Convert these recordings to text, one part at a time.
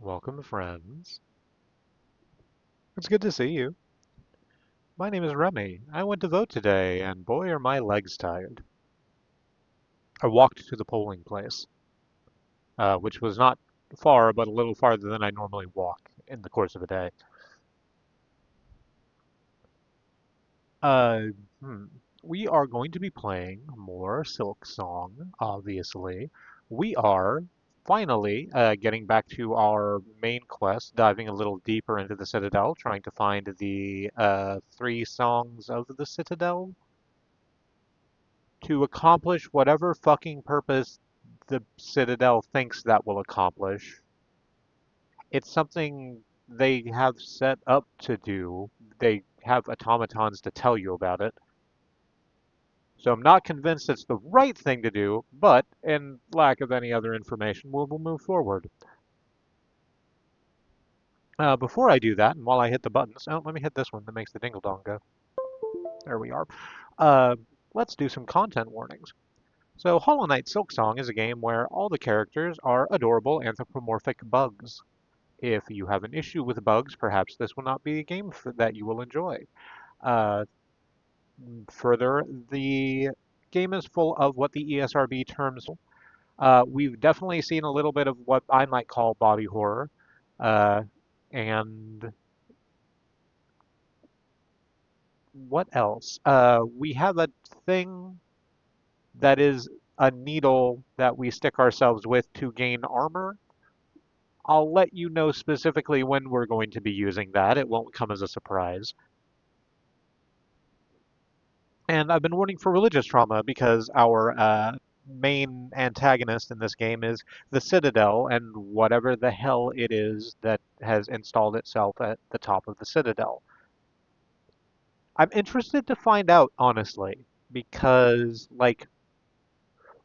Welcome, friends. It's good to see you. My name is Remy. I went to vote today, and boy, are my legs tired. I walked to the polling place, which was not far, but a little farther than I normally walk in the course of a day. Uh, hmm. We are going to be playing more Silksong, obviously. We are finally getting back to our main quest, diving a little deeper into the Citadel, trying to find the three songs of the Citadel to accomplish whatever fucking purpose the Citadel thinks that will accomplish. It's something they have set up to do. They have automatons to tell you about it. So I'm not convinced it's the right thing to do, but in lack of any other information, we'll move forward. Before I do that, and while I hit the buttons, oh, let me hit this one that makes the dingle dong go. There we are. Uh, let's do some content warnings. So Hollow Knight Silksong is a game where all the characters are adorable anthropomorphic bugs. If you have an issue with bugs, perhaps this will not be a game that you will enjoy. Uh, Further, the game is full of what the ESRB terms. We've definitely seen a little bit of what I might call body horror, uh, and what else? We have a thing that is a needle that we stick ourselves with to gain armor. I'll let you know specifically when we're going to be using that. It won't come as a surprise. And I've been warning for religious trauma because our main antagonist in this game is the Citadel and whatever the hell it is that has installed itself at the top of the Citadel. I'm interested to find out, honestly, because, like,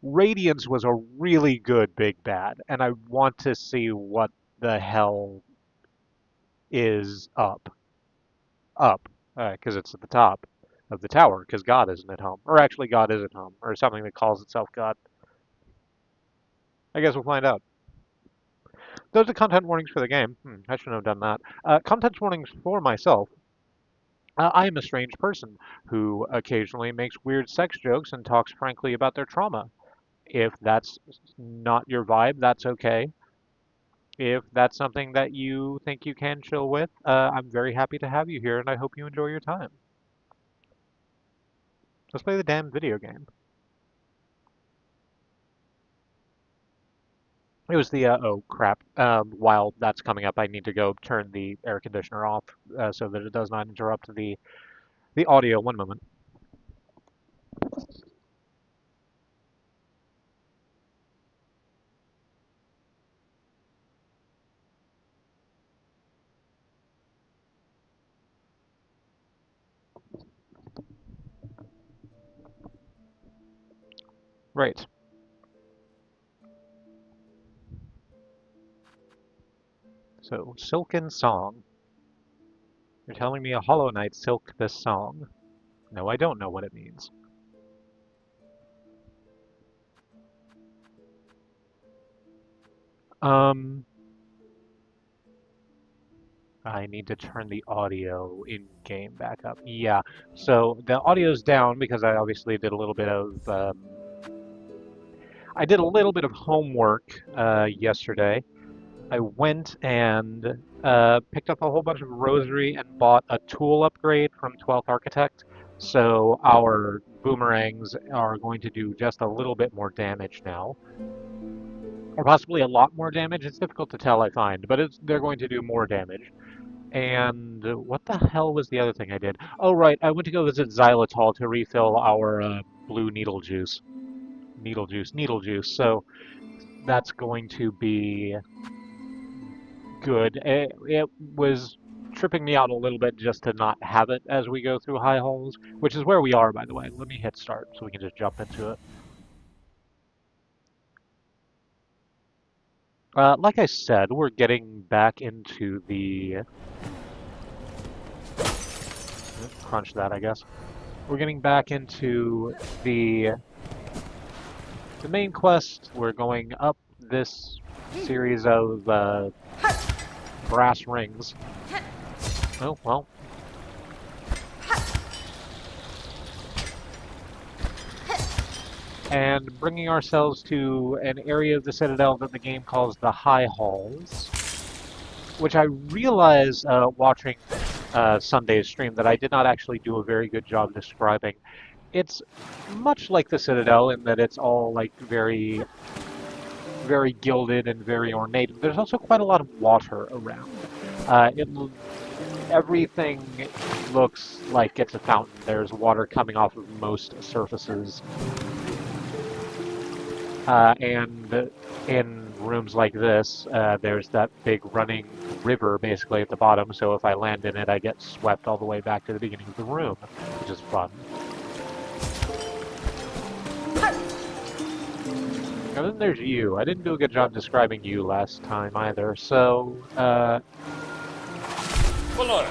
Radiance was a really good big bad, and I want to see what the hell is up, because it's at the top of the tower, because God isn't at home. Or actually, God is at home, or something that calls itself God. I guess we'll find out. Those are content warnings for the game. I shouldn't have done that. Content warnings for myself. I am a strange person who occasionally makes weird sex jokes and talks frankly about their trauma. If that's not your vibe, that's okay. If that's something that you think you can chill with, I'm very happy to have you here and I hope you enjoy your time. Let's play the damn video game. It was the, oh crap. While that's coming up, I need to go turn the air conditioner off so that it does not interrupt the audio. One moment. Right. So, Silken Song. You're telling me a Hollow Knight silked this song? No, I don't know what it means. I need to turn the audio in-game back up. Yeah, so the audio's down because I obviously did a little bit of I did a little bit of homework yesterday. I went and picked up a whole bunch of rosary and bought a tool upgrade from 12th Architect. So our boomerangs are going to do just a little bit more damage now. Or possibly a lot more damage. It's difficult to tell, I find, but they're going to do more damage. And what the hell was the other thing I did? Oh, right, I went to go visit Xylitol to refill our blue needle juice. Needle juice. So that's going to be good. It was tripping me out a little bit just to not have it as we go through high halls, which is where we are, by the way. Let me hit start so we can just jump into it. Like I said, we're getting back into the... Crunch that, I guess. We're getting back into the main quest. We're going up this series of brass rings. Oh, well. And bringing ourselves to an area of the Citadel that the game calls the High Halls, which I realize watching Sunday's stream that I did not actually do a very good job describing. It's much like the Citadel in that it's all like very, very gilded and very ornate. There's also quite a lot of water around. Everything looks like it's a fountain. There's water coming off of most surfaces. And in rooms like this, there's that big running river basically at the bottom, so if I land in it, I get swept all the way back to the beginning of the room, which is fun. And then there's you. I didn't do a good job describing you last time either, so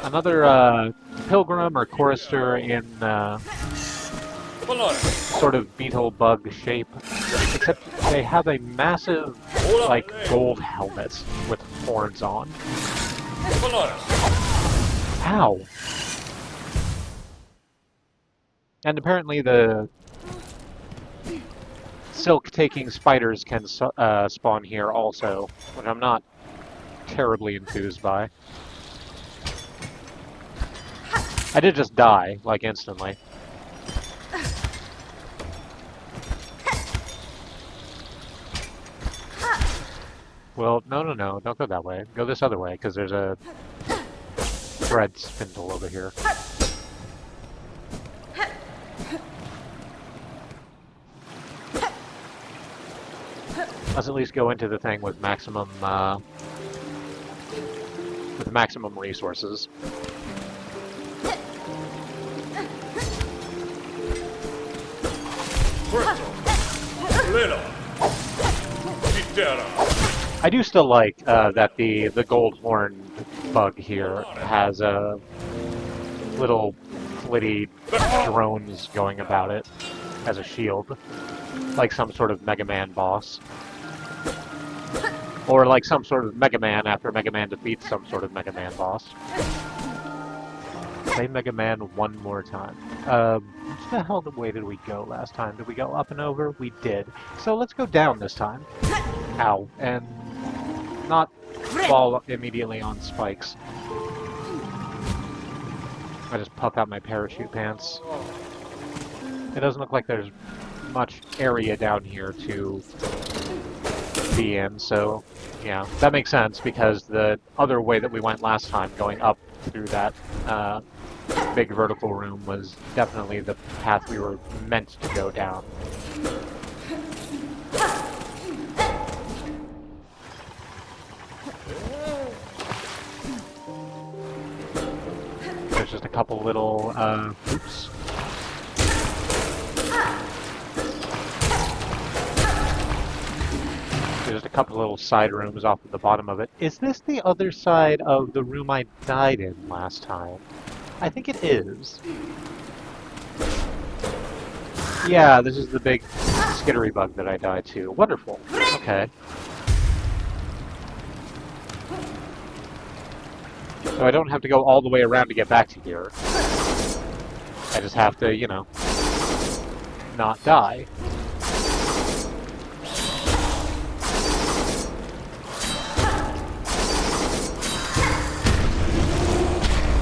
another pilgrim or chorister in sort of beetle bug shape, except they have a massive, like, gold helmet with horns on. Ow! And apparently the silk-taking spiders can spawn here also, which I'm not terribly enthused by. I did just die, like, instantly. Well, no, don't go that way. Go this other way, because there's a thread spindle over here. Let's at least go into the thing with maximum resources. I do still like that the gold horn bug here has little flitty drones going about it as a shield, like some sort of Mega Man boss. Or like some sort of Mega Man after Mega Man defeats some sort of Mega Man boss. Say Mega Man one more time. Which the hell way did we go last time? Did we go up and over? We did. So let's go down this time. Ow. And not fall immediately on spikes. I just puff out my parachute pants. It doesn't look like there's much area down here to be in, so yeah, that makes sense because the other way that we went last time, going up through that big vertical room, was definitely the path we were meant to go down. There's just a couple little, oops. There's just a couple little side rooms off of the bottom of it. Is this the other side of the room I died in last time? I think it is. Yeah, this is the big skittery bug that I died to. Wonderful. Okay. So I don't have to go all the way around to get back to here. I just have to, you know, not die.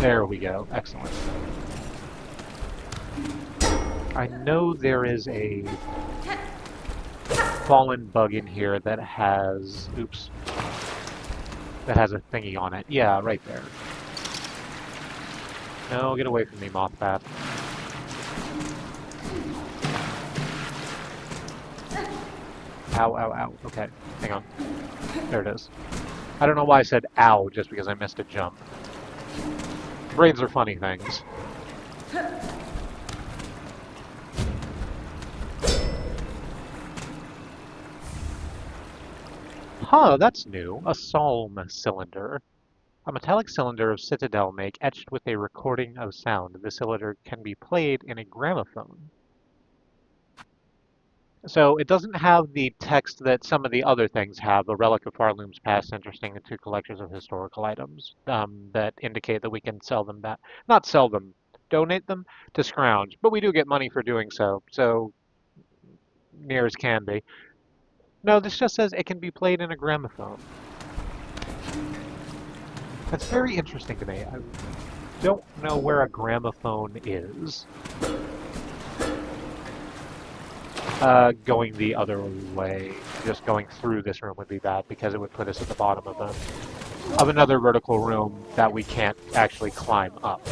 There we go. Excellent. I know there is a fallen bug in here that has... Oops. That has a thingy on it. Yeah, right there. No, get away from me, Mothbat. Ow, ow, ow. Okay, hang on. There it is. I don't know why I said ow just because I missed a jump. Brains are funny things. Huh, that's new. A psalm cylinder. A metallic cylinder of citadel make etched with a recording of sound. The cylinder can be played in a gramophone. So it doesn't have the text that some of the other things have, a relic of Farloom's past interesting to collectors of historical items, that indicate that we can sell them back. Not sell them, donate them to Scrounge, but we do get money for doing so, so near as can be. No, this just says it can be played in a gramophone. That's very interesting to me. I don't know where a gramophone is. Going the other way, just going through this room would be bad because it would put us at the bottom of another vertical room that we can't actually climb up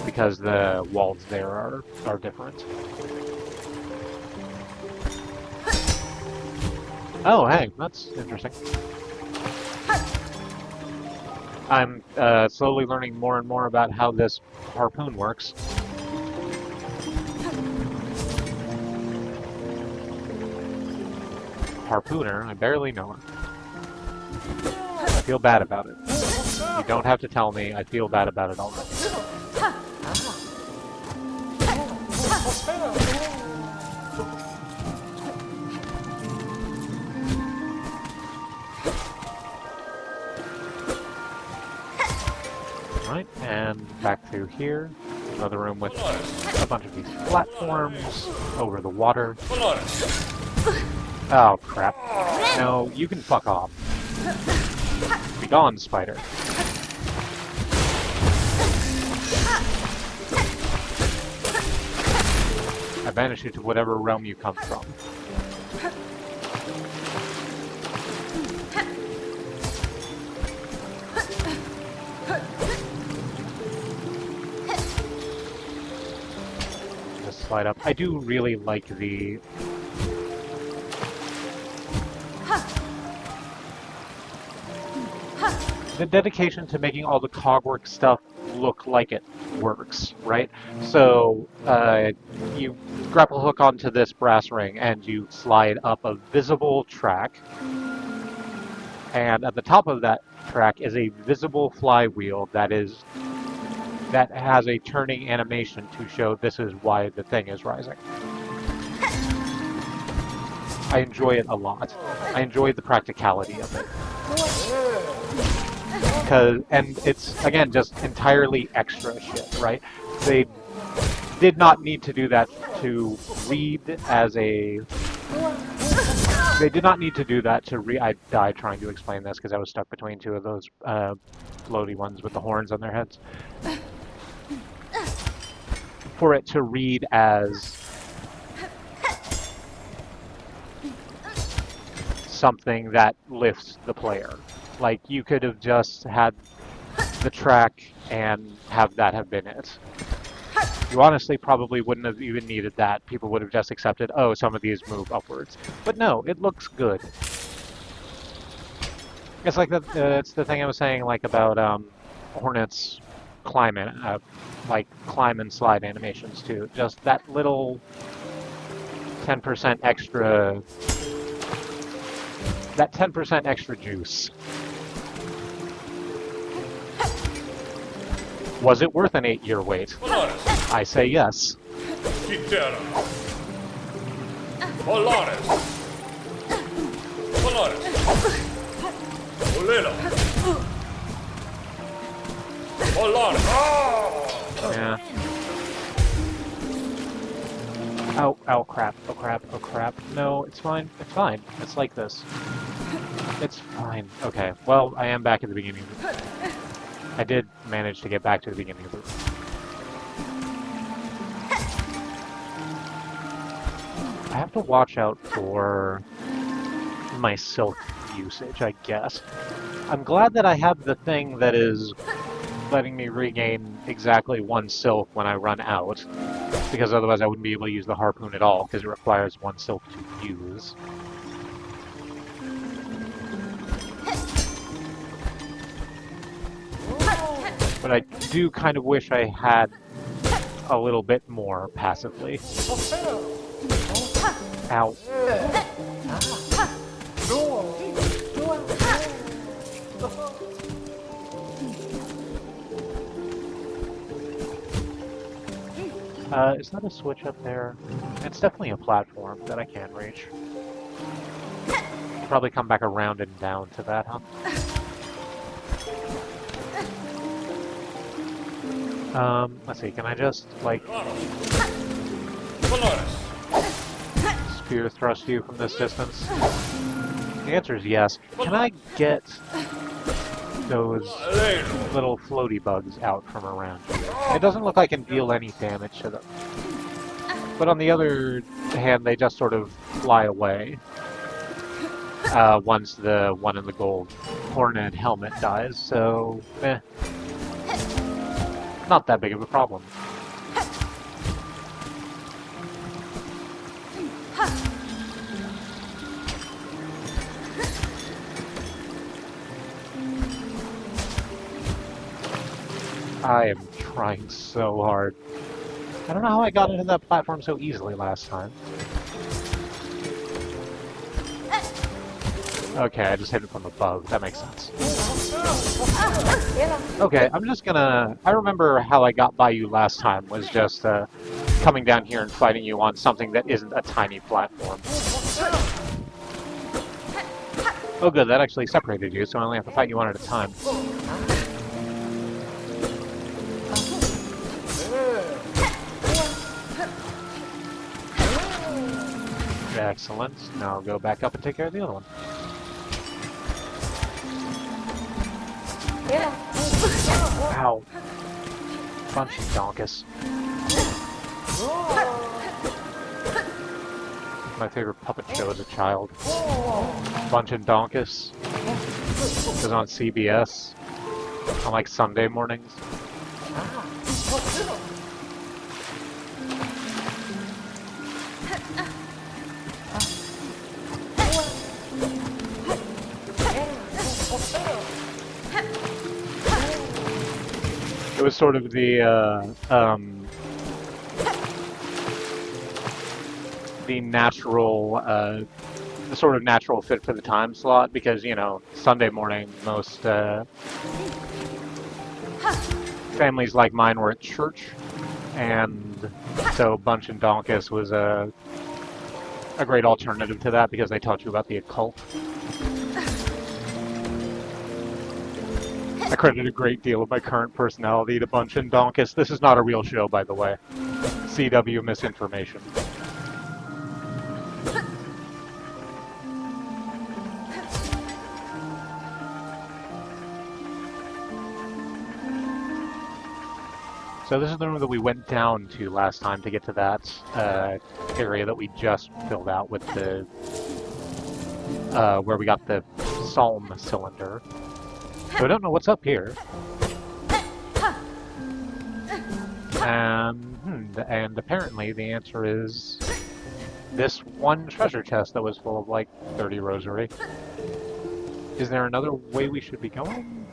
because the walls there are different. Oh, hey, that's interesting. I'm slowly learning more and more about how this harpoon works. Harpooner, I barely know her. I feel bad about it. You don't have to tell me, I feel bad about it already. Right, and back through here. Another room with a bunch of these platforms over the water. Oh, crap. No, you can fuck off. Be gone, spider. I banish you to whatever realm you come from. Just slide up. I do really like the dedication to making all the cogwork stuff look like it works, right? So you grapple hook onto this brass ring and you slide up a visible track, and at the top of that track is a visible flywheel that has a turning animation to show this is why the thing is rising. I enjoy it a lot. I enjoy the practicality of it. And it's, again, just entirely extra shit, right? They did not need to do that to read as a... They did not need to do that to read... I died trying to explain this because I was stuck between two of those floaty ones with the horns on their heads. For it to read as something that lifts the player. Like, you could have just had the track and have that have been it. You honestly probably wouldn't have even needed that. People would have just accepted, oh, some of these move upwards. But no, it looks good. It's like it's the thing I was saying, like, about Hornet's climb and slide animations too. Just that little 10% extra That 10% extra juice. Was it worth an 8-year wait? I say yes. Yeah. Oh, oh crap, oh crap, oh crap. No, it's fine, it's fine. It's like this. It's fine. Okay, well, I am back at the beginning of the... I did manage to get back to the beginning of the... I have to watch out for my silk usage, I guess. I'm glad that I have the thing that is letting me regain exactly 1 silk when I run out, because otherwise I wouldn't be able to use the harpoon at all, because it requires 1 silk to use. But I do kind of wish I had a little bit more passively. Ow. Is that a switch up there? It's definitely a platform that I can reach. Probably come back around and down to that, huh? Let's see, can I just, like, spear thrust you from this distance? The answer is yes. Can I get those little floaty bugs out from around here? It doesn't look like I can deal any damage to them. But on the other hand, they just sort of fly away once the one in the gold horned helmet dies, so eh. Not that big of a problem. I am trying so hard. I don't know how I got into that platform so easily last time. Okay, I just hit it from above. That makes sense. Okay, I'm just gonna... I remember how I got by you last time was just coming down here and fighting you on something that isn't a tiny platform. Oh good, that actually separated you, so I only have to fight you one at a time. Excellent. Now I'll go back up and take care of the other one. Ow. Bunch of donkus. My favorite puppet show as a child. Bunch of donkus. It was on CBS on like Sunday mornings. It was sort of the natural, the sort of natural fit for the time slot, because, you know, Sunday morning, most families like mine were at church, and so Bunch and Donkus was a great alternative to that, because they taught you about the occult. I credit a great deal of my current personality to Bunch and Donkus. This is not a real show, by the way. CW misinformation. So this is the room that we went down to last time to get to that area that we just filled out with the where we got the psalm cylinder. So I don't know what's up here. And apparently the answer is this one treasure chest that was full of like 30 rosary. Is there another way we should be going?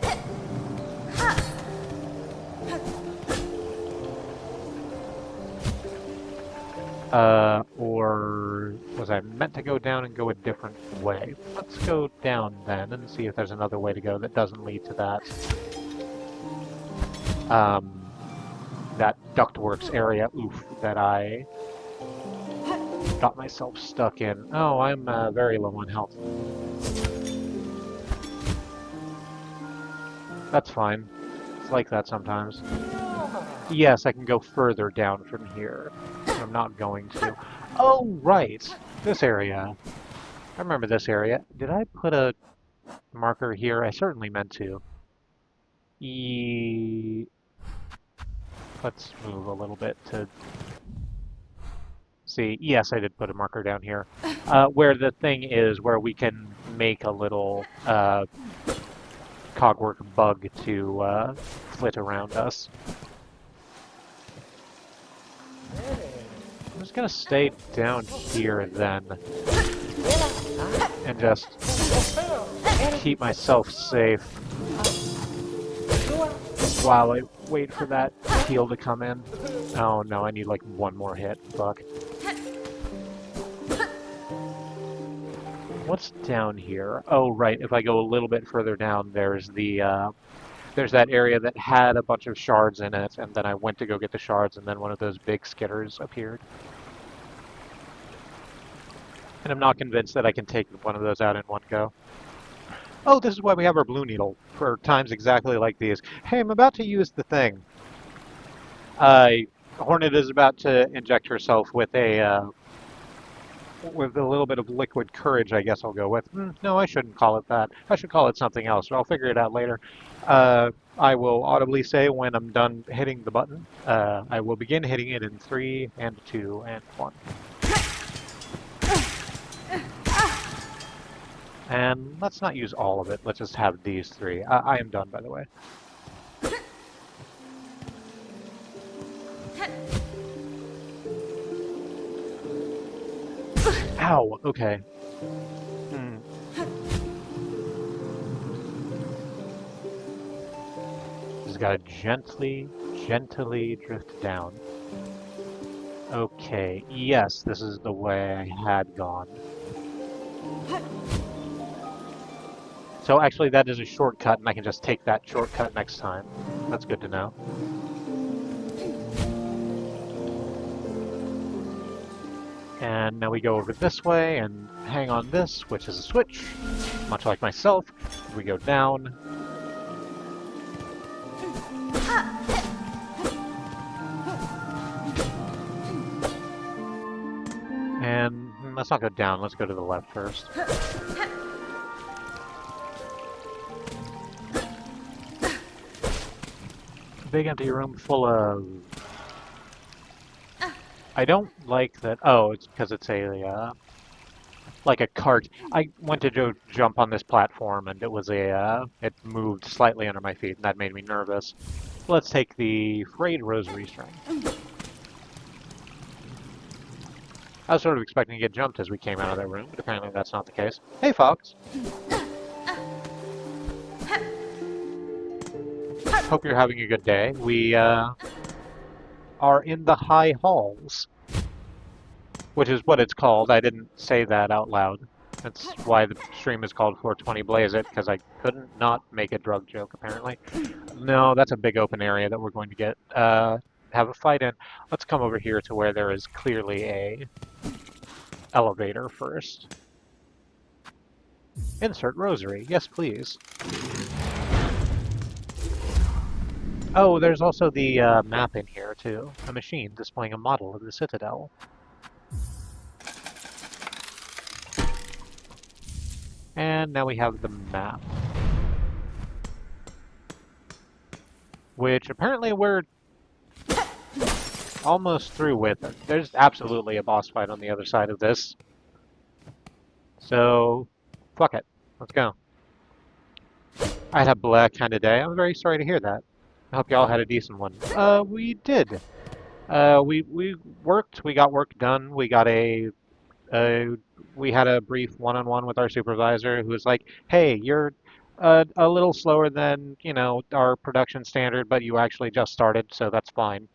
Or was I meant to go down and go a different way? Let's go down then and see if there's another way to go that doesn't lead to um, that ductworks area, oof, that I got myself stuck in. Oh, I'm very low on health. That's fine. It's like that sometimes. Yes, I can go further down from here. I'm not going to. Oh, right. This area. I remember this area. Did I put a marker here? I certainly meant to. Let's move a little bit to see. Yes, I did put a marker down here. Where the thing is, where we can make a little cogwork bug to flit around us. I'm just gonna stay down here then, and just keep myself safe while I wait for that heal to come in. Oh no, I need like one more hit. Fuck. What's down here? Oh right, if I go a little bit further down, there's that area that had a bunch of shards in it, and then I went to go get the shards, and then one of those big skitters appeared. And I'm not convinced that I can take one of those out in one go. Oh, this is why we have our blue needle, for times exactly like these. Hey, I'm about to use the thing. Hornet is about to inject herself with a little bit of liquid courage, I guess I'll go with. No, I shouldn't call it that. I should call it something else, but I'll figure it out later. I will audibly say when I'm done hitting the button. I will begin hitting it in 3, and 2, and 1. And let's not use all of it. Let's just have these 3. I am done, by the way. Ow, okay. Just gotta gently drift down. Okay, yes, this is the way I had gone. So actually that is a shortcut, and I can just take that shortcut next time. That's good to know. And now we go over this way and hang on this, which is a switch. Much like myself, we go down. And let's not go down, let's go to the left first. Big empty room full of... I don't like that... Oh, it's because it's a, like a cart. I went to go jump on this platform and it was it moved slightly under my feet and that made me nervous. Let's take the frayed rosary string. I was sort of expecting to get jumped as we came out of that room, but apparently that's not the case. Hey, Fox! Hope you're having a good day. We are in the high halls, which is what it's called. I didn't say that out loud. That's why the stream is called 420 Blaze It, because I couldn't not make a drug joke, apparently. No, that's a big open area that we're going to get have a fight in. Let's come over here to where there is clearly a elevator first. Insert rosary. Yes, please. Oh, there's also the map in here, too. A machine displaying a model of the Citadel. And now we have the map. Which apparently we're almost through with. There's absolutely a boss fight on the other side of this. So, fuck it. Let's go. I had a blah kind of day. I'm very sorry to hear that. I hope y'all had a decent one. We did. We worked. We got work done. We got we had a brief one-on-one with our supervisor who was like, hey, you're a little slower than, you know, our production standard, but you actually just started, so that's fine.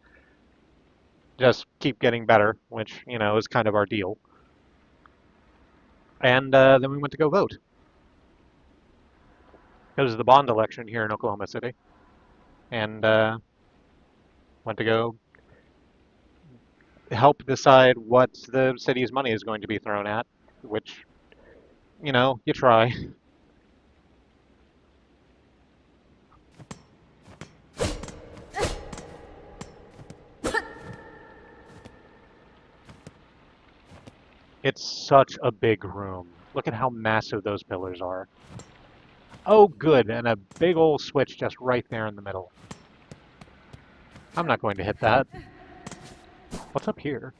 Just keep getting better, which, you know, is kind of our deal. And then we went to go vote. It was the bond election here in Oklahoma City. And went to go help decide what the city's money is going to be thrown at, which, you know, you try. It's such a big room. Look at how massive those pillars are. Oh, good, and a big old switch just right there in the middle. I'm not going to hit that. What's up here?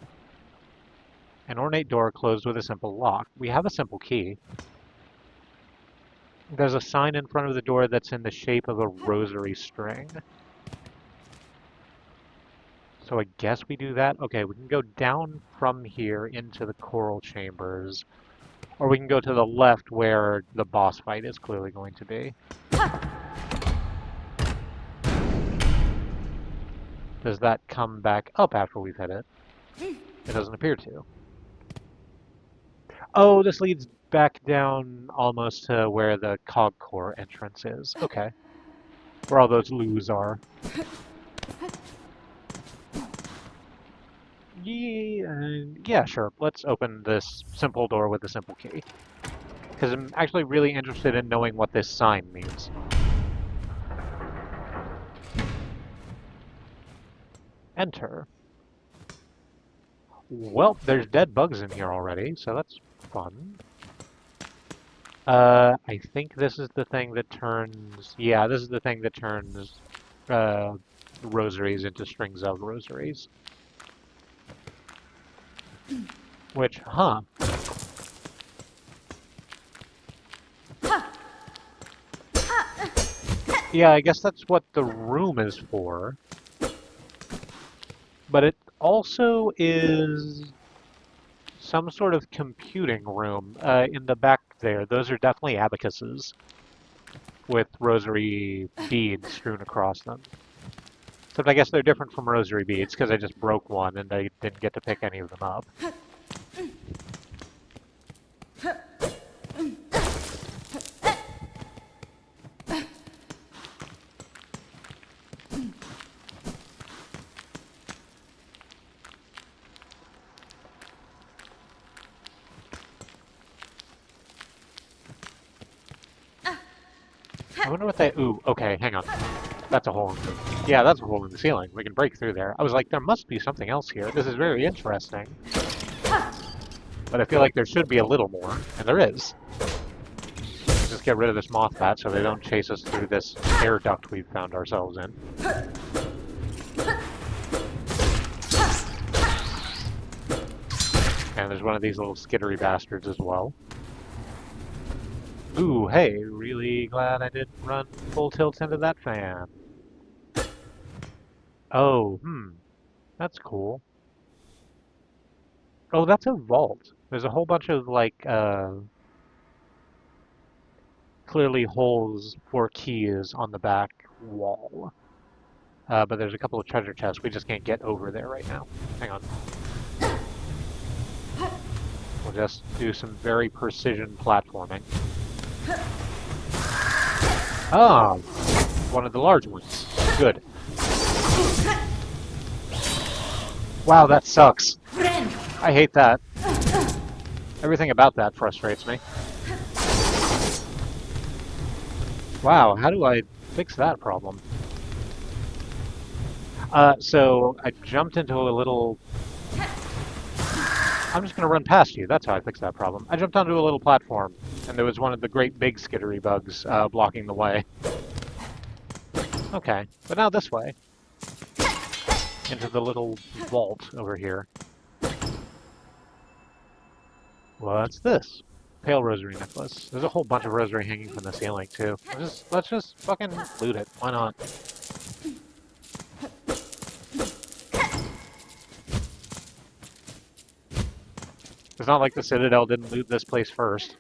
An ornate door closed with a simple lock. We have a simple key. There's a sign in front of the door that's in the shape of a rosary string. So I guess we do that. Okay, we can go down from here into the coral chambers. Or we can go to the left where the boss fight is clearly going to be. Does that come back up after we've hit it? It doesn't appear to. Oh, this leads back down almost to where the cog core entrance is. Okay. Where all those loos are. Yeah, sure. Let's open this simple door with a simple key. Because I'm actually really interested in knowing what this sign means. Enter. Well, there's dead bugs in here already, so that's fun. I think this is the thing that turns... Yeah, this is the thing that turns rosaries into strings of rosaries. Which, huh. Yeah, I guess that's what the room is for. But it also is some sort of computing room in the back there. Those are definitely abacuses with rosary beads strewn across them. Except I guess they're different from rosary beads because I just broke one and I didn't get to pick any of them up. I wonder what they... Ooh, okay, hang on. That's a hole in the... Yeah, that's a hole in the ceiling. We can break through there. I was like, there must be something else here. This is very interesting. But I feel like there should be a little more, and there is. Just get rid of this moth bat so they don't chase us through this air duct we've found ourselves in. And there's one of these little skittery bastards as well. Ooh, hey, really glad I didn't run full tilt into that fan. Oh, that's cool. Oh, that's a vault. There's a whole bunch of, like, clearly holes for keys on the back wall. But there's a couple of treasure chests. We just can't get over there right now. Hang on. We'll just do some very precision platforming. Ah, one of the large ones. Good. Wow, that sucks. I hate that. Everything about that frustrates me. Wow, how do I fix that problem? So I jumped into a little... I'm just going to run past you. That's how I fix that problem. I jumped onto a little platform, and there was one of the great big skittery bugs blocking the way. Okay, but now this way. Into the little vault over here. What's this? Pale rosary necklace. There's a whole bunch of rosary hanging from the ceiling, too. Let's just fucking loot it. Why not? It's not like the Citadel didn't loot this place first.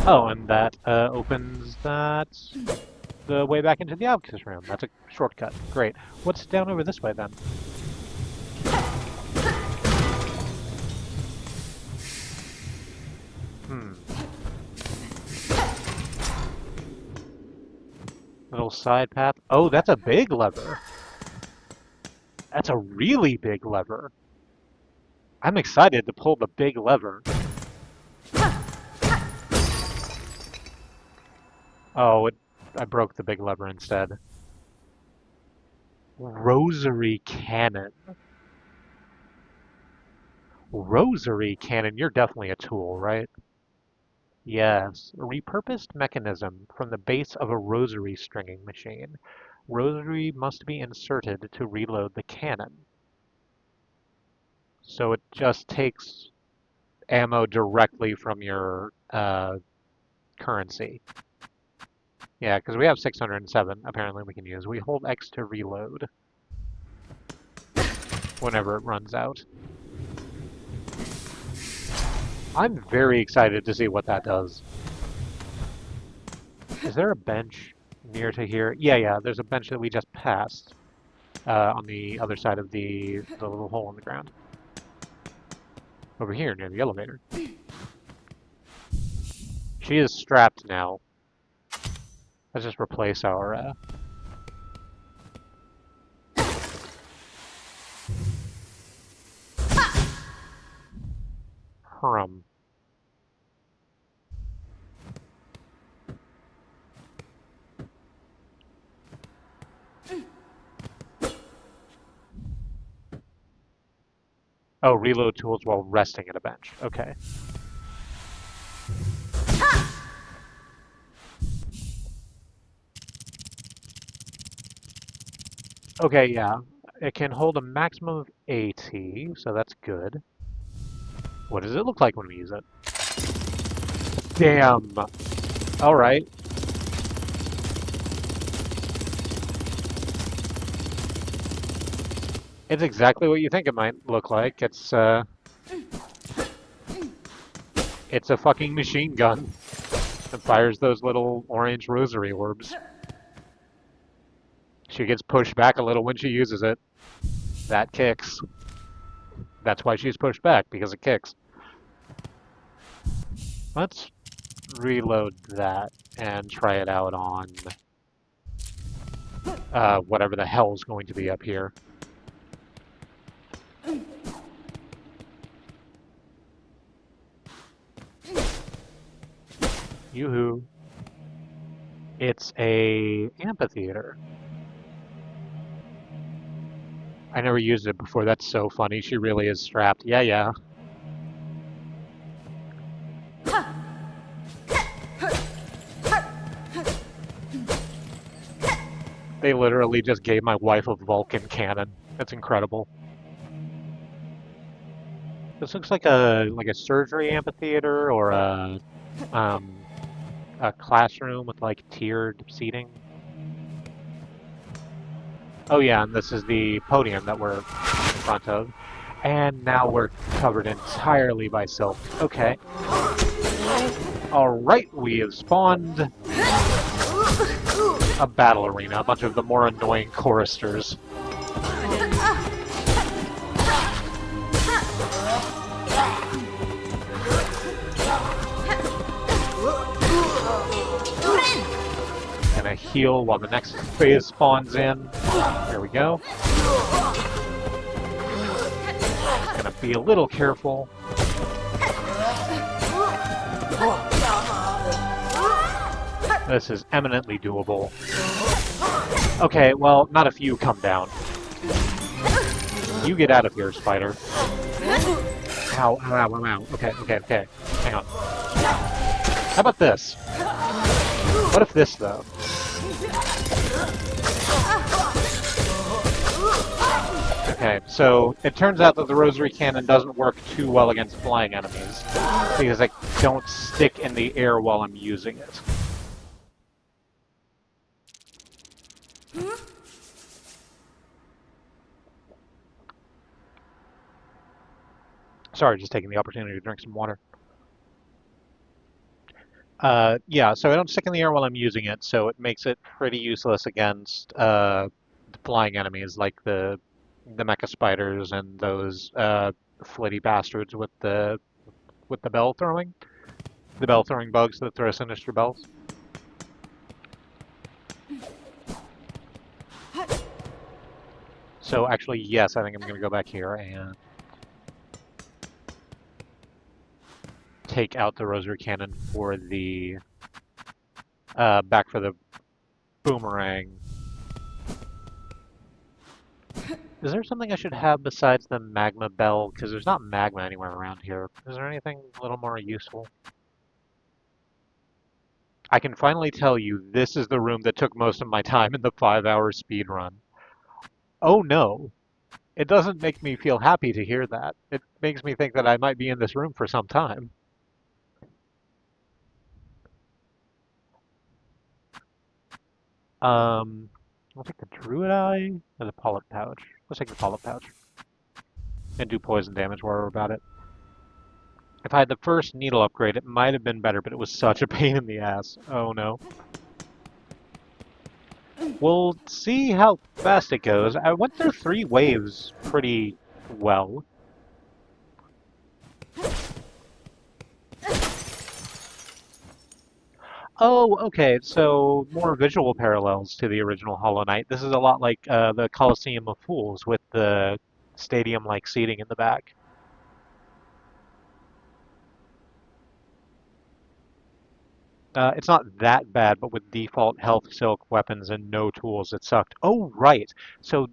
Oh, and that opens that the way back into the Abacus room. That's a shortcut. Great. What's down over this way then? Hmm. Little side path. Oh, that's a big lever. That's a really big lever. I'm excited to pull the big lever. Oh, I broke the big lever instead. Rosary cannon. Rosary cannon, you're definitely a tool, right? Yes. A repurposed mechanism from the base of a rosary stringing machine. Rosary must be inserted to reload the cannon. So it just takes ammo directly from your currency. Yeah, because we have 607, apparently we can use. We hold X to reload whenever it runs out. I'm very excited to see what that does. Is there a bench near to here? Yeah, there's a bench that we just passed on the other side of the little hole in the ground. Over here near the elevator. She is strapped now. Let's just replace our Hrum. Oh, reload tools while resting at a bench. Okay. Okay, yeah. It can hold a maximum of 80, so that's good. What does it look like when we use it? Damn. Alright. It's exactly what you think it might look like. It's a fucking machine gun that fires those little orange rosary orbs. She gets pushed back a little when she uses it. That kicks. That's why she's pushed back, because it kicks. Let's reload that and try it out on whatever the hell is going to be up here. Yoo-hoo. It's a amphitheater. I never used it before. That's so funny. She really is strapped. Yeah. They literally just gave my wife a Vulcan cannon. That's incredible. This looks like a surgery amphitheater or a classroom with like tiered seating. Oh yeah, and this is the podium that we're in front of. And now we're covered entirely by silk. Okay. Alright, we have spawned a battle arena, a bunch of the more annoying choristers. Gonna heal while the next phase spawns in. There we go. Gonna be a little careful. This is eminently doable. Okay, well, not if you come down. You get out of here, spider. Ow. Okay. Hang on. How about this? What if this, though? Okay, so it turns out that the rosary cannon doesn't work too well against flying enemies because I don't stick in the air while I'm using it. Sorry, just taking the opportunity to drink some water. Yeah, so I don't stick in the air while I'm using it, so it makes it pretty useless against flying enemies like the mecha spiders and those flitty bastards with the bell throwing bugs that throw sinister bells. So actually, yes, I think I'm gonna go back here and take out the rosary cannon for the back for the boomerang. Is there something I should have besides the magma bell? Because there's not magma anywhere around here. Is there anything a little more useful? I can finally tell you this is the room that took most of my time in the 5-hour speed run. Oh no, it doesn't make me feel happy to hear that. It makes me think that I might be in this room for some time. I'll take the Druid Eye or the Polyp Pouch. Let's take the Polyp Pouch and do poison damage while we're about it. If I had the first needle upgrade, it might have been better, but it was such a pain in the ass. Oh no. We'll see how fast it goes. I went through 3 waves pretty well. Oh, okay, so more visual parallels to the original Hollow Knight. This is a lot like the Colosseum of Fools with the stadium-like seating in the back. It's not that bad, but with default health, silk, weapons, and no tools, it sucked. Oh, right. So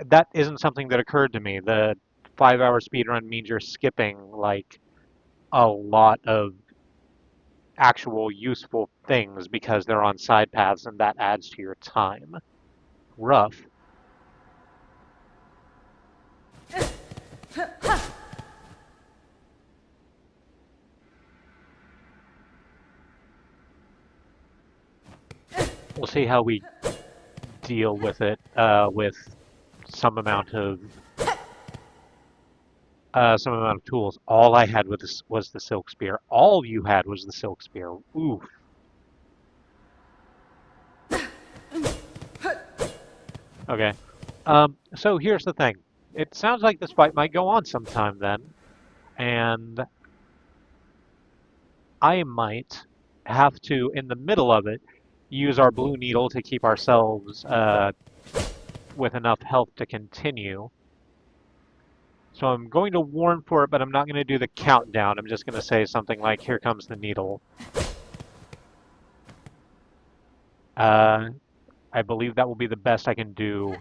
that isn't something that occurred to me. The 5-hour speedrun means you're skipping, like, a lot of actual useful things because they're on side paths, and that adds to your time. Rough. We'll see how we deal with it with some amount of tools. All I had was the silk spear. All you had was the silk spear. Oof. Okay. So here's the thing. It sounds like this fight might go on sometime then, and I might have to, in the middle of it, use our blue needle to keep ourselves with enough health to continue. So I'm going to warn for it, but I'm not going to do the countdown. I'm just going to say something like, here comes the needle. I believe that will be the best I can do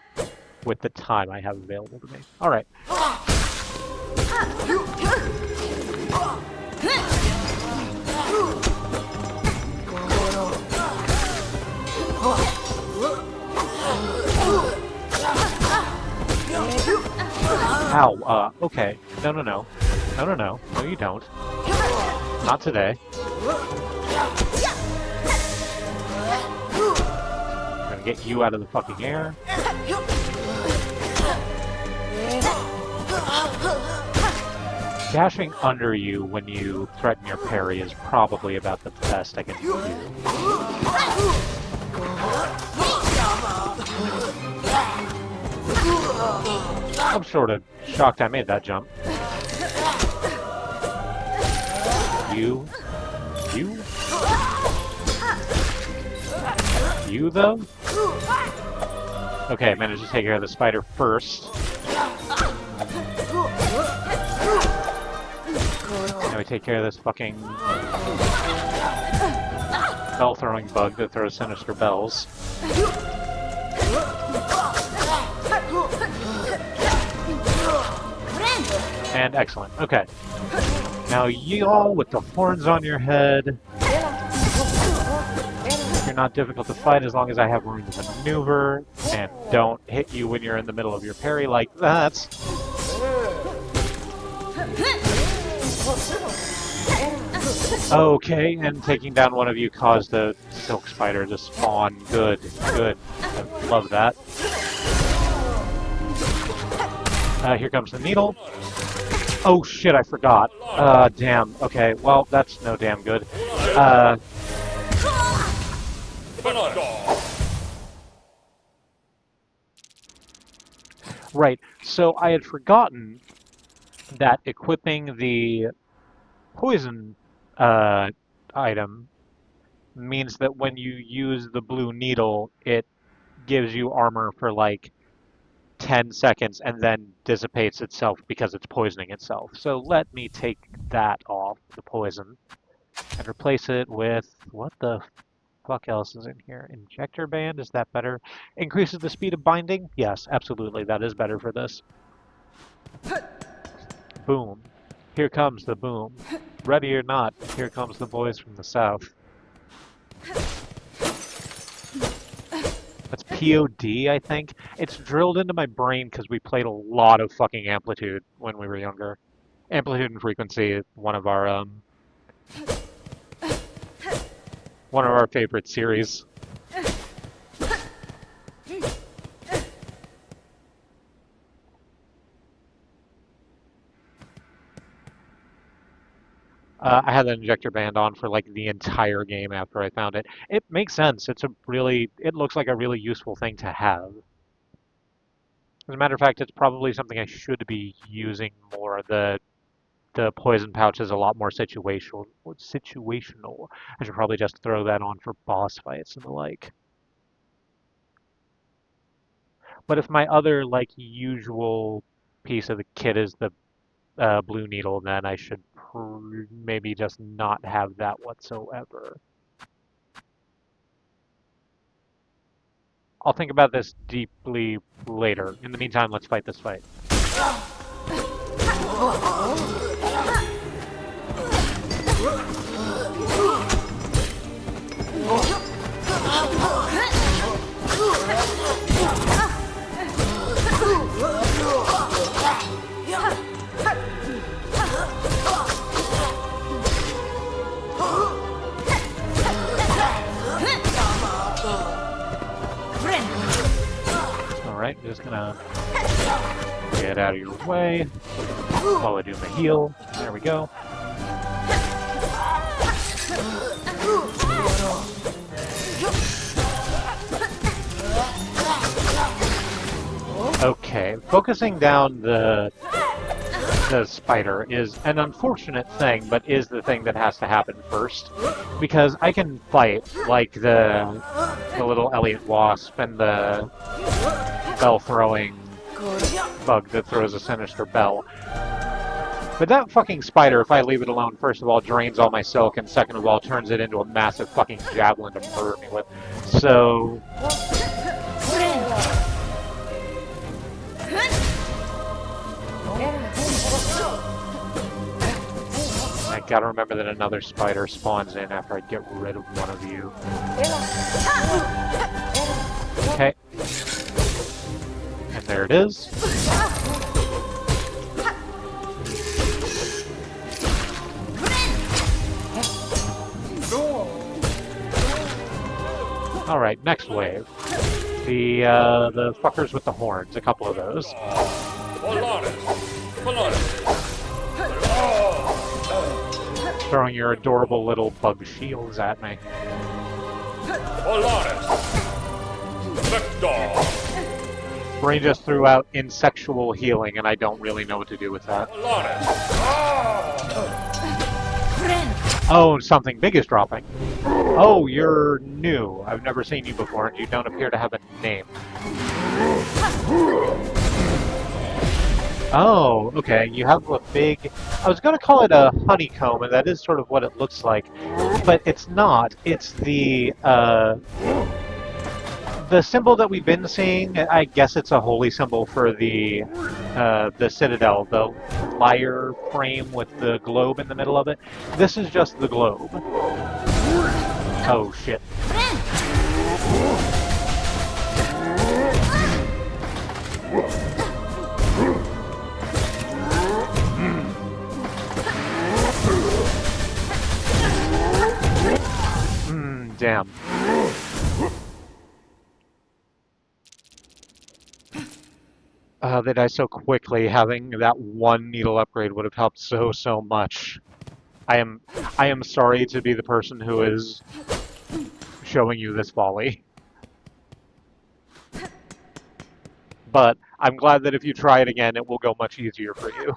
with the time I have available to me. All right. Ow, okay. No. No, you don't. Not today. I'm gonna get you out of the fucking air. Dashing under you when you threaten your parry is probably about the best I can do. I'm sort of shocked I made that jump. You though? Okay, I managed to take care of the spider first. Now we take care of this fucking bell-throwing bug that throws sinister bells. And excellent. Okay. Now y'all with the horns on your head. You're not difficult to fight as long as I have room to maneuver and don't hit you when you're in the middle of your parry like that. Okay, and taking down one of you caused the silk spider to spawn. Good. I love that. Here comes the needle. Oh shit, I forgot. Damn. Okay, well, that's no damn good. Right, so I had forgotten that equipping the poison uh, item means that when you use the blue needle, it gives you armor for like 10 seconds and then dissipates itself because it's poisoning itself. So let me take that off, the poison, and replace it with, what the fuck else is in here? Injector band, is that better? Increases the speed of binding? Yes, absolutely, that is better for this. Boom. Here comes the boom. Ready or not, here comes the boys from the south. That's POD, I think. It's drilled into my brain because we played a lot of fucking Amplitude when we were younger. Amplitude and Frequency, one of our favorite series. I had the injector band on for like the entire game after I found it. It makes sense. It looks like a really useful thing to have. As a matter of fact, it's probably something I should be using more. The poison pouch is a lot more situational. I should probably just throw that on for boss fights and the like. But if my other like usual piece of the kit is the blue needle, then I should maybe just not have that whatsoever. I'll think about this deeply later. In the meantime, let's fight this fight. Alright, I'm just gonna get out of your way while I do my heal. There we go. Okay, focusing down the spider is an unfortunate thing, but is the thing that has to happen first. Because I can fight, like the little Elliot wasp and the bell-throwing bug that throws a sinister bell. But that fucking spider, if I leave it alone, first of all, drains all my silk, and second of all, turns it into a massive fucking javelin to murder me with. So... I gotta remember that another spider spawns in after I get rid of one of you. Okay. And there it is. Alright, next wave. The fuckers with the horns, a couple of those. Throwing your adorable little bug shields at me. Brain just threw out insexual healing, and I don't really know what to do with that. Oh, something big is dropping. Oh, you're new. I've never seen you before, and you don't appear to have a name. Oh, okay. You have a big... I was going to call it a honeycomb, and that is sort of what it looks like. But it's not. It's the symbol that we've been seeing. I guess it's a holy symbol for the citadel, the lyre frame with the globe in the middle of it. This is just the globe. Oh, shit. Damn. They die so quickly. Having that one needle upgrade would have helped so much. I am sorry to be the person who is showing you this folly. But I'm glad that if you try it again, it will go much easier for you.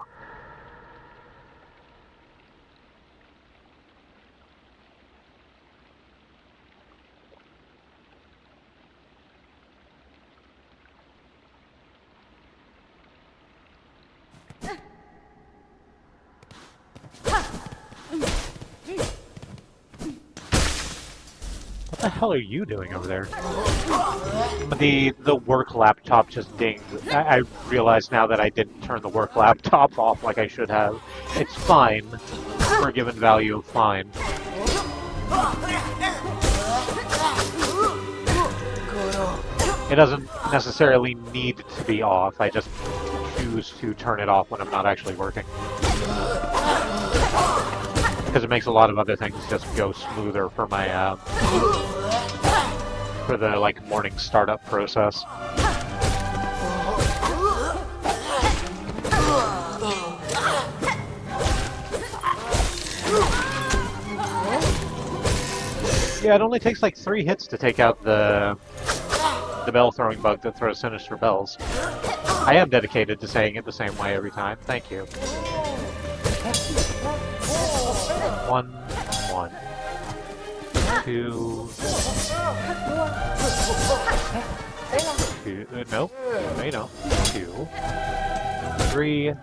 What the hell are you doing over there? The work laptop just dinged. I realize now that I didn't turn the work laptop off like I should have. It's fine, for a given value of fine. It doesn't necessarily need to be off, I just choose to turn it off when I'm not actually working. Because it makes a lot of other things just go smoother for my, for the, like, morning startup process. Yeah, it only takes like 3 hits to take out the bell throwing bug that throws sinister bells. I am dedicated to saying it the same way every time. Thank you. 1, 1, 2, 2, no, no, you know, 2, 3,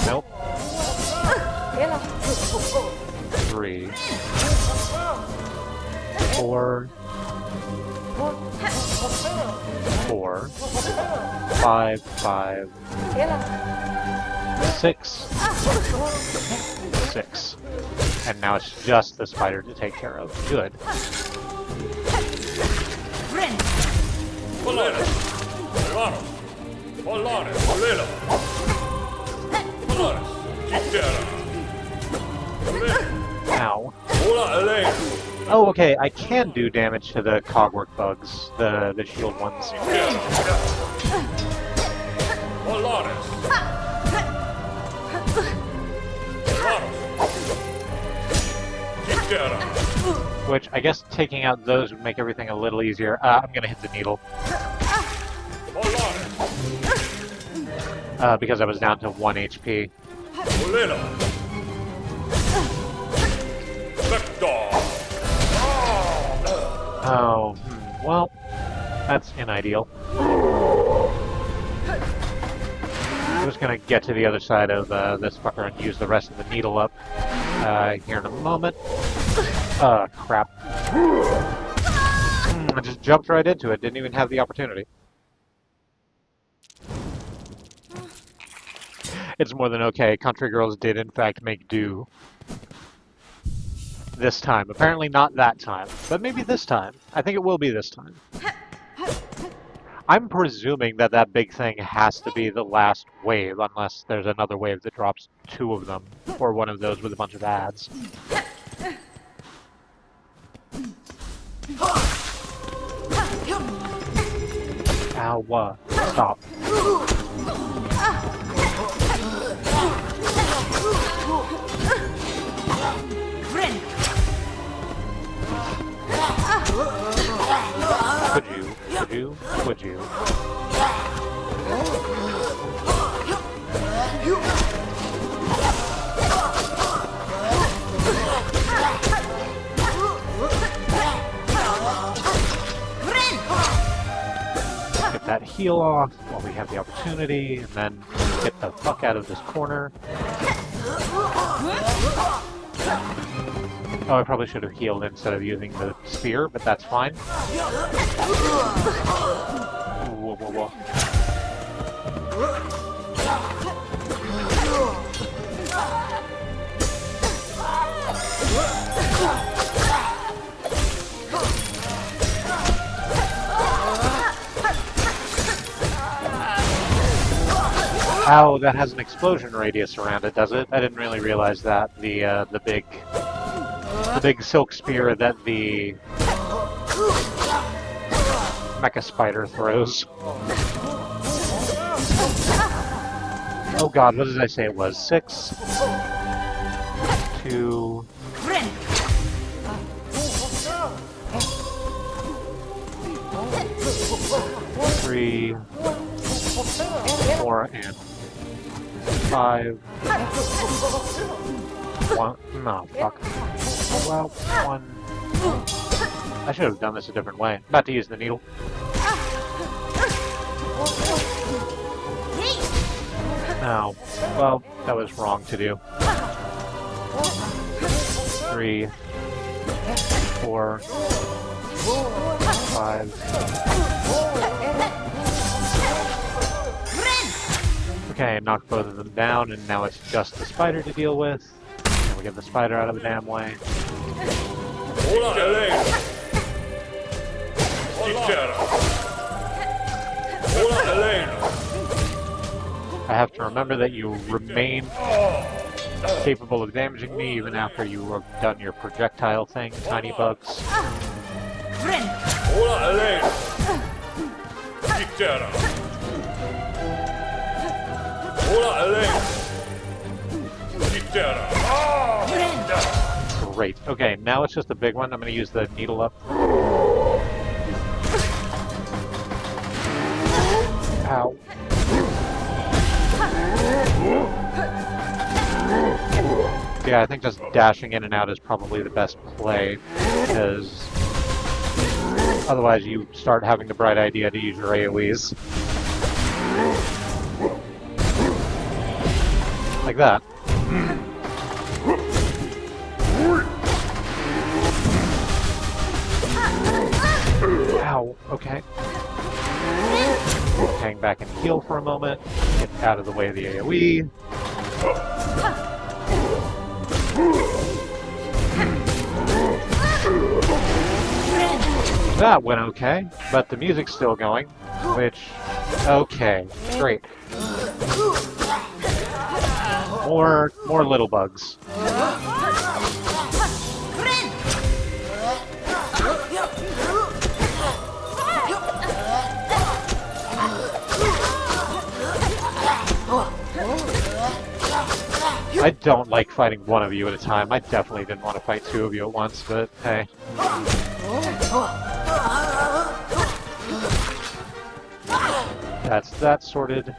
nope, 3, 4, 4, 5, 5, 6, 6. And now it's just the spider to take care of. Good. Ow. Oh, okay, I can do damage to the cogwork bugs, the shield ones. Which, I guess taking out those would make everything a little easier. I'm gonna hit the needle. Because I was down to 1 HP. Oh, well, that's unideal. I'm just gonna get to the other side of this fucker and use the rest of the needle up here in a moment. Crap. I just jumped right into it, didn't even have the opportunity. It's more than okay. Country girls did in fact make do. This time. Apparently not that time, but maybe this time. I think it will be this time. I'm presuming that that big thing has to be the last wave, unless there's another wave that drops 2 of them, or one of those with a bunch of ads. Ow, stop. Would you? Get that heal off while we have the opportunity, and then get the fuck out of this corner. Oh, I probably should have healed instead of using the spear, but that's fine. Whoa, whoa, whoa. Ow, that has an explosion radius around it, does it? I didn't really realize that. The big silk spear that the mecha spider throws. Oh god, what did I say it was? 6, 2, 3, 4, and 5. 1. No, fuck. Well, 1. I should have done this a different way. About to use the needle. No. Well, that was wrong to do. 3, 4, 5. Okay, knock both of them down, and now it's just the spider to deal with. And we get the spider out of the damn way. I have to remember that you remain capable of damaging me even after you have done your projectile thing, tiny bugs. Great. Okay, now it's just a big one. I'm going to use the needle up. Ow. Yeah, I think just dashing in and out is probably the best play, because otherwise you start having the bright idea to use your AoEs. Like that. Ow, okay. Hang back and heal for a moment. Get out of the way of the AoE. That went okay, but the music's still going, which, okay, great. More little bugs. I don't like fighting one of you at a time. I definitely didn't want to fight two of you at once, but hey. That's that sorted.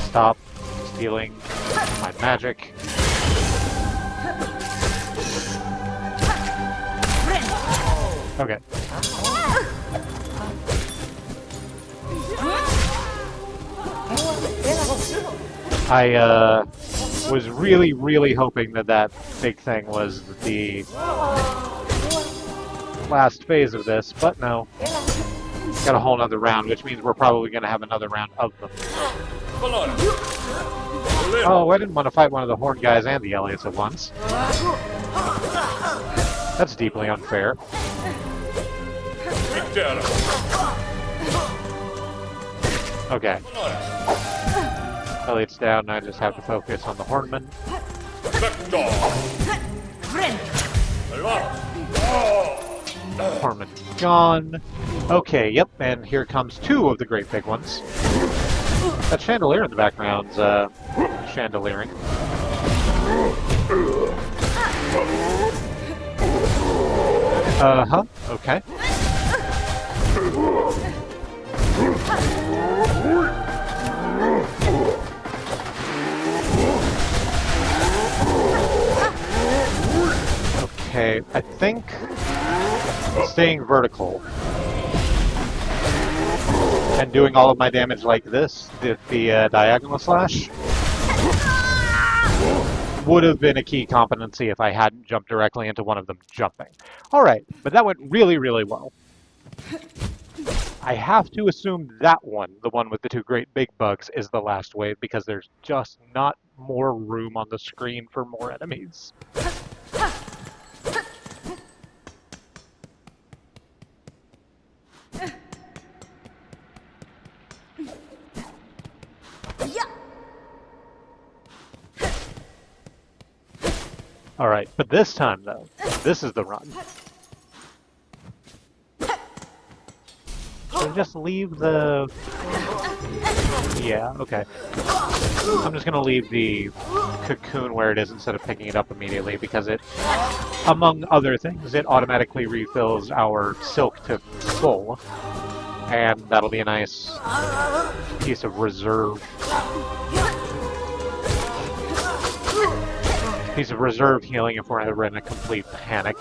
Stop stealing my magic. Okay. I was really hoping that that big thing was the last phase of this, but no. Got a whole nother round, which means we're probably going to have another round of them. Oh, I didn't want to fight one of the Horn guys and the Elliotts at once. That's deeply unfair. Okay. Elliot's down, and I just have to focus on the Hornman. Hornman gone. Okay, yep, and here comes two of the great big ones. That chandelier in the background's chandeliering. Uh-huh, okay. Okay, I think staying vertical and doing all of my damage like this, the diagonal slash, would have been a key competency if I hadn't jumped directly into one of them jumping. Alright, but that went really well. I have to assume that one, the one with the two great big bugs, is the last wave because there's just not more room on the screen for more enemies. Alright, but this time though, this is the run. just leave the... Yeah, okay. I'm just gonna leave the cocoon where it is instead of picking it up immediately because it, among other things, it automatically refills our silk to full. And that'll be a nice piece of reserve. Piece of reserve healing if we're in a complete panic.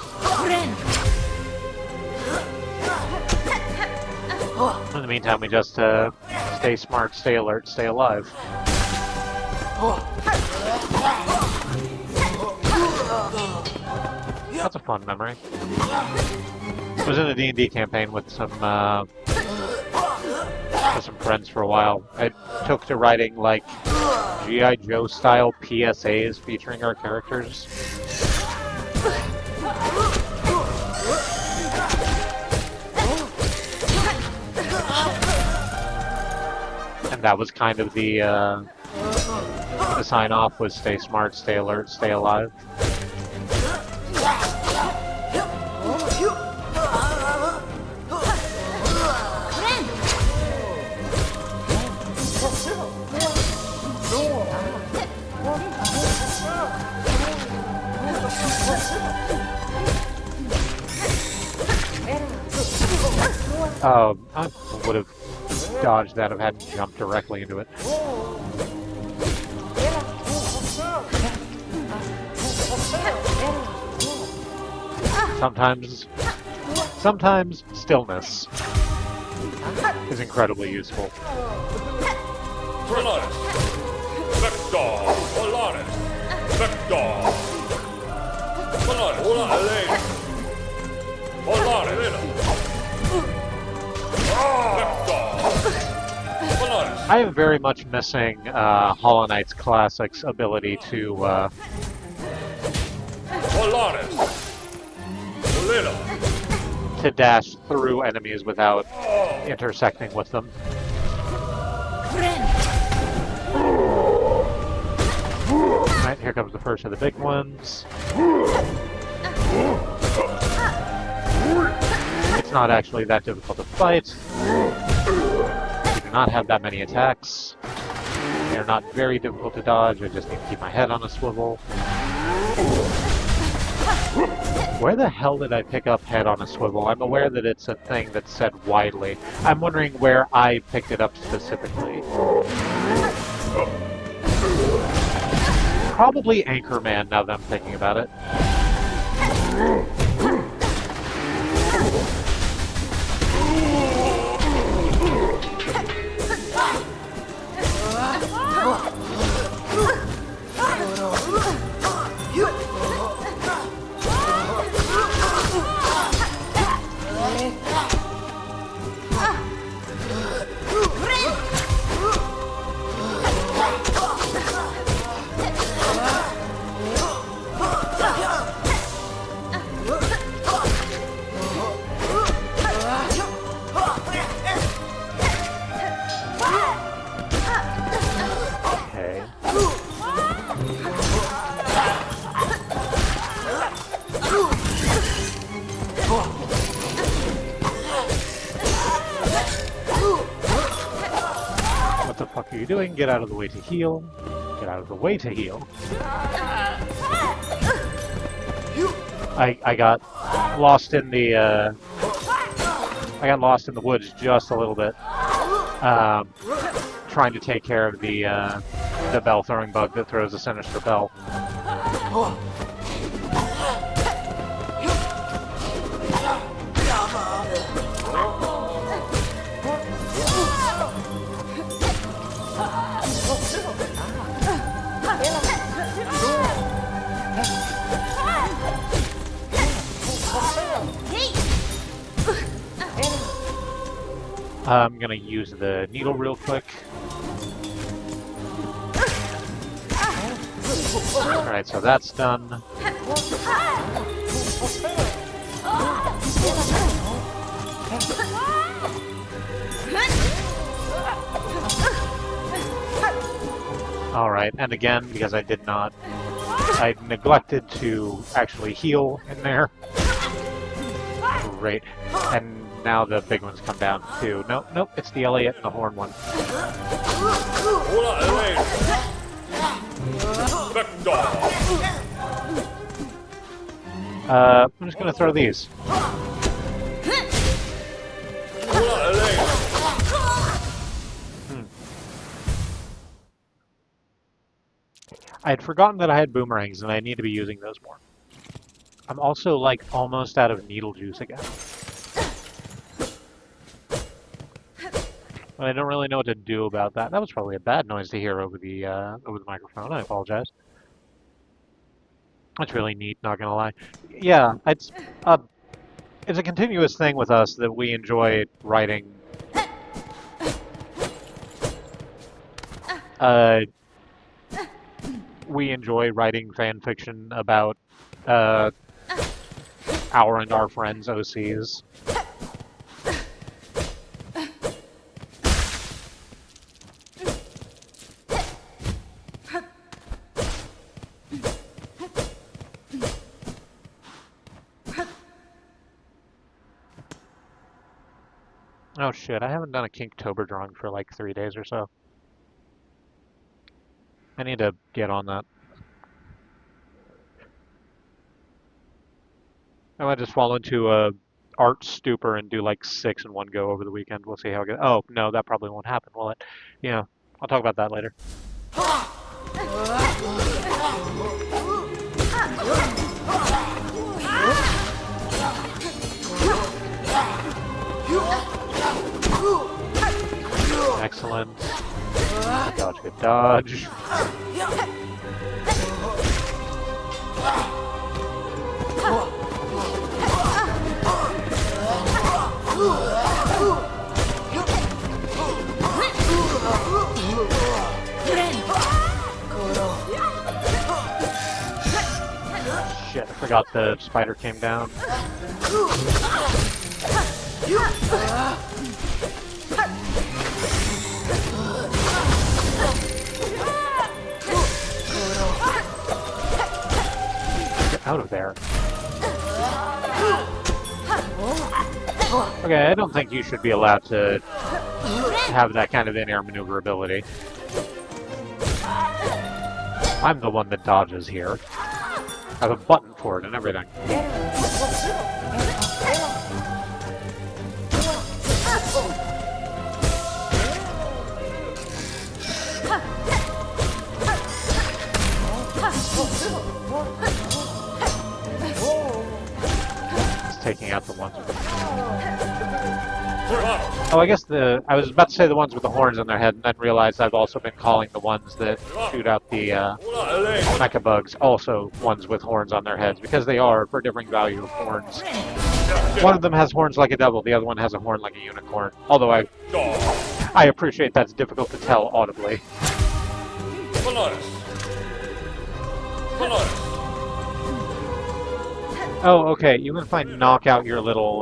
In the meantime, we just stay smart, stay alert, stay alive. That's a fun memory. I was in a D&D campaign with some friends for a while. I took to writing like G.I. Joe style PSAs featuring our characters. And that was kind of the sign off was stay smart, stay alert, stay alive. I would have dodged that if I hadn't jumped directly into it. Sometimes stillness is incredibly useful. I am very much missing Hollow Knight's Classic's ability to dash through enemies without intersecting with them. Alright, here comes the first of the big ones. It's not actually that difficult to fight. I do not have that many attacks. They're not very difficult to dodge, I just need to keep my head on a swivel. Where the hell did I pick up head on a swivel? I'm aware that it's a thing that's said widely. I'm wondering where I picked it up specifically. Probably Anchorman, now that I'm thinking about it. What the fuck are you doing? Get out of the way to heal. Get out of the way to heal. I got lost in the I got lost in the woods just a little bit, trying to take care of the bell throwing bug that throws a sinister bell. I'm gonna use the needle real quick. Alright, so that's done. Alright, and again, because I neglected to actually heal in there. Great. And now the big ones come down too. Nope, nope, it's the Elliot and the horn one. I'm just gonna throw these. I had forgotten that I had boomerangs, and I need to be using those more. I'm also, like, almost out of needle juice again. But I don't really know what to do about that. That was probably a bad noise to hear over the microphone. I apologize. That's really neat, not gonna lie. Yeah, it's a continuous thing with us that we enjoy writing. We enjoy writing fan fiction about our and our friends' OCs. Oh shit, I haven't done a Kinktober drawing for like 3 days or so. I need to get on that. I might just fall into a art stupor and do like 6 in one go over the weekend. We'll see how it goes. Oh, no, that probably won't happen, will it? Yeah, I'll talk about that later. Excellent. Good dodge, good dodge. Shit, I forgot the spider came down. Get out of there. Okay, I don't think you should be allowed to have that kind of in-air maneuverability. I'm the one that dodges here. I have a button for it and everything. It's taking out the ones with the... Oh, I guess I was about to say the ones with the horns on their head, and then realized I've also been calling the ones that shoot out the mecha bugs also ones with horns on their heads, because they are for differing value of horns. One of them has horns like a devil, the other one has a horn like a unicorn. Although I appreciate that's difficult to tell audibly. Oh, okay, you can find knock out your little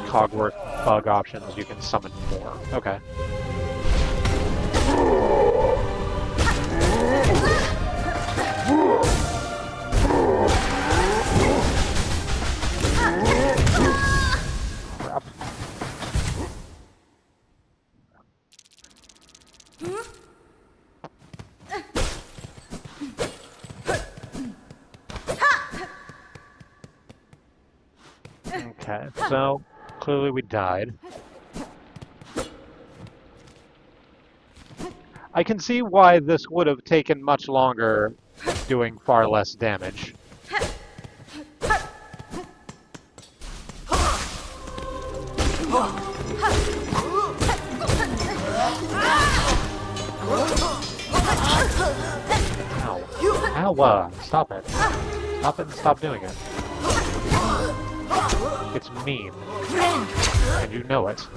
Cogworth bug options, you can summon more. Okay. Crap. Okay, so clearly we died. I can see why this would have taken much longer, doing far less damage. Ow. Ow, stop it. Stop it and stop doing it. It's mean. And you know it.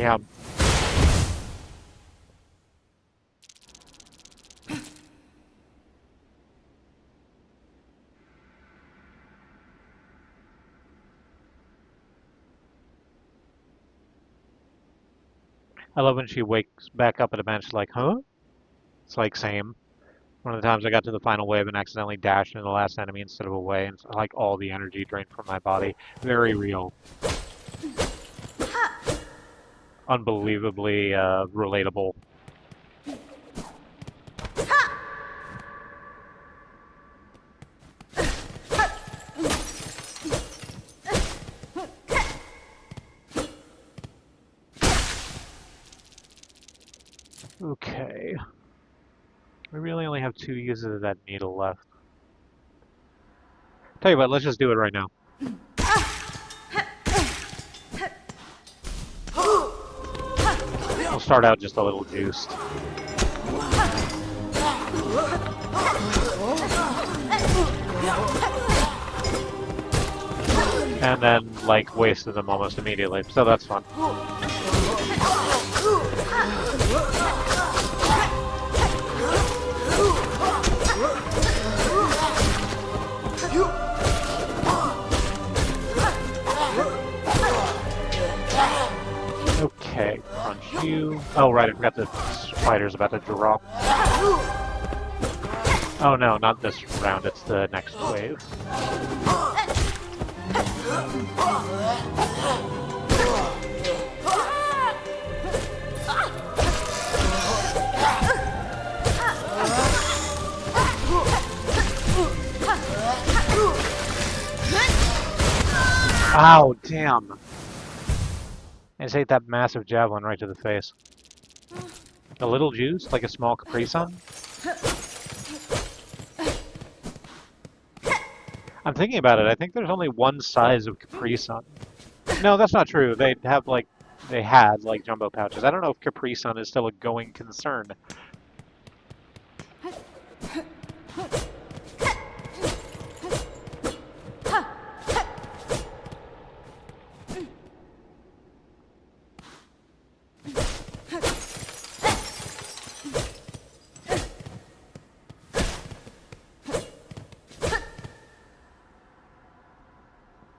Yeah. I love when she wakes back up at a bench like, huh? It's like, same. One of the times I got to the final wave and accidentally dashed into the last enemy instead of away, and like all the energy drained from my body. Very real. Unbelievably relatable. Okay. We really only have 2 uses of that needle left. Tell you what, let's just do it right now. We'll start out just a little juiced. And then, like, wasted them almost immediately, so that's fun. Okay, crunch you. Oh, right, I forgot the spider's about to drop. Oh no, not this round, it's the next wave. Ow, damn. I just ate that massive javelin right to the face. A little juice, like a small Capri Sun? I'm thinking about it. I think there's only one size of Capri Sun. No, that's not true. They had like jumbo pouches. I don't know if Capri Sun is still a going concern.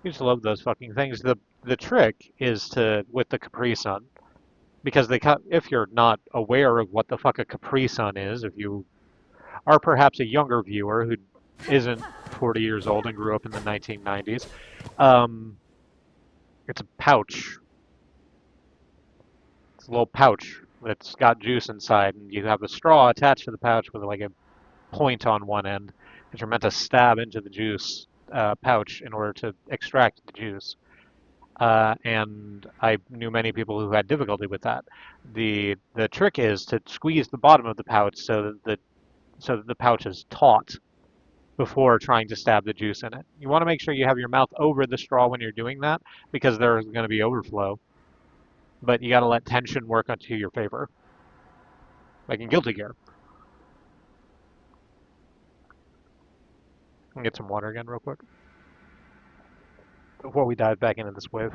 I just love those fucking things. The trick is to, with the Capri Sun, because if you're not aware of what the fuck a Capri Sun is, if you are perhaps a younger viewer who isn't 40 years old and grew up in the 1990s, it's a pouch. It's a little pouch that's got juice inside, and you have a straw attached to the pouch with like a point on one end that you're meant to stab into the juice pouch in order to extract the juice. And I knew many people who had difficulty with that. The trick is to squeeze the bottom of the pouch so that the pouch is taut before trying to stab the juice in it. You want to make sure you have your mouth over the straw when you're doing that, because there's going to be overflow. But you got to let tension work onto your favor, like in Guilty Gear. I'll get some water again real quick before we dive back into this wave.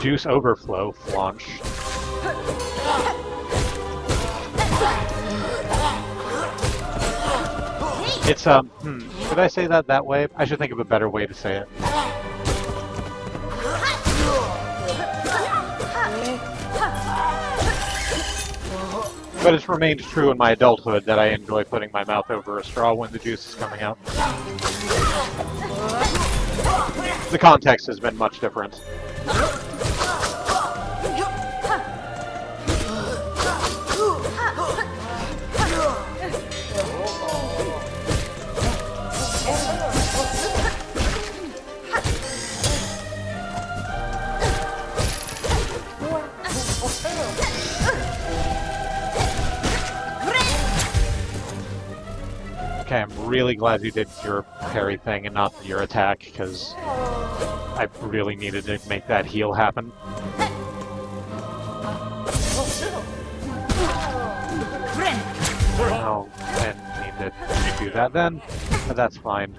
Juice overflow, flaunch. It's, should I say that way? I should think of a better way to say it. But it's remained true in my adulthood that I enjoy putting my mouth over a straw when the juice is coming out. The context has been much different. Okay, I'm really glad you did your parry thing and not your attack, because I really needed to make that heal happen. Oh, I didn't need to do that then, but that's fine.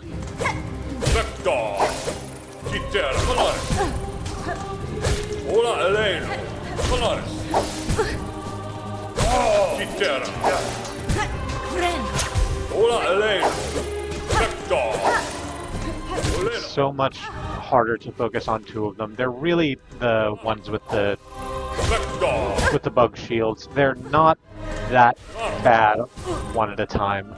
It's so much harder to focus on two of them. They're really the ones with the bug shields. They're not that bad one at a time.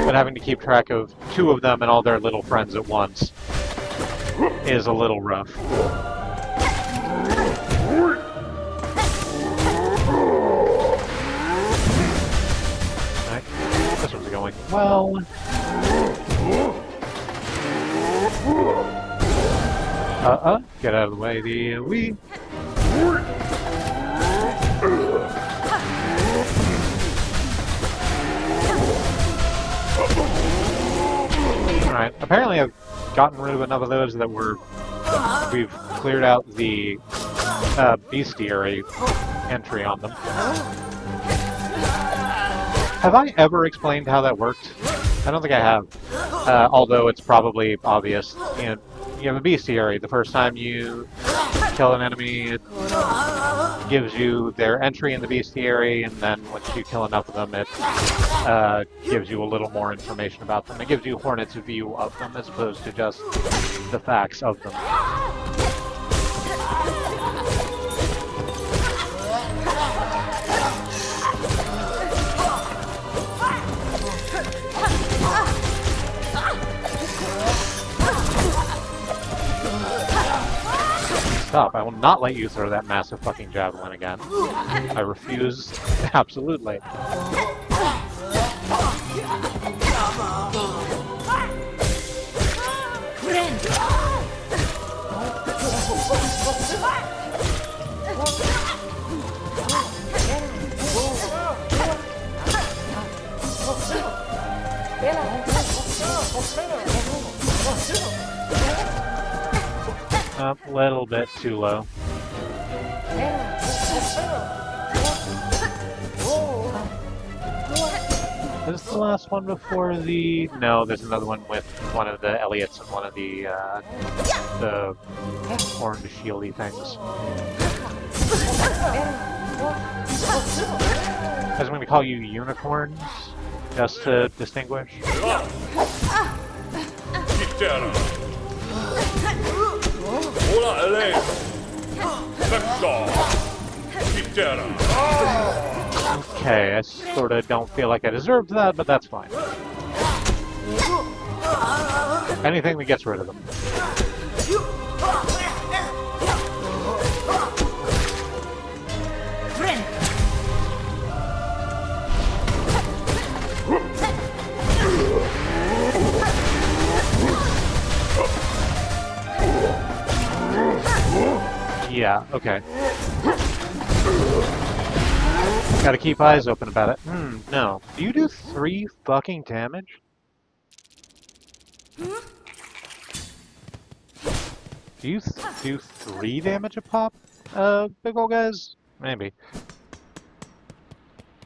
But having to keep track of two of them and all their little friends at once is a little rough. Right. This one's going well. Get out of the way, the wee. Alright, apparently I've gotten rid of enough of those that we've cleared out the bestiary entry on them. Have I ever explained how that worked? I don't think I have. Although it's probably obvious. You have a bestiary. The first time you kill an enemy, it gives you their entry in the bestiary, and then once you kill enough of them, it gives you a little more information about them. It gives you Hornet's view of them, as opposed to just the facts of them. Stop. I will not let you throw that massive fucking javelin again. I refuse. Absolutely. A little bit too low. Is this the last one before the... No, there's another one with one of the Elliots and one of the orange shieldy things. I'm going to call you unicorns, just to distinguish. Okay, I sort of don't feel like I deserved that, but that's fine. Anything that gets rid of them. Yeah, okay. Gotta keep eyes open about it. No. Do you do 3 fucking damage? Do you do 3 damage a pop, big ol' guys? Maybe.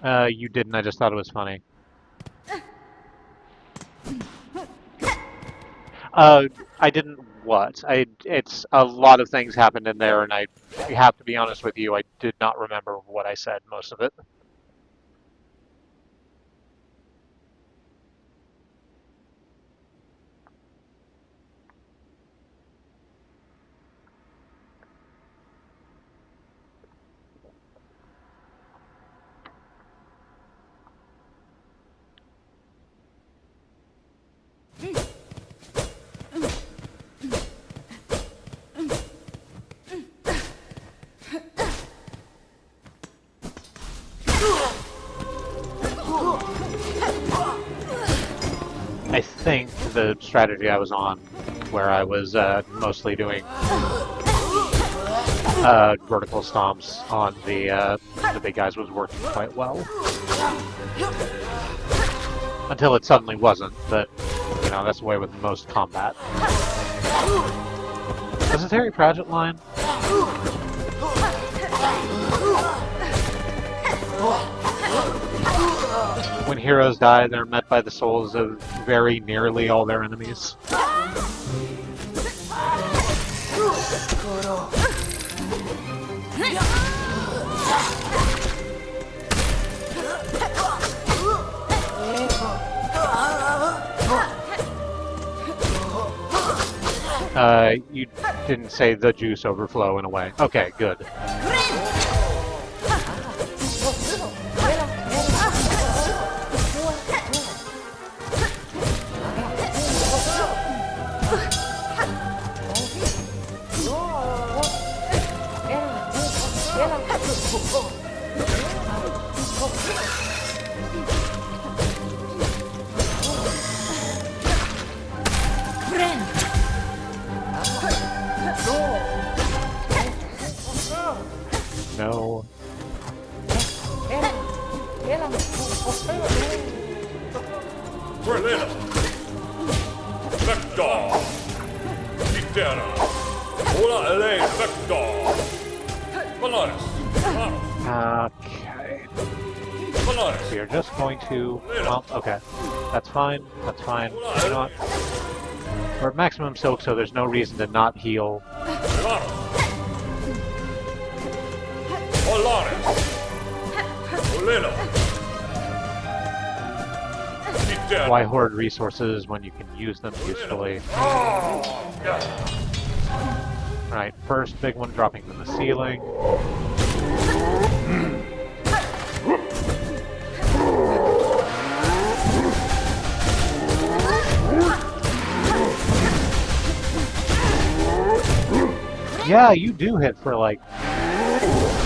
You didn't, I just thought it was funny. I didn't what? It's a lot of things happened in there, and I have to be honest with you, I did not remember what I said, most of it. I think the strategy I was on, where I was mostly doing vertical stomps on the big guys, was working quite well. Until it suddenly wasn't, but, you know, that's the way with most combat. Was it Terry Pratchett line? When heroes die, they're met by the souls of very nearly all their enemies. You didn't say the juice overflow in a way. Okay, good. No. Okay. We are just going to... Well, okay. That's fine. That's fine. You know what? We're at maximum silk, so there's no reason to not heal. Why hoard resources when you can use them usefully? Alright, first big one dropping from the ceiling. Yeah, you do hit for like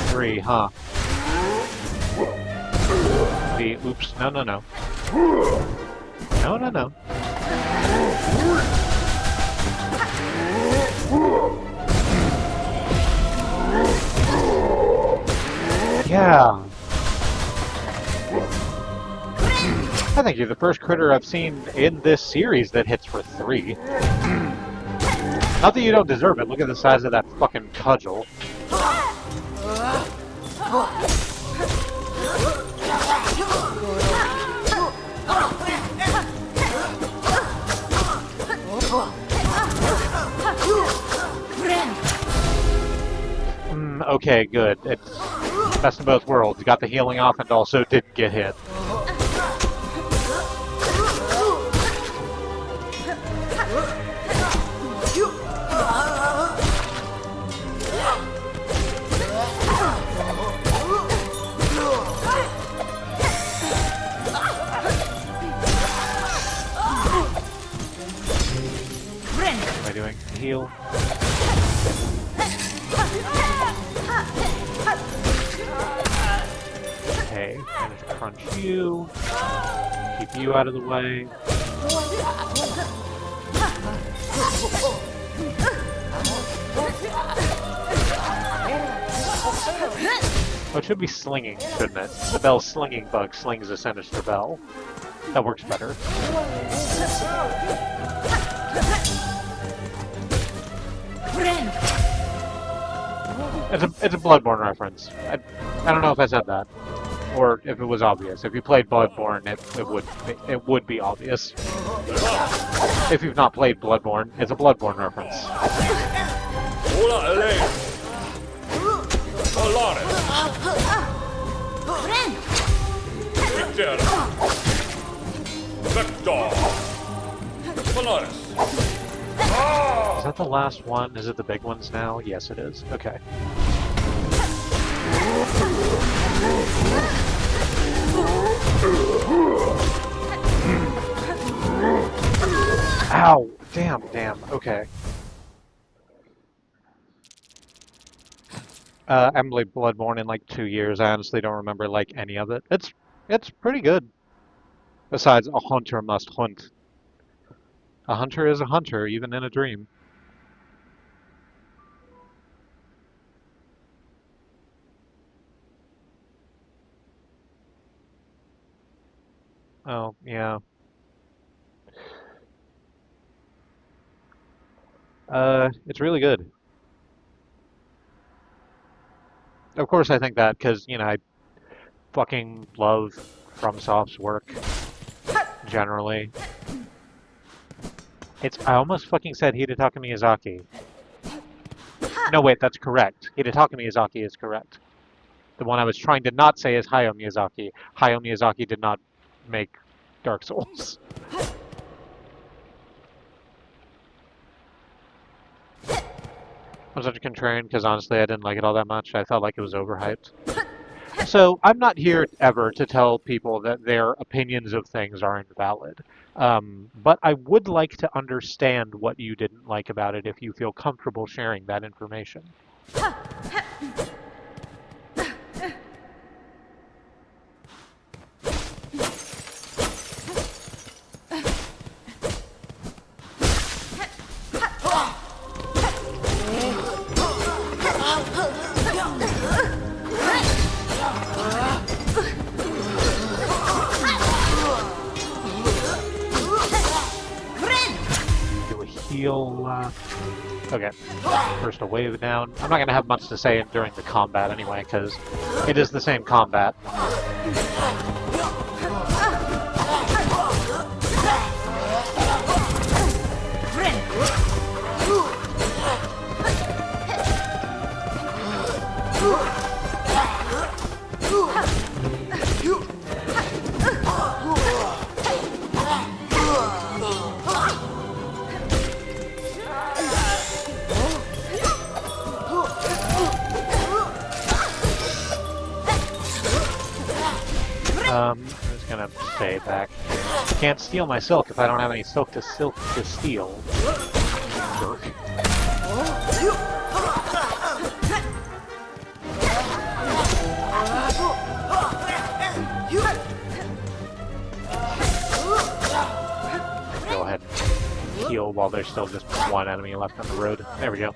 3, huh? Oops, no. No. Yeah. I think you're the first critter I've seen in this series that hits for 3. Not that you don't deserve it, look at the size of that fucking cudgel. Okay, good. It's best of both worlds. You got the healing off and also didn't get hit. What am I doing? Heal. Okay, manage to crunch you. Keep you out of the way. Oh, it should be slinging, shouldn't it? The bell slinging bug slings a sinister bell. That works better. It's a Bloodborne reference. I don't know if I said that, or if it was obvious. If you played Bloodborne, it would be obvious. If you've not played Bloodborne, it's a Bloodborne reference. Is that the last one? Is it the big ones now? Yes, it is. Okay. Ow! Damn. Okay. I haven't played Bloodborne in like 2 years. I honestly don't remember like any of it. It's pretty good. Besides, a hunter must hunt. A hunter is a hunter, even in a dream. Oh, yeah. It's really good. Of course I think that, because, you know, I fucking love FromSoft's work, generally. I almost fucking said Hidetaka Miyazaki. No, wait, that's correct. Hidetaka Miyazaki is correct. The one I was trying to not say is Hayao Miyazaki. Hayao Miyazaki did not make Dark Souls. I'm such a contrarian because honestly I didn't like it all that much. I felt like it was overhyped. So I'm not here ever to tell people that their opinions of things are invalid. But I would like to understand what you didn't like about it if you feel comfortable sharing that information. Okay, first a wave down. I'm not going to have much to say during the combat anyway, because it is the same combat. I'm just gonna stay back. Can't steal my silk if I don't have any silk to steal. Jerk. Go ahead and heal while there's still just one enemy left on the road. There we go.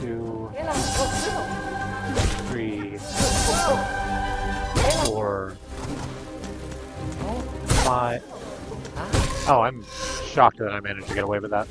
2, 3, 4, 5. Oh, I'm shocked that I managed to get away with that.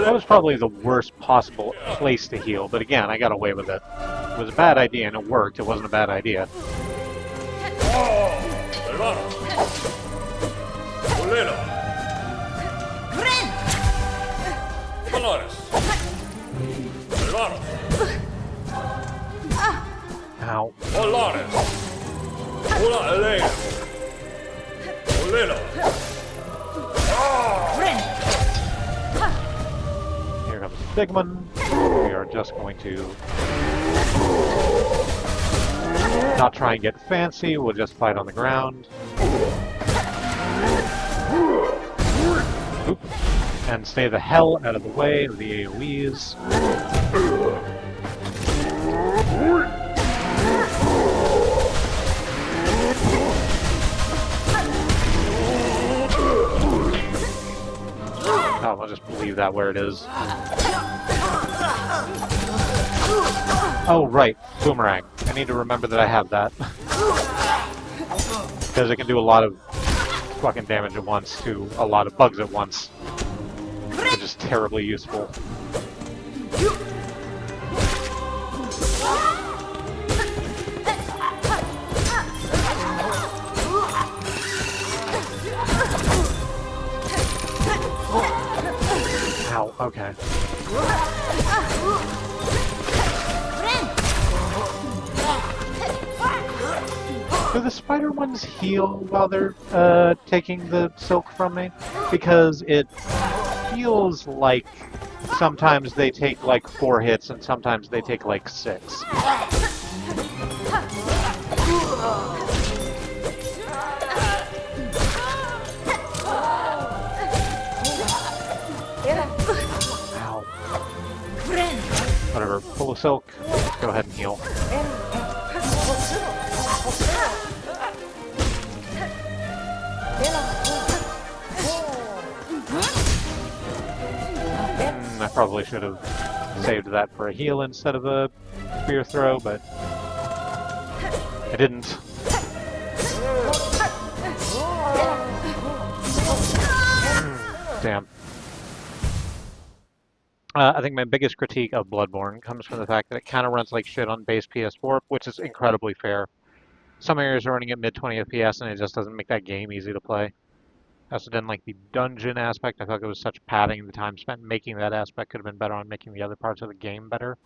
That was probably the worst possible place to heal, but again, I got away with it. It was a bad idea and it worked. It wasn't a bad idea. Ow. Here comes the big one. We are just going to not try and get fancy, we'll just fight on the ground. Oop. And stay the hell out of the way of the AoEs. Oh, I'll just leave that where it is. Oh, right. Boomerang. I need to remember that I have that. Because it can do a lot of fucking damage at once to a lot of bugs at once. Which is terribly useful. Ow, okay. Do the spider ones heal while they're taking the silk from me? Because it feels like sometimes they take like 4 hits and sometimes they take like 6. Whatever. Full of silk. Go ahead and heal. I probably should have saved that for a heal instead of a spear throw, but I didn't. Damn. I think my biggest critique of Bloodborne comes from the fact that it kind of runs like shit on base PS4, which is incredibly fair. Some areas are running at mid-20 FPS, and it just doesn't make that game easy to play. I also didn't like the dungeon aspect. I felt like it was such padding. The time spent making that aspect could have been better on making the other parts of the game better.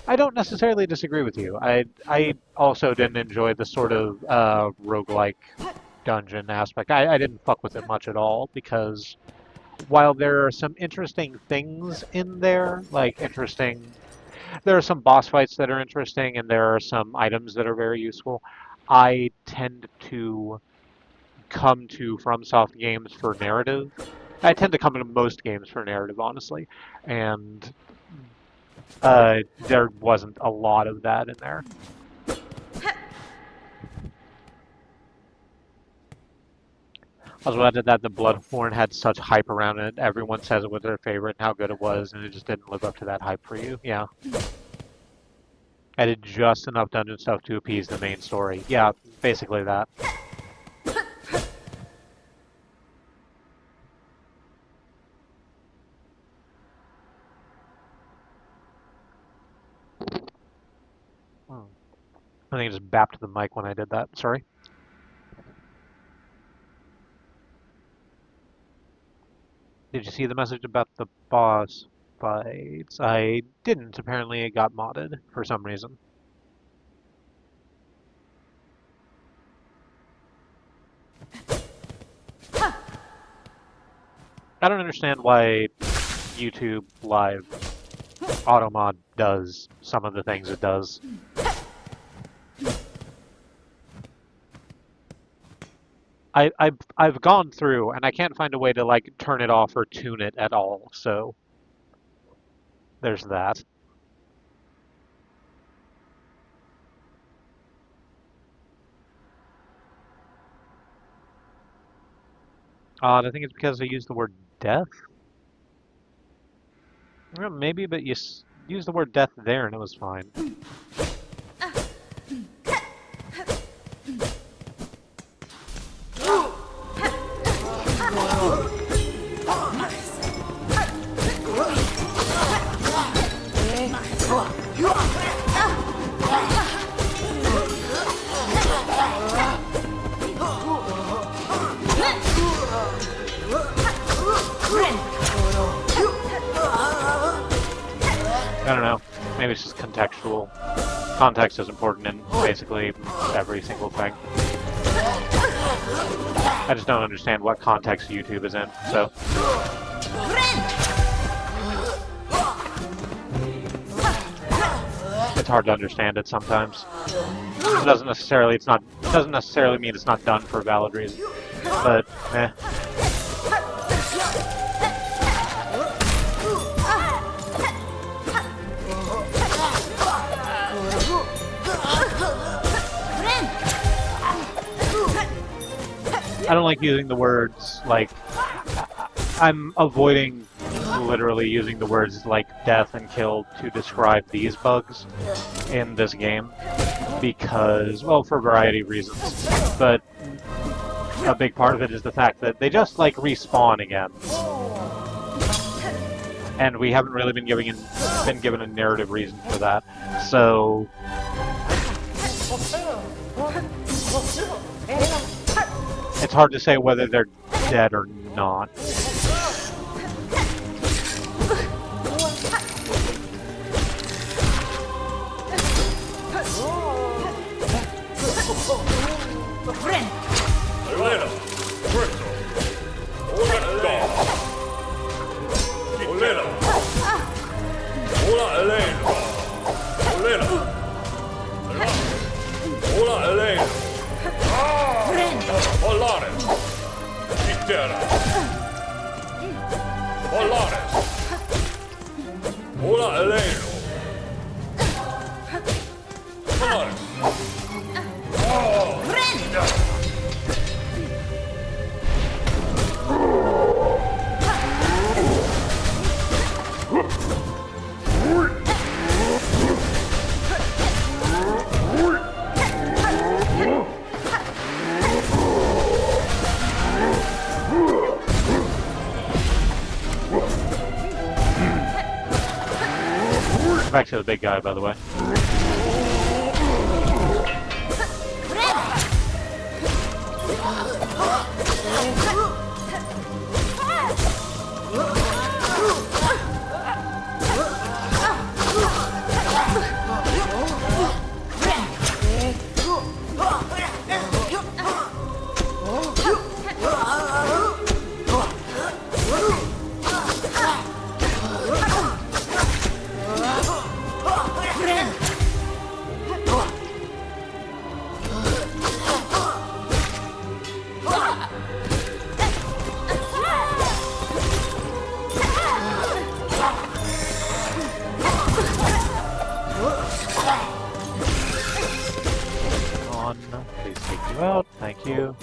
I don't necessarily disagree with you. I also didn't enjoy the sort of roguelike dungeon aspect. I didn't fuck with it much at all, because while there are some interesting things in there, there are some boss fights that are interesting, and there are some items that are very useful. I tend to come to FromSoft games for narrative. I tend to come to most games for narrative, honestly, and there wasn't a lot of that in there. Also added that the Bloodborne had such hype around it. Everyone says it was their favorite and how good it was, and it just didn't live up to that hype for you. Yeah. I did just enough dungeon stuff to appease the main story. Yeah, basically that. I think I just bapped the mic when I did that. Sorry. Did you see the message about the boss fights? I didn't. Apparently it got modded for some reason. I don't understand why YouTube Live Automod does some of the things it does. I've gone through and I can't find a way to like turn it off or tune it at all, so there's that. I think it's because I used the word death. Well, maybe, but you used the word death there and it was fine. I don't know. Maybe it's just contextual. Context is important in basically every single thing. I just don't understand what context YouTube is in, so. It's hard to understand it sometimes. It doesn't necessarily mean it's not done for a valid reason. But eh. I don't like using the words like, I'm avoiding literally using the words like death and kill to describe these bugs in this game because, well, for a variety of reasons, but a big part of it is the fact that they just like respawn again. And we haven't really been given a narrative reason for that. So it's hard to say whether they're dead or not. Polaris. Ora Eleno. Come Back to the big guy, by the way. Please take you out. Thank you.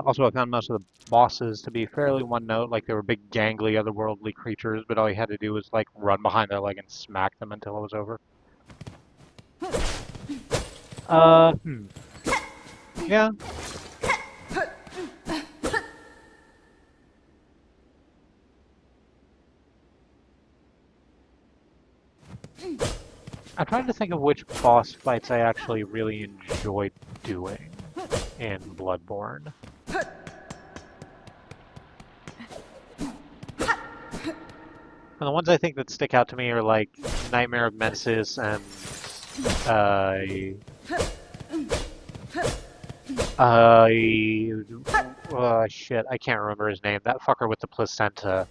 Also, I found most of the bosses to be fairly one note, like they were big, gangly, otherworldly creatures, but all you had to do was like run behind their leg and smack them until it was over. Yeah. I'm trying to think of which boss fights I actually really enjoyed doing in Bloodborne. And the ones I think that stick out to me are like Nightmare of Mensis and shit, I can't remember his name. That fucker with the placenta.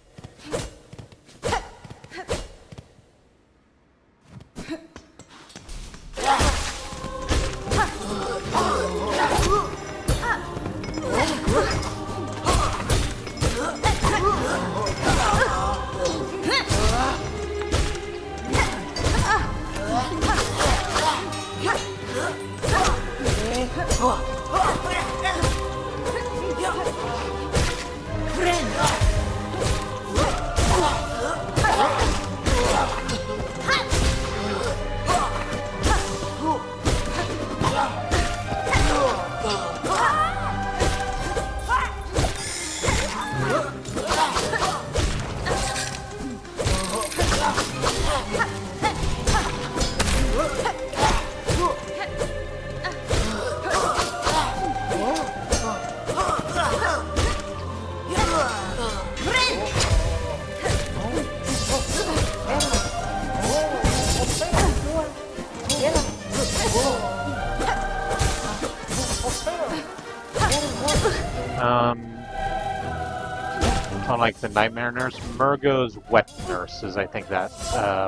On like the Nightmare Nurse, Murgo's Wet Nurse is I think that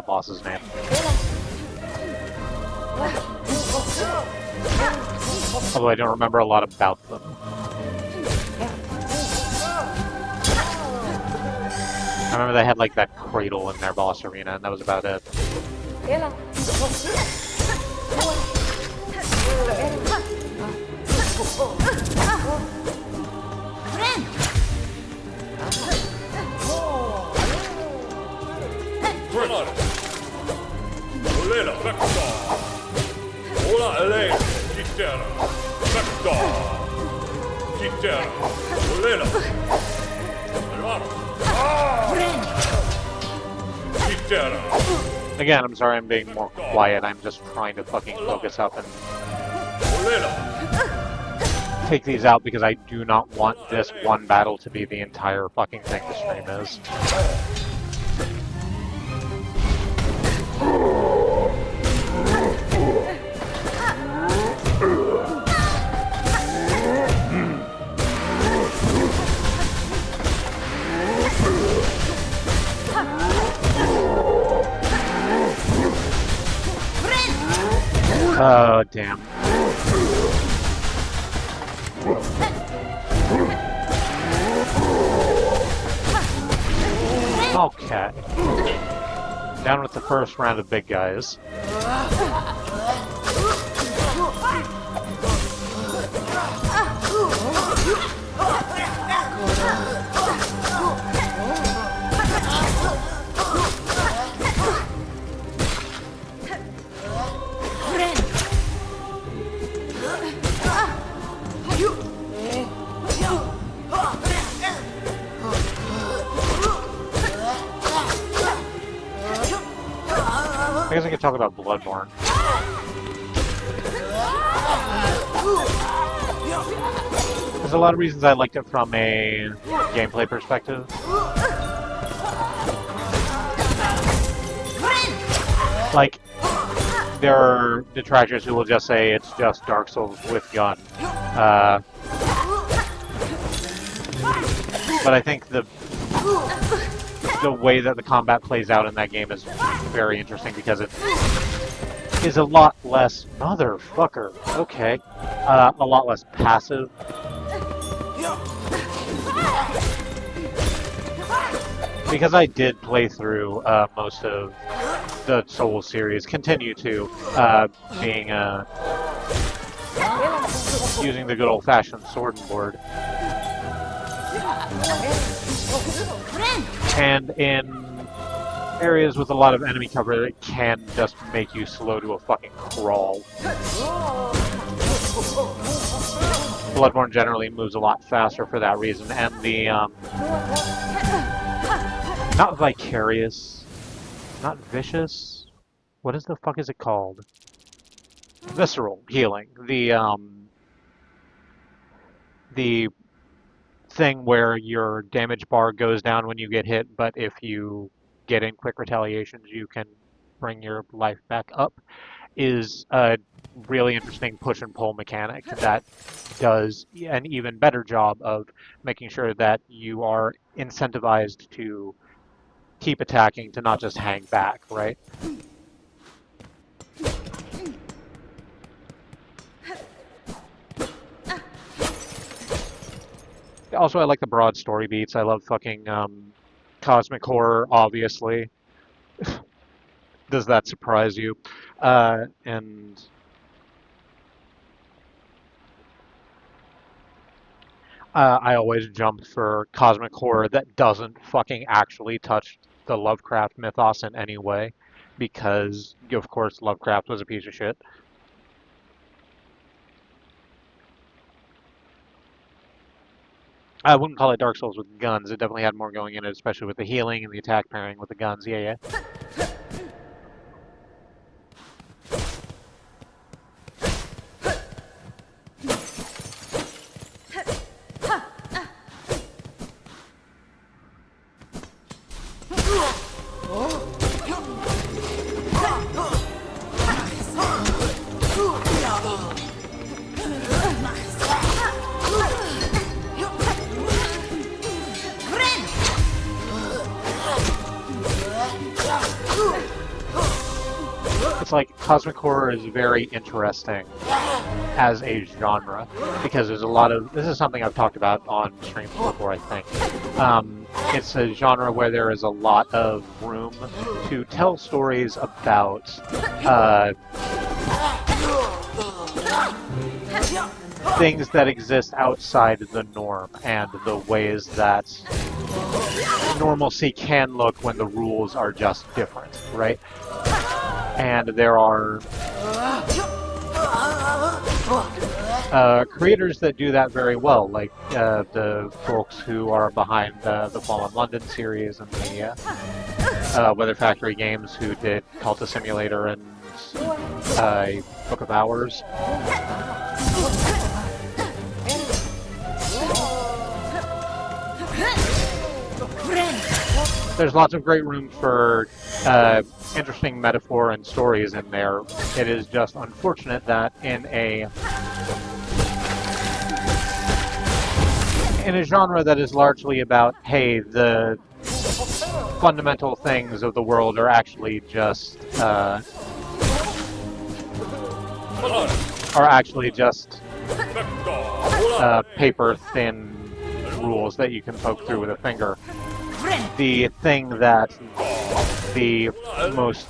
boss's name. Although I don't remember a lot about them. I remember they had like that cradle in their boss arena, and that was about it. Again, I'm sorry I'm being more quiet. I'm just trying to fucking focus up and take these out because I do not want this one battle to be the entire fucking thing the stream is. Oh, damn. Okay. Down with the first round of big guys. I guess I could talk about Bloodborne. There's a lot of reasons I liked it from a gameplay perspective. Like, there are detractors who will just say it's just Dark Souls with gun. But I think the way that the combat plays out in that game is very interesting because it is a lot less motherfucker. Okay, a lot less passive. Because I did play through most of the Souls series, continue to being using the good old-fashioned sword and board. And in areas with a lot of enemy cover, it can just make you slow to a fucking crawl. Bloodborne generally moves a lot faster for that reason, and the not vicarious, not vicious. What is the fuck is it called? Visceral healing. The thing where your damage bar goes down when you get hit, but if you get in quick retaliations, you can bring your life back up, is a really interesting push and pull mechanic that does an even better job of making sure that you are incentivized to keep attacking, to not just hang back, right? Also, I like the broad story beats. I love fucking cosmic horror, obviously. Does that surprise you? And I always jump for cosmic horror that doesn't fucking actually touch the Lovecraft mythos in any way, because, of course, Lovecraft was a piece of shit. I wouldn't call it Dark Souls with guns. It definitely had more going in it, especially with the healing and the attack pairing with the guns. Yeah, yeah. It's like cosmic horror is very interesting as a genre because there's a lot of, this is something I've talked about on streams before, I think. It's a genre where there is a lot of room to tell stories about things that exist outside the norm and the ways that normalcy can look when the rules are just different, right? And there are creators that do that very well, like the folks who are behind the Fallen London series and the Weather Factory games, who did Cultist Simulator and Book of Hours. There's lots of great room for interesting metaphor and stories in there. It is just unfortunate that in a genre that is largely about, hey, the fundamental things of the world are actually just are actually just Vector. paper-thin rules that you can poke through with a finger. The thing that the most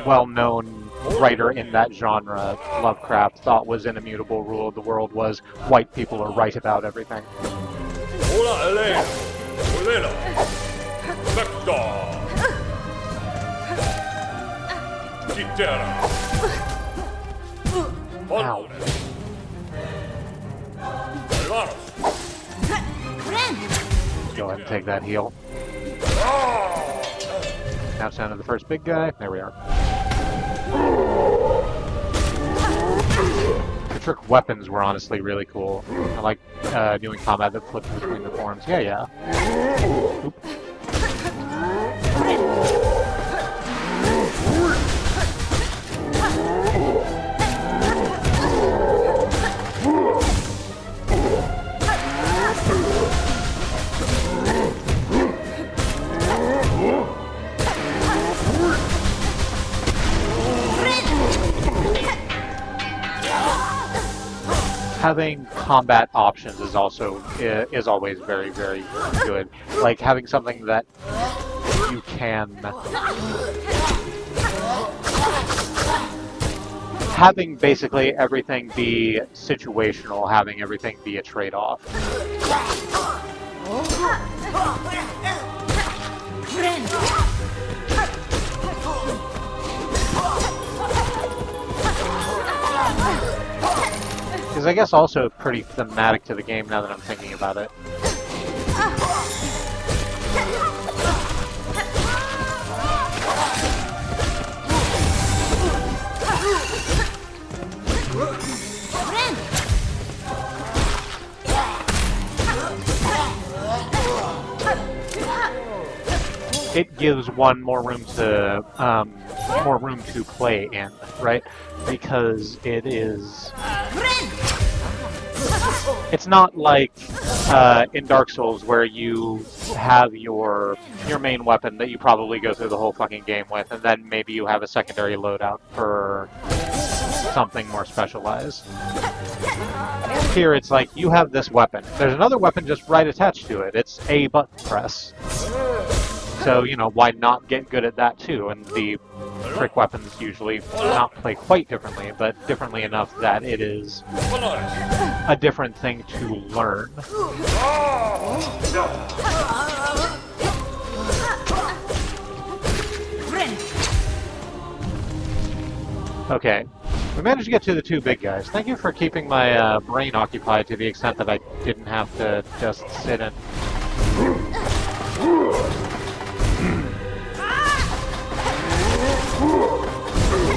well-known writer in that genre, Lovecraft, thought was an immutable rule of the world was white people are right about everything. Hola, Elena. Elena. Vector. Gitera. Ow. Hermanos. Go ahead and take that heal. Now it's down to the first big guy. There we are. The trick weapons were honestly really cool. I like doing combat that flips between the forms. Yeah, yeah. Oop. Having combat options is always very, very good. Like having something that you can having basically everything be situational, having everything be a trade-off. Because I guess also pretty thematic to the game now that I'm thinking about it. It gives one more room to play in, right? Because it is. It's not like in Dark Souls where you have your main weapon that you probably go through the whole fucking game with, and then maybe you have a secondary loadout for something more specialized. Here it's like, you have this weapon. There's another weapon just right attached to it. It's a button press. So, you know, why not get good at that too? And the trick weapons usually not play quite differently, but differently enough that it is a different thing to learn. Okay, we managed to get to the two big guys. Thank you for keeping my brain occupied to the extent that I didn't have to just sit and...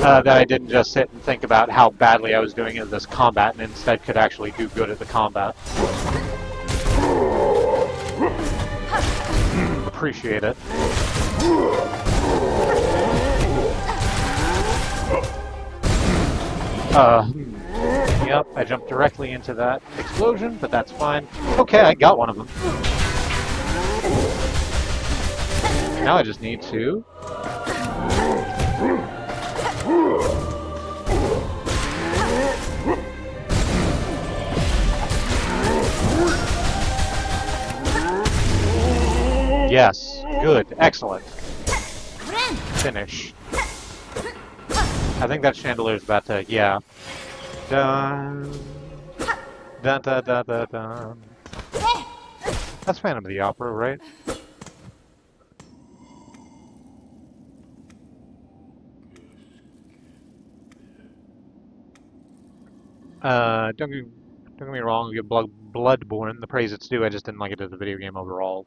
that I didn't just sit and think about how badly I was doing in this combat and instead could actually do good at the combat. Appreciate it. Yep, I jumped directly into that explosion, but that's fine. Okay, I got one of them. Now I just need to... Yes, good, excellent. Finish. I think that chandelier's about to, yeah. Dun, dun, dun, dun, dun, dun. That's Phantom of the Opera, right? Don't get me wrong, Bloodborne, the praise it's due, I just didn't like it as a video game overall.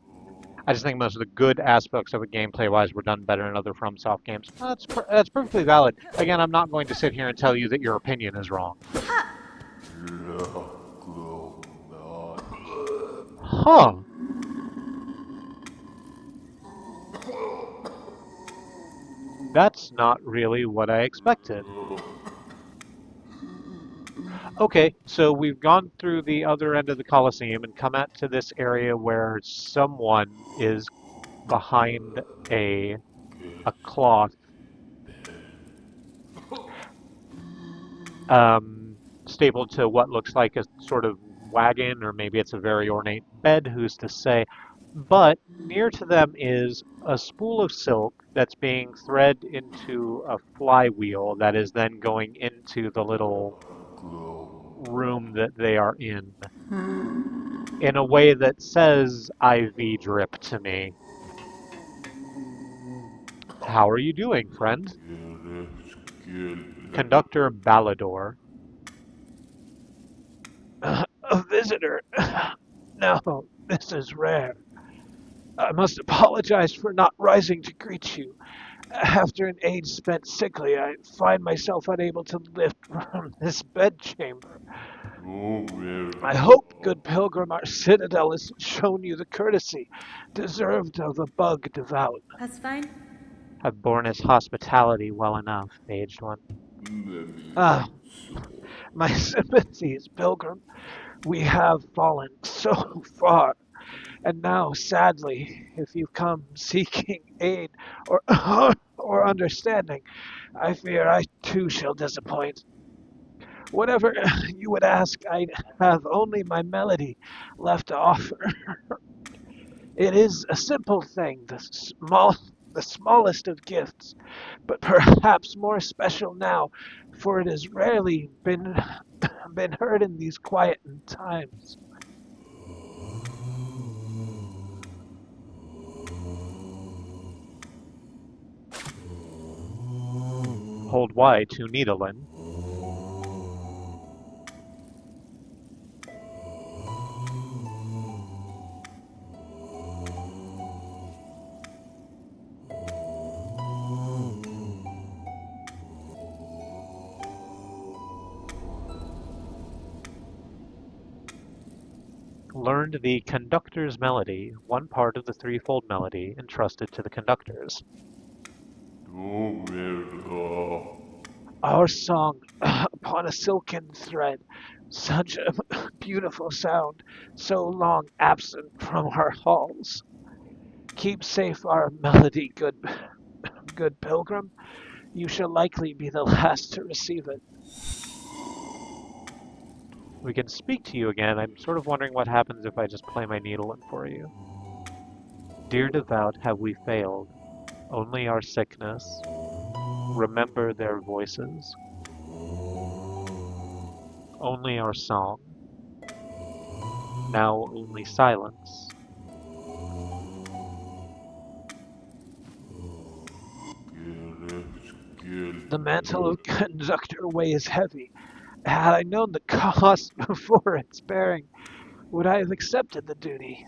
I just think most of the good aspects of it gameplay-wise were done better in other FromSoft games. That's perfectly valid. Again, I'm not going to sit here and tell you that your opinion is wrong. Huh. That's not really what I expected. Okay, so we've gone through the other end of the Colosseum and come out to this area where someone is behind a cloth. um, stapled to what looks like a sort of wagon, or maybe it's a very ornate bed, who's to say. But near to them is a spool of silk that's being thread into a flywheel that is then going into the little room that they are in a way that says IV drip to me. How are you doing, friend? Conductor Ballador. A visitor. No, this is rare. I must apologize for not rising to greet you. After an age spent sickly, I find myself unable to lift from this bedchamber. I hope, good pilgrim, our citadel has shown you the courtesy deserved of a bug devout. That's fine. I've borne his hospitality well enough, aged one. Ah, my sympathies, pilgrim. We have fallen so far. And now, sadly, if you come seeking aid or or understanding, I fear I too shall disappoint. Whatever you would ask, I have only my melody left to offer. It is a simple thing, the smallest of gifts, but perhaps more special now, for it has rarely been heard in these quiet times. Hold Y to Needlin. Learned the conductor's melody, one part of the threefold melody entrusted to the conductors. Our song upon a silken thread, such a beautiful sound, so long absent from our halls. Keep safe our melody, good pilgrim. You shall likely be the last to receive it. We can speak to you again. I'm sort of wondering what happens if I just play my needle in for you. Dear devout, have we failed? Only our sickness. Remember their voices. Only our song. Now only silence. The mantle of conductor weighs heavy. Had I known the cost before its bearing, would I have accepted the duty?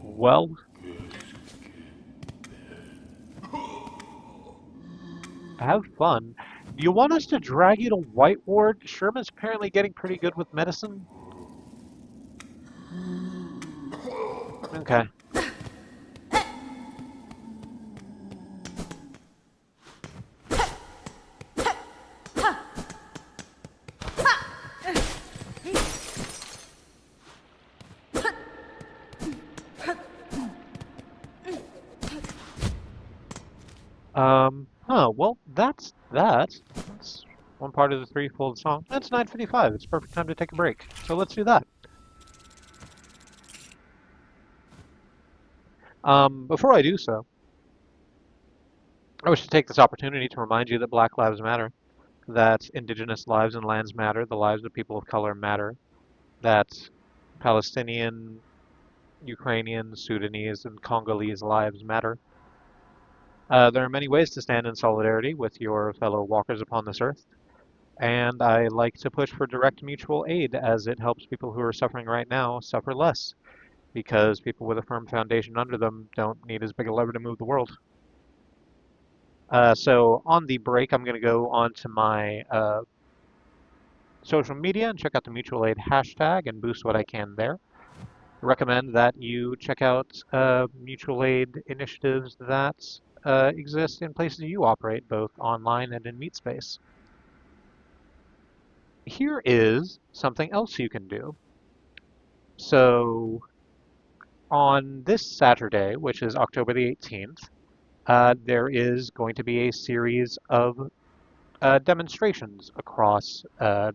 Well, have fun. Do you want us to drag you to White Ward? Sherman's apparently getting pretty good with medicine. Okay. Well, that's that. That's one part of the threefold song. That's 9:55. It's perfect time to take a break. So let's do that. Before I do so, I wish to take this opportunity to remind you that Black Lives Matter, that Indigenous lives and lands matter, the lives of people of color matter, that Palestinian, Ukrainian, Sudanese, and Congolese lives matter. There are many ways to stand in solidarity with your fellow walkers upon this earth, and I like to push for direct mutual aid as it helps people who are suffering right now suffer less, because people with a firm foundation under them don't need as big a lever to move the world. So on the break, I'm going to go on to my social media and check out the mutual aid hashtag and boost what I can there. Recommend that you check out mutual aid initiatives that exist in places you operate, both online and in meat space. Here is something else you can do. So on this Saturday, which is October the 18th, There is going to be a series of demonstrations across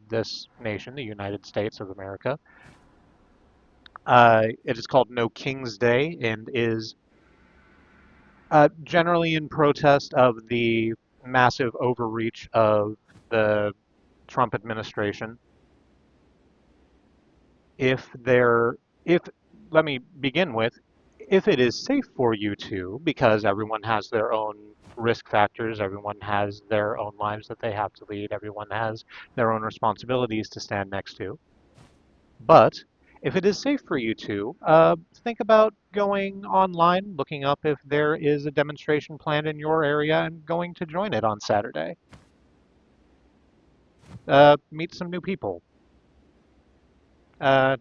this nation, the United States of America. It is called No King's Day and is generally in protest of the massive overreach of the Trump administration. If there, if, Let me begin with, if it is safe for you to, because everyone has their own risk factors, everyone has their own lives that they have to lead, everyone has their own responsibilities to stand next to. But if it is safe for you to, think about going online, looking up if there is a demonstration planned in your area and going to join it on Saturday. Meet some new people. Uh,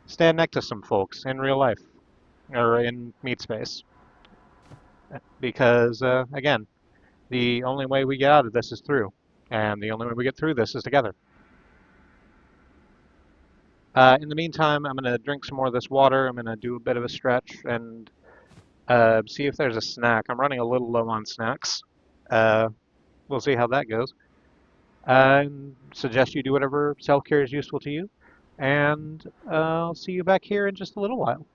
Stand next to some folks in real life or in meet space. Because, again, the only way we get out of this is through. And the only way we get through this is together. In the meantime, I'm going to drink some more of this water. I'm going to do a bit of a stretch and see if there's a snack. I'm running a little low on snacks. Uh, we'll see how that goes. Suggest you do whatever self-care is useful to you. And I'll see you back here in just a little while.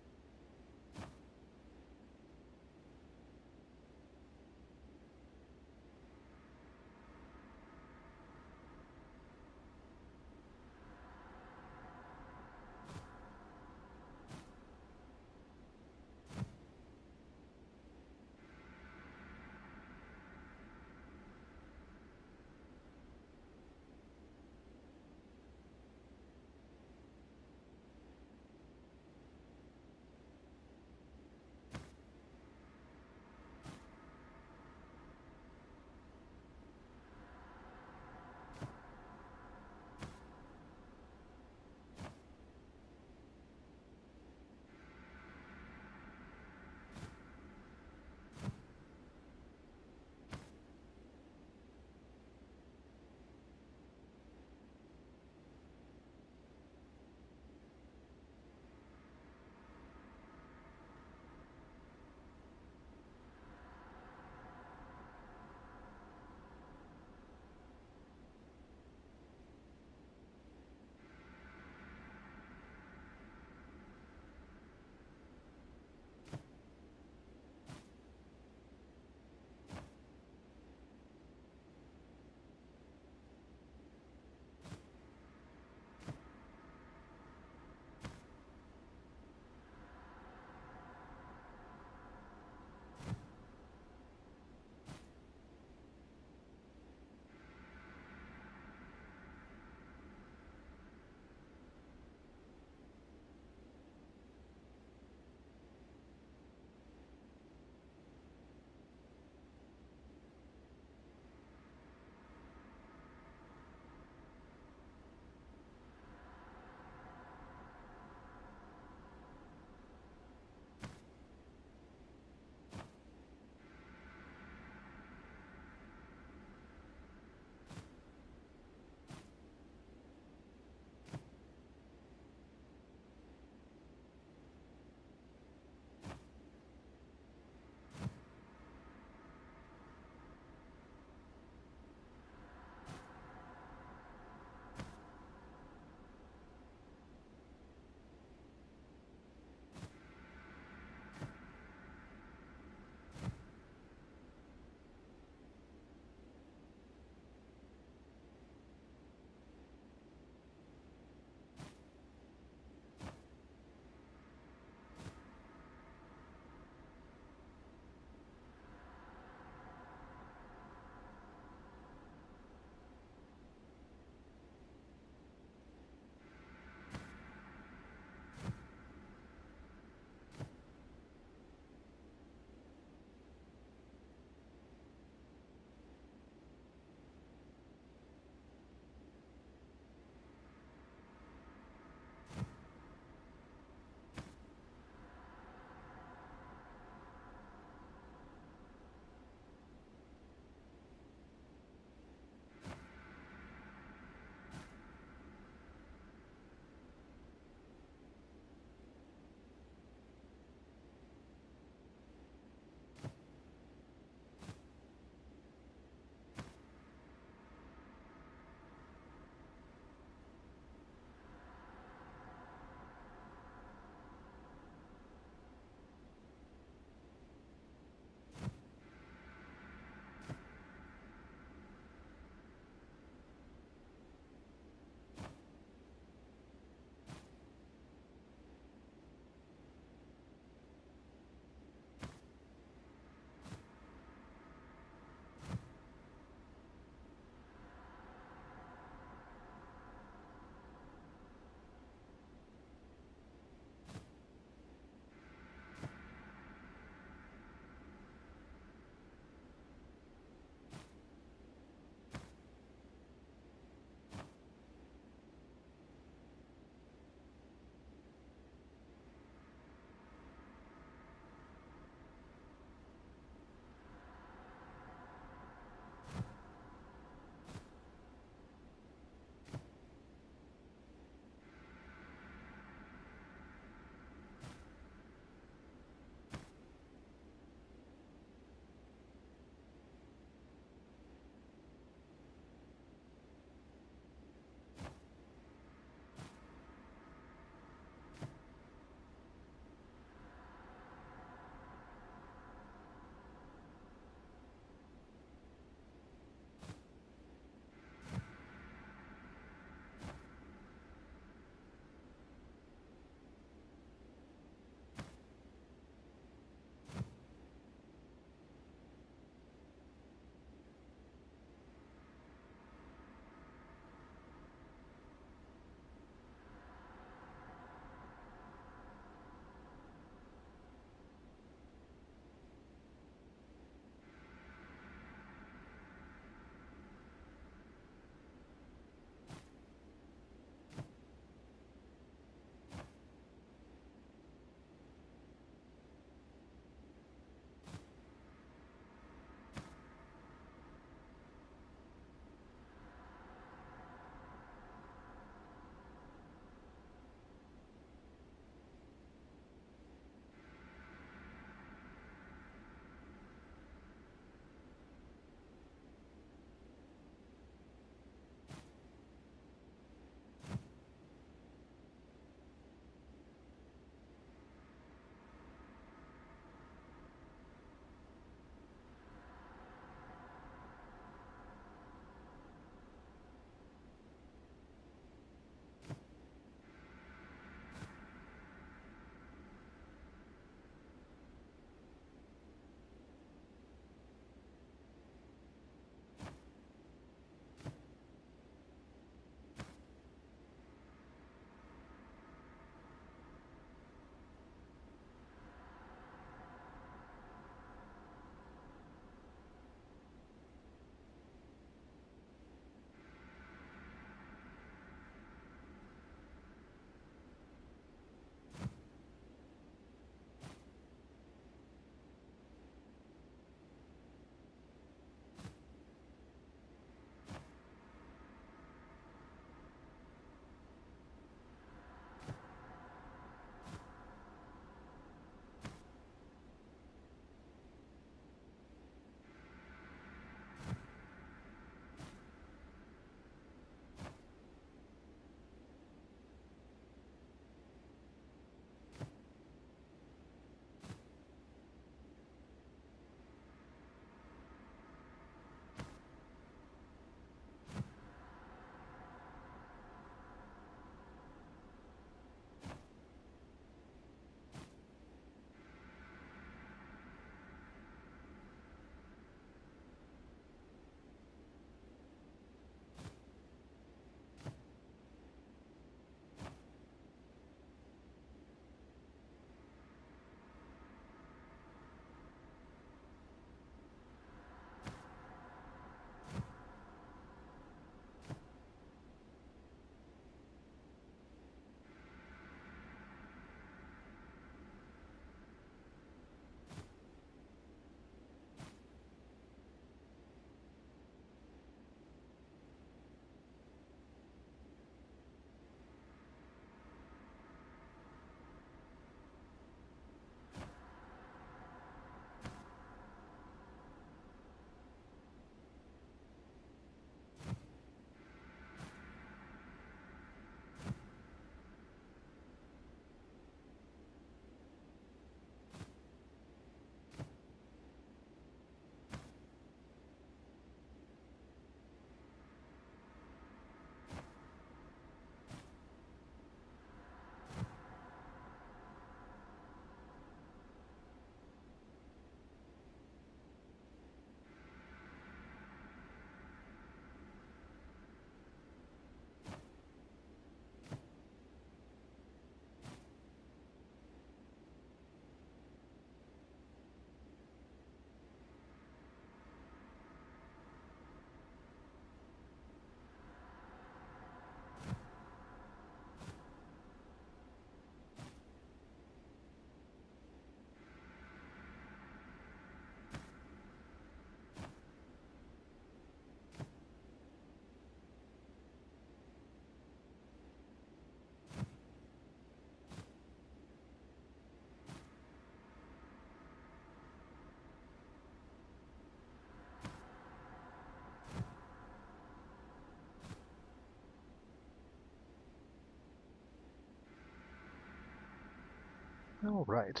All right,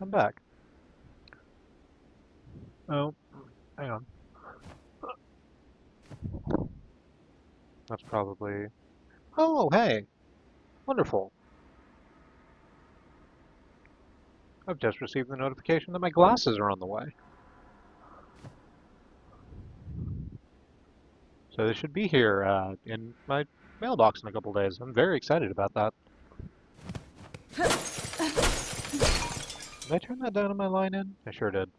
I'm back. Oh, hang on. That's probably... Oh, hey, wonderful. I've just received the notification that my glasses are on the way. So they should be here in my mailbox in a couple days. I'm very excited about that. Did I turn that down on my line in? I sure did.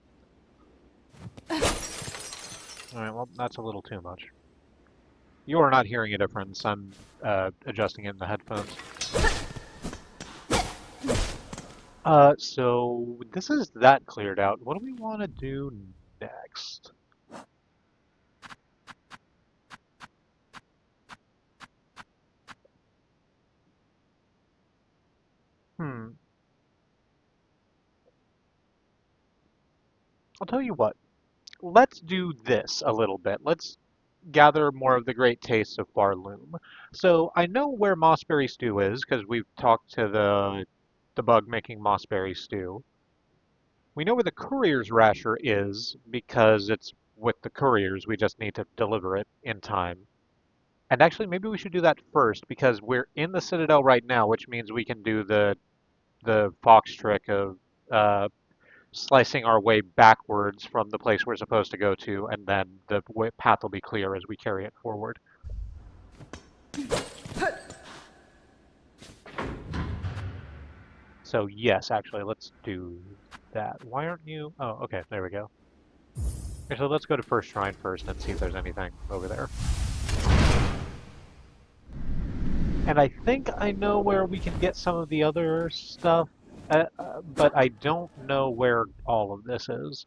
Alright, well, that's a little too much. You are not hearing a difference. I'm adjusting it in the headphones. So this is that cleared out. What do we want to do next? Hmm. I'll tell you what. Let's do this a little bit. Let's gather more of the great tastes of Barloom. So I know where Mossberry Stew is because we've talked to the bug making Mossberry Stew. We know where the courier's rasher is because it's with the couriers. We just need to deliver it in time. And actually, maybe we should do that first because we're in the Citadel right now, which means we can do the fox trick of slicing our way backwards from the place we're supposed to go to, and then the path will be clear as we carry it forward. So yes, actually, let's do that. Why aren't you? Oh, okay, there we go. Actually, let's go to First Shrine first and see if there's anything over there. And I think I know where we can get some of the other stuff, but I don't know where all of this is.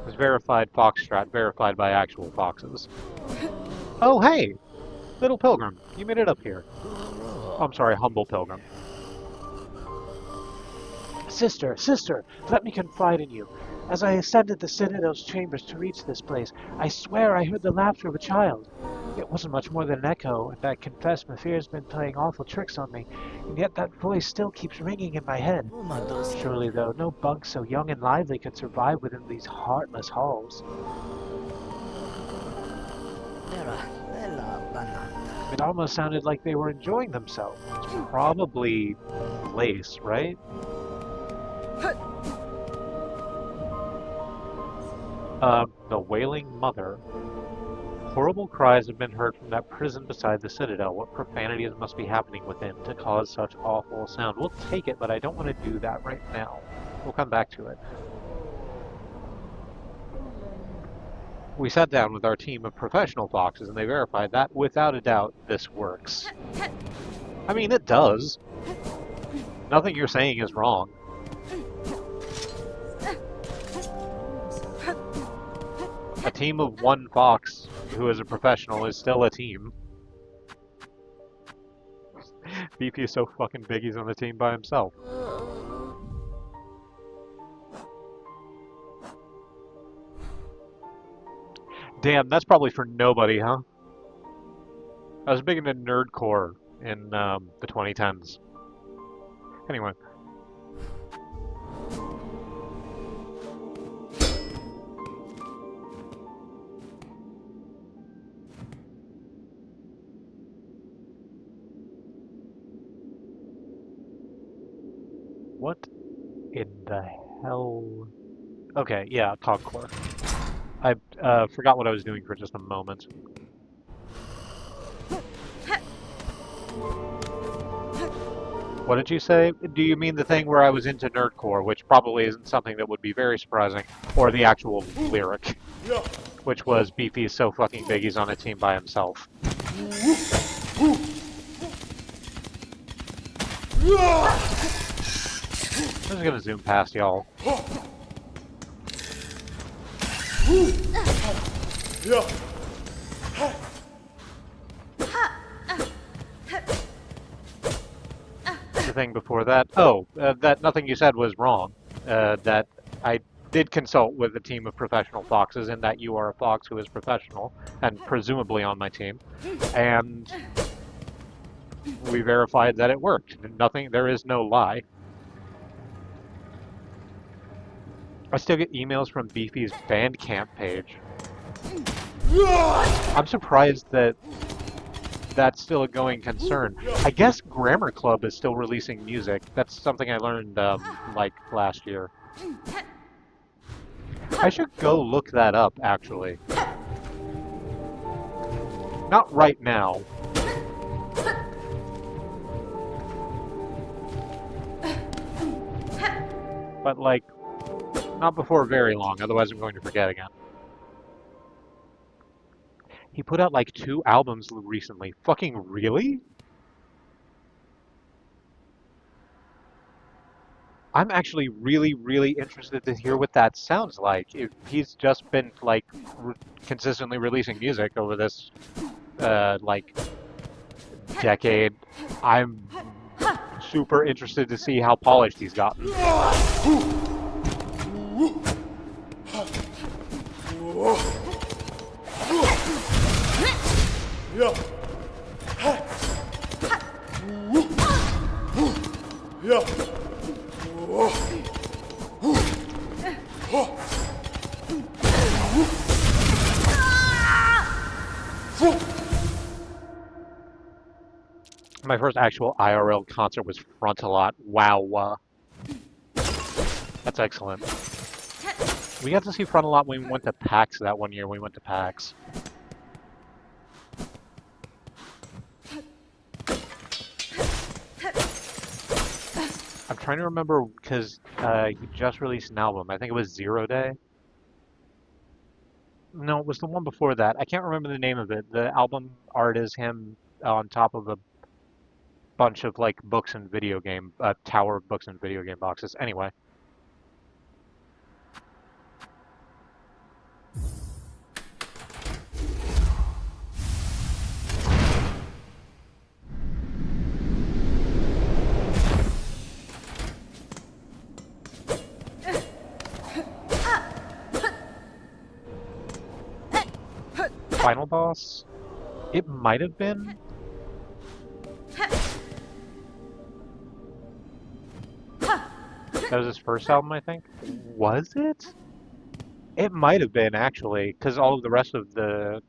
It's verified Foxtrot, verified by actual foxes. Oh, hey! Little Pilgrim, you made it up here. Oh, I'm sorry, Humble Pilgrim. Sister, sister, let me confide in you. As I ascended the Citadel's chambers to reach this place, I swear I heard the laughter of a child. It wasn't much more than an echo, and I confess Mafir's been playing awful tricks on me, and yet that voice still keeps ringing in my head. Surely, though, no bug so young and lively could survive within these heartless halls. It almost sounded like they were enjoying themselves. It's probably Lace, right? The Wailing Mother. Horrible cries have been heard from that prison beside the Citadel. What profanities must be happening within to cause such awful sound? We'll take it, but I don't want to do that right now. We'll come back to it. We sat down with our team of professional foxes, and they verified that, without a doubt, this works. I mean, it does. Nothing you're saying is wrong. A team of one fox who is a professional is still a team. BP is so fucking big he's on the team by himself. Damn, that's probably for nobody, huh? I was big into nerdcore in the 2010s. Anyway. What in the hell? Okay, yeah, Togcore. I forgot what I was doing for just a moment. What did you say? Do you mean the thing where I was into nerdcore, which probably isn't something that would be very surprising, or the actual lyric, which was Beefy's so fucking big he's on a team by himself. I'm just gonna zoom past y'all. The thing before that, that nothing you said was wrong. That I did consult with a team of professional foxes, in that you are a fox who is professional and presumably on my team, and we verified that it worked. Nothing, there is no lie. I still get emails from Beefy's Bandcamp page. I'm surprised that that's still a going concern. I guess Grammar Club is still releasing music. That's something I learned, like, last year. I should go look that up, actually. Not right now. But, like, not before very long, otherwise I'm going to forget again. He put out like 2 albums recently. Fucking really? I'm actually really, really interested to hear what that sounds like. If he's just been like consistently releasing music over this like decade, I'm super interested to see how polished he's gotten. Yeah. Yeah. My first actual IRL concert was Frontalot. Wow. That's excellent. We got to see Frontalot when we went to PAX that one year. We went to PAX. I'm trying to remember because he just released an album. I think it was Zero Day. No, it was the one before that. I can't remember the name of it. The album art is him on top of a bunch of like books and video game, tower of books and video game boxes. Anyway. Final boss? It might have been. That was his first album, I think. Was it? It might have been, actually, because all of the rest of the...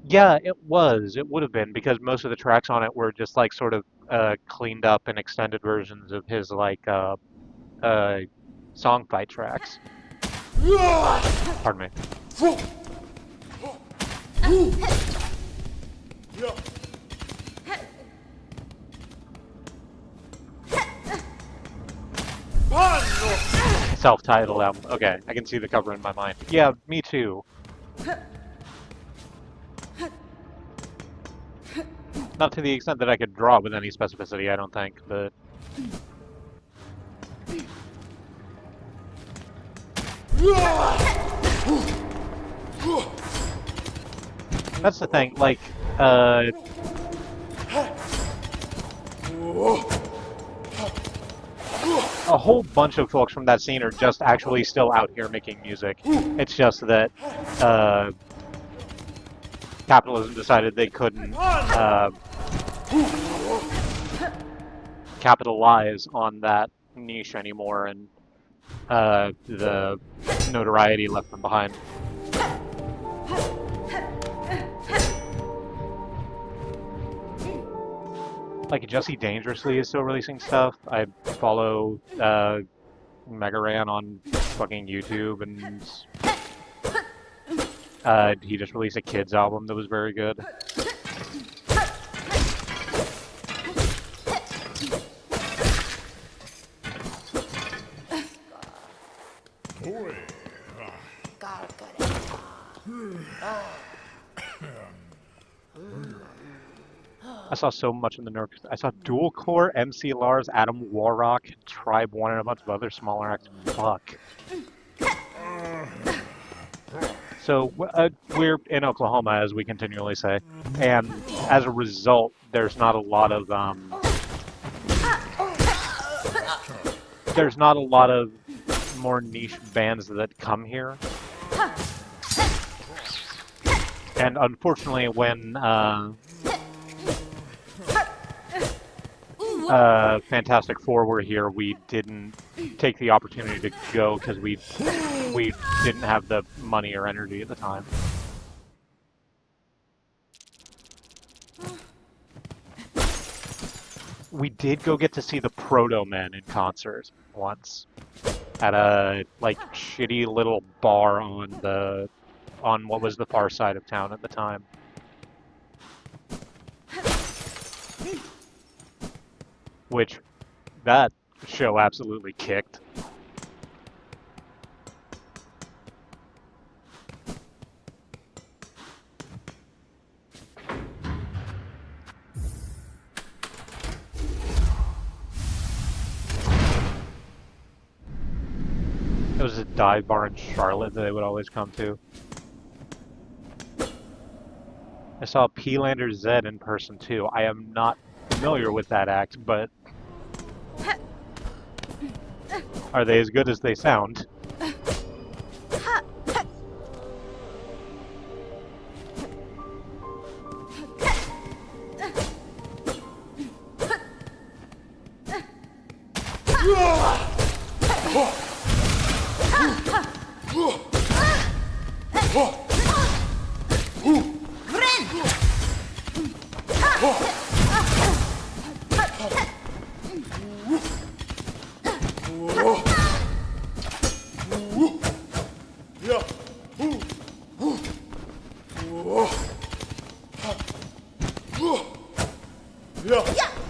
Yeah, it was. It would have been, because most of the tracks on it were just, like, sort of cleaned up and extended versions of his, like, song fight tracks. Pardon me. Self-titled album. Okay, I can see the cover in my mind. Yeah, me too. Not to the extent that I could draw with any specificity, I don't think, but... That's the thing, like, a whole bunch of folks from that scene are just actually still out here making music. It's just that, capitalism decided they couldn't, capitalize on that niche anymore, and, the notoriety left them behind. Like, Jesse Dangerously is still releasing stuff. I follow Megaran on fucking YouTube, and he just released a kids album that was very good. I saw so much in the Nerf. I saw Dual Core, MC Lars, Adam Warrock, Tribe One, and a bunch of other smaller acts. Fuck. So, we're in Oklahoma, as we continually say, and as a result, there's not a lot of, there's not a lot of more niche bands that come here. And unfortunately, when, Fantastic Four were here, we didn't take the opportunity to go because we didn't have the money or energy at the time. We did go get to see the Proto Men in concert once at a like shitty little bar on what was the far side of town at the time. Which that show absolutely kicked. It was a dive bar in Charlotte that they would always come to. I saw P-Lander Z in person too. I am not familiar with that act, but are they as good as they sound?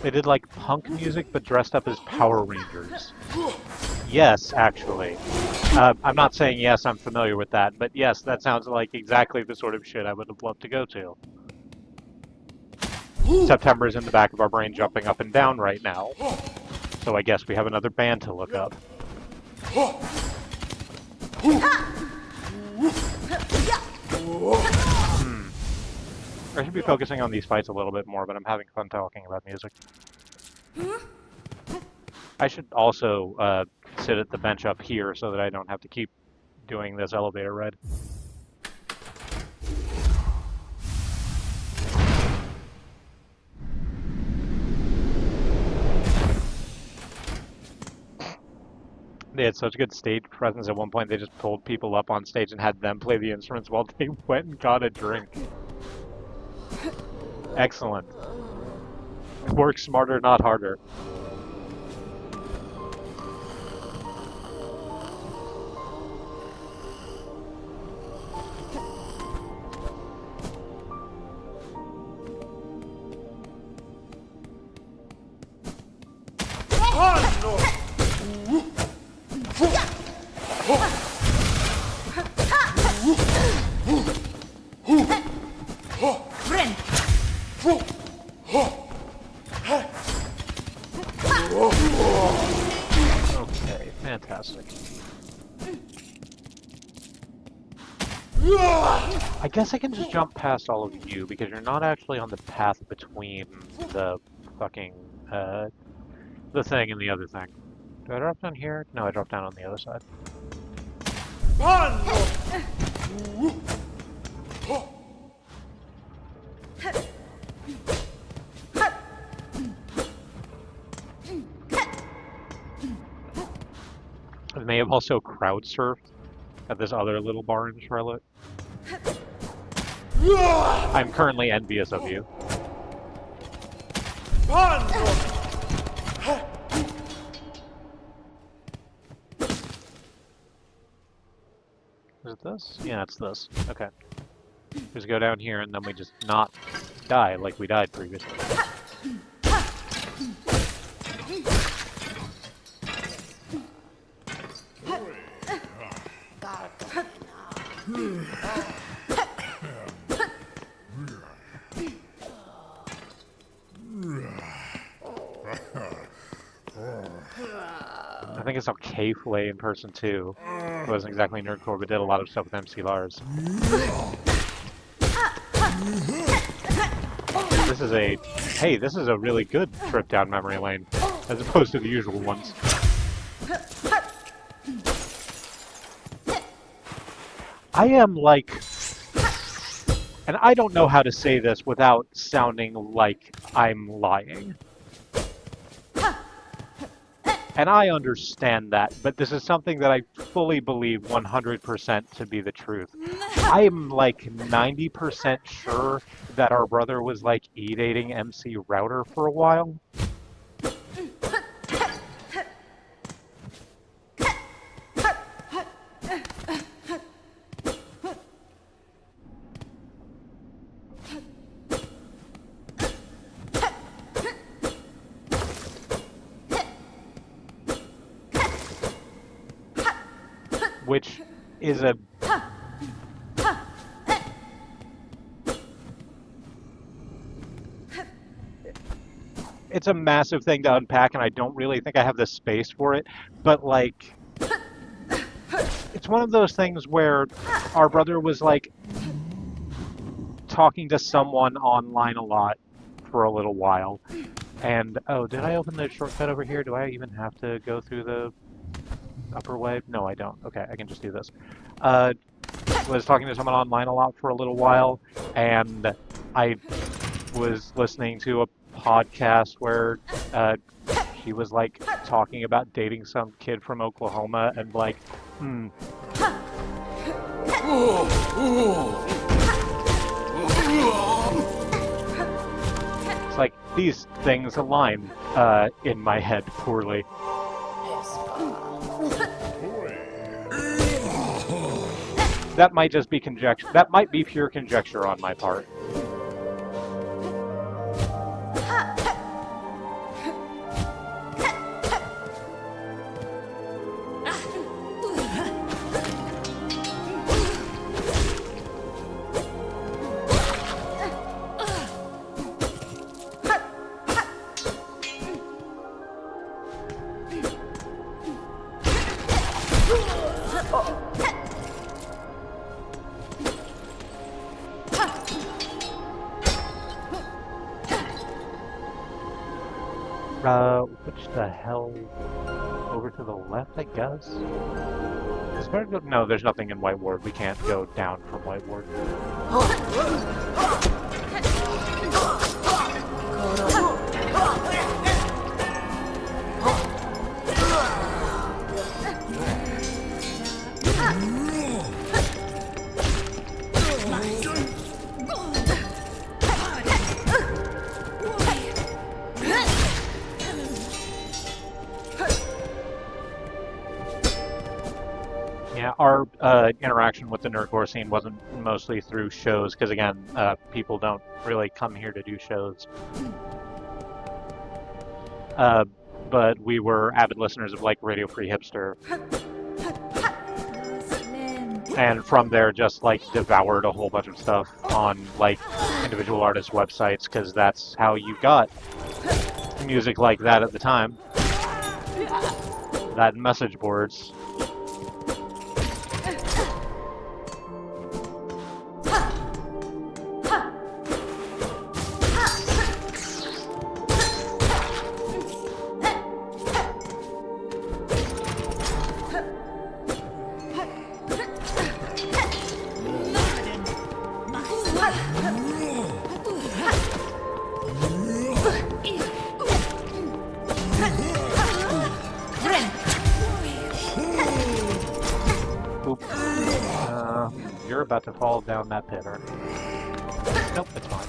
They did like punk music, but dressed up as Power Rangers. Yes, actually. I'm not saying yes, I'm familiar with that, but yes, that sounds like exactly the sort of shit I would have loved to go to. September is in the back of our brain jumping up and down right now, so I guess we have another band to look up. I should be focusing on these fights a little bit more, but I'm having fun talking about music. I should also sit at the bench up here so that I don't have to keep doing this elevator ride. They had such good stage presence at one point, they just pulled people up on stage and had them play the instruments while they went and got a drink. Excellent. Work smarter, not harder. Okay, fantastic. I guess I can just jump past all of you because you're not actually on the path between the fucking, the thing and the other thing. Do I drop down here? No, I drop down on the other side. I may have also crowd surfed at this other little bar in Charlotte. I'm currently envious of you. Is it this? Yeah, it's this. Okay. Just go down here and then we just not die like we died previously. I think I saw K-Flay in person too. It wasn't exactly nerdcore, but did a lot of stuff with MC Lars. This is a really good trip down memory lane, as opposed to the usual ones. I am like, and I don't know how to say this without sounding like I'm lying. And I understand that, but this is something that I fully believe 100% to be the truth. I am like 90% sure that our brother was like e-dating MC Router for a while. Which is a it's a massive thing to unpack, and I don't really think I have the space for it, but like it's one of those things where our brother was like talking to someone online a lot for a little while. And oh, did I open the shortcut over here? Do I even have to go through the upper way? No, I don't. Okay, I can just do this. Was talking to someone online a lot for a little while, and I was listening to a podcast where she was like talking about dating some kid from Oklahoma, and like, it's like these things align in my head poorly. That might just be conjecture. That might be pure conjecture on my part. Which the hell? Over to the left, I guess? Is there no, there's nothing in White Ward. We can't go down from White Ward. Our interaction with the nerdcore scene wasn't mostly through shows, because again, people don't really come here to do shows. But we were avid listeners of like Radio Free Hipster. And from there just like devoured a whole bunch of stuff on like individual artists' websites, because that's how you got music like that at the time. That message boards. You're about to fall down that pit, aren't you? Nope, it's fine.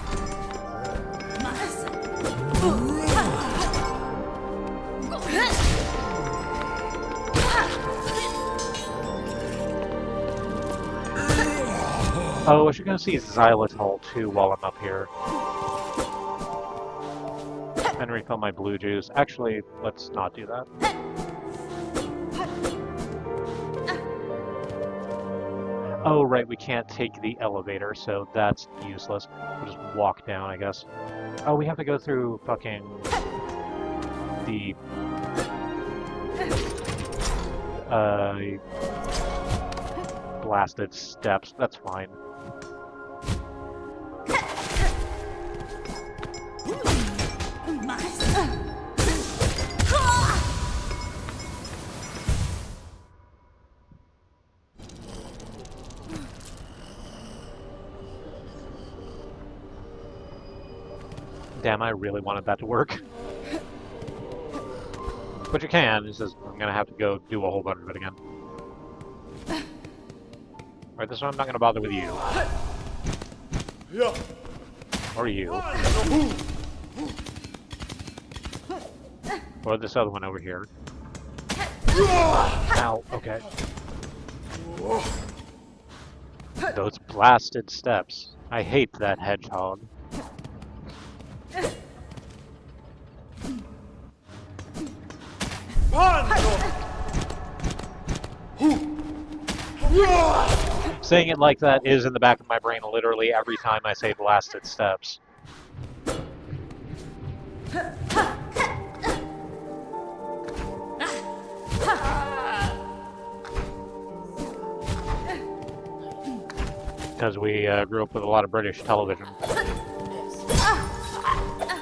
Oh, I should go see Xylitol too while I'm up here. And refill my blue juice. Actually, let's not do that. Oh, right, we can't take the elevator, so that's useless. We'll just walk down, I guess. Oh, we have to go through fucking the blasted steps. That's fine. Damn, I really wanted that to work. But you can, it's just I'm gonna have to go do a whole bunch of it again. Alright, this one I'm not gonna bother with you. Yeah. Or you. Or this other one over here. Ow, okay. Those blasted steps. I hate that hedgehog. Saying it like that is in the back of my brain literally every time I say blasted steps. Because we grew up with a lot of British television.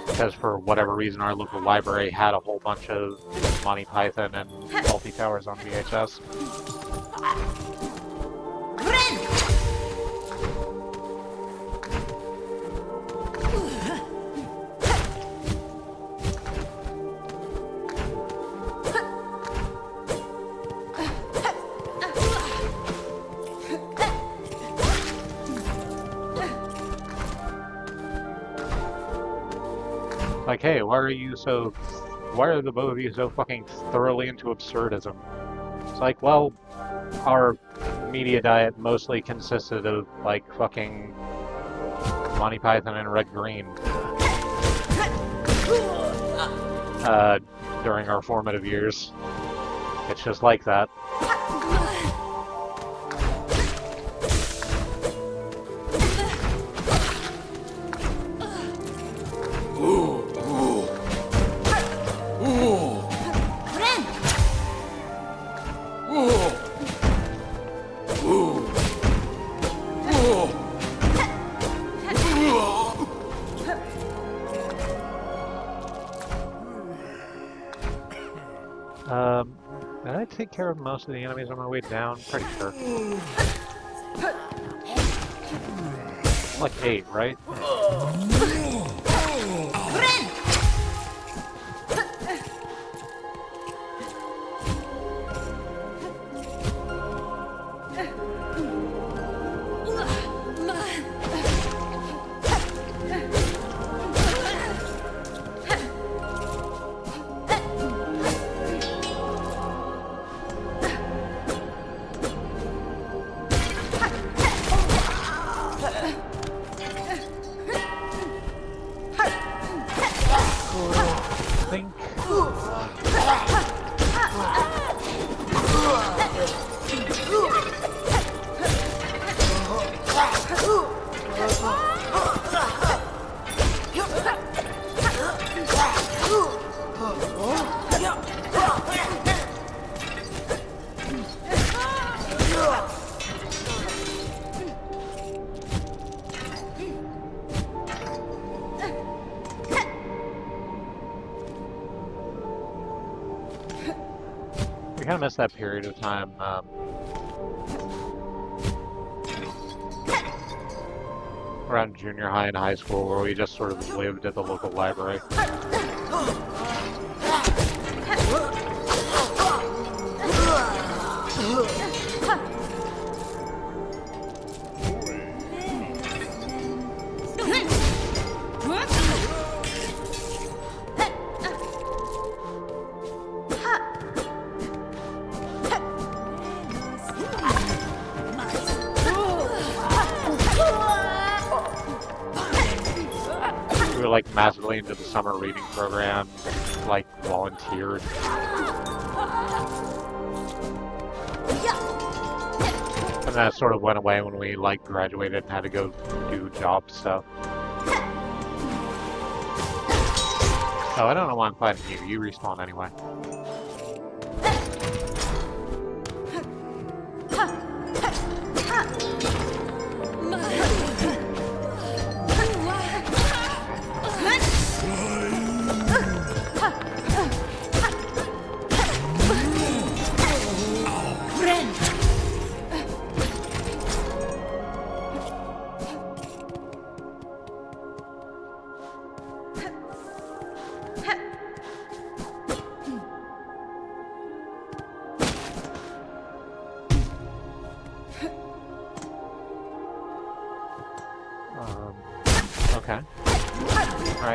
Because for whatever reason our local library had a whole bunch of Monty Python and Fawlty Towers on VHS. Like, hey, why are the both of you so fucking thoroughly into absurdism? It's like, well, our media diet mostly consisted of, like, fucking Monty Python and Red Green. During our formative years. It's just like that. Did I take care of most of the enemies on my way down? Pretty sure. Like 8, right? We kind of missed that period of time. Around junior high and high school where we just sort of lived at the local library. We were like massively into the summer reading program, like volunteered. And that sort of went away when we like graduated and had to go do job stuff. Oh, I don't know why I'm fighting you. You respawn anyway.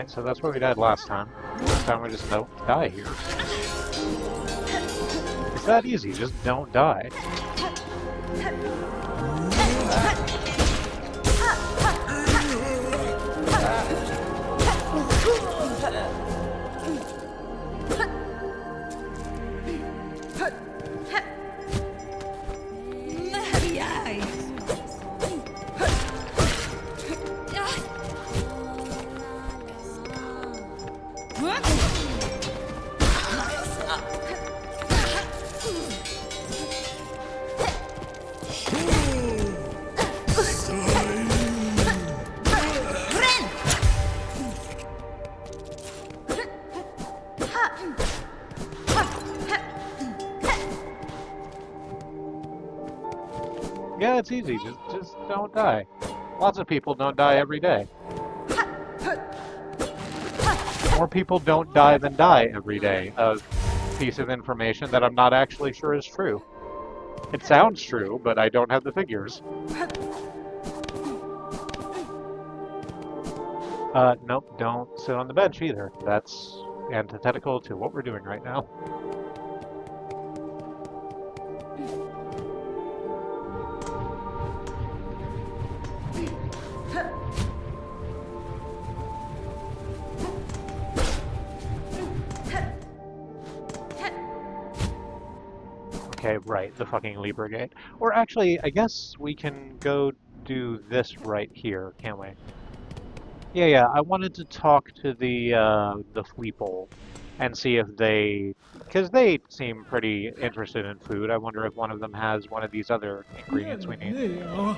Alright, so that's where we died last time. This time we just don't die here. It's that easy, just don't die. Yeah, it's easy. Just don't die. Lots of people don't die every day. More people don't die than die every day. A piece of information that I'm not actually sure is true. It sounds true, but I don't have the figures. Nope, don't sit on the bench either. That's antithetical to what we're doing right now. Okay, right, the fucking Libra Gate. Or actually, I guess we can go do this right here, can't we? Yeah, I wanted to talk to the Fleeple and see if they, because they seem pretty interested in food. I wonder if one of them has one of these other ingredients we need. No.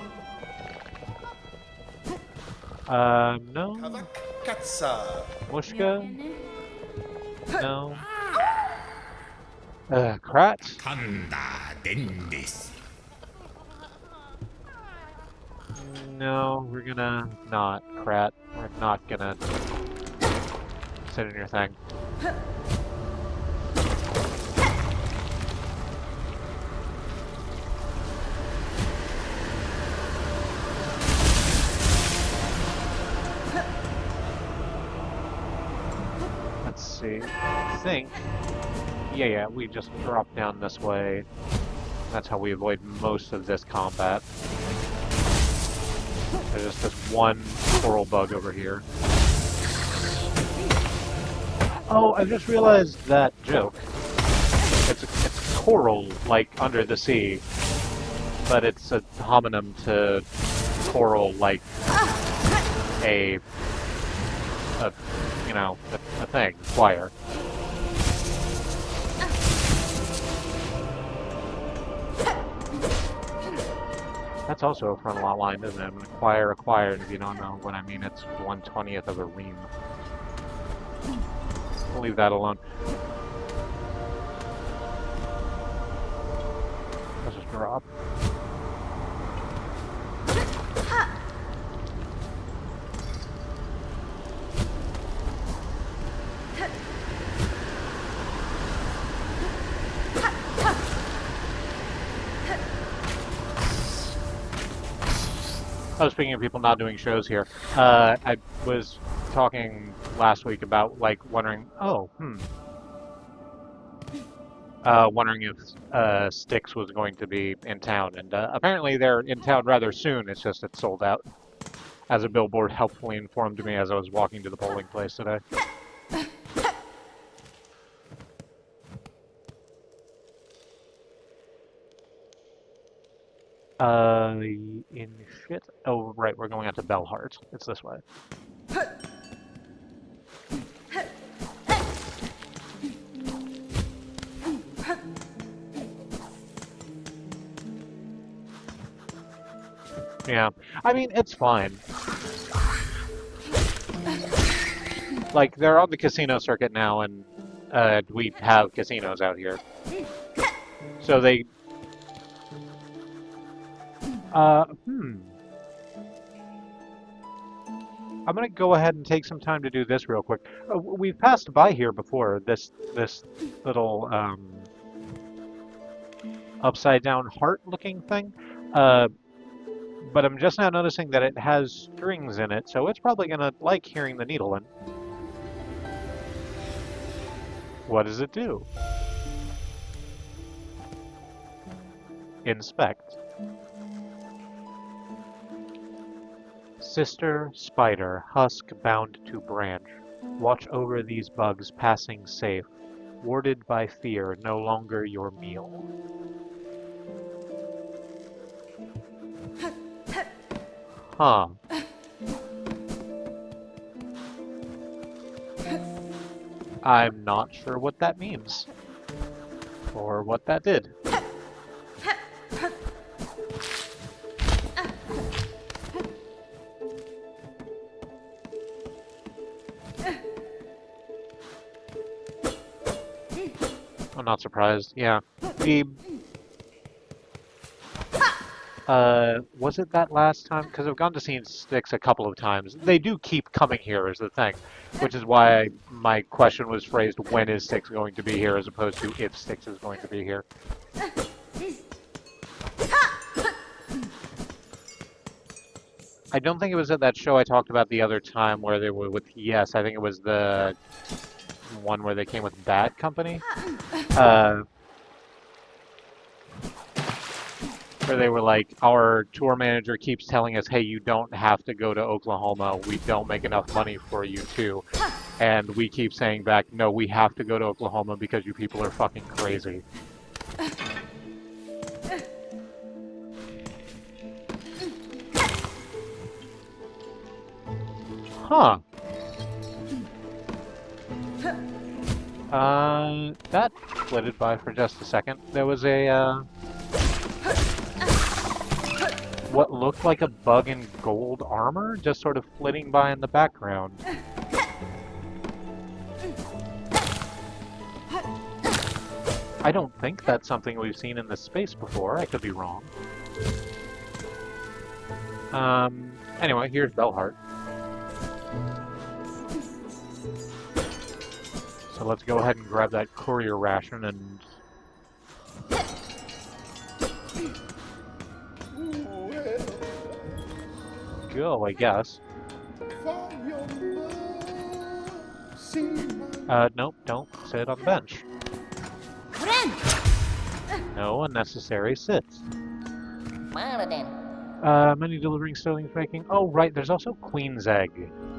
Mushka? No. Krat? No, we're gonna not, Krat. We're not gonna sit in your thing. Let's see. I think. Yeah, we just drop down this way. That's how we avoid most of this combat. There's just this one coral bug over here. Oh, I just realized that joke. It's coral, like, under the sea. But it's a homonym to coral, like a thing, flyer. That's also a frontal outline, isn't it? Acquired, if you don't know what I mean, it's 1/20th of a ream. We'll leave that alone. Let's just drop. Oh, speaking of people not doing shows here, I was talking last week about, like, wondering if Styx was going to be in town, and apparently they're in town rather soon. It's just it's sold out, as a billboard helpfully informed me as I was walking to the polling place today. In shit. Oh, right, we're going out to Bellheart. It's this way. Yeah, I mean, it's fine. Like, they're on the casino circuit now, and we have casinos out here. So they... I'm gonna go ahead and take some time to do this real quick. We've passed by here before, this little, upside-down heart-looking thing. But I'm just now noticing that it has strings in it, so it's probably gonna like hearing the needle in. What does it do? Inspect. Sister Spider, husk bound to branch. Watch over these bugs passing safe. Warded by fear, no longer your meal. Huh. I'm not sure what that means. Or what that did. I'm not surprised. Yeah. Was it that last time? Because I've gone to see Styx a couple of times. They do keep coming here is the thing, which is why my question was phrased, when is Styx going to be here, as opposed to if Styx is going to be here. I don't think it was at that show I talked about the other time where they were with Yes. I think it was the one where they came with Bad Company. Where they were like, our tour manager keeps telling us, hey, you don't have to go to Oklahoma. We don't make enough money for you too. And we keep saying back, no, we have to go to Oklahoma because you people are fucking crazy. Huh. That flitted by for just a second. There was a, what looked like a bug in gold armor, just sort of flitting by in the background. I don't think that's something we've seen in this space before. I could be wrong. Anyway, here's Bellheart. So let's go ahead and grab that courier ration and... go, I guess. Nope, don't sit on the bench. No unnecessary sits. Many delivering sterling making. Oh, right, there's also Queen's Egg.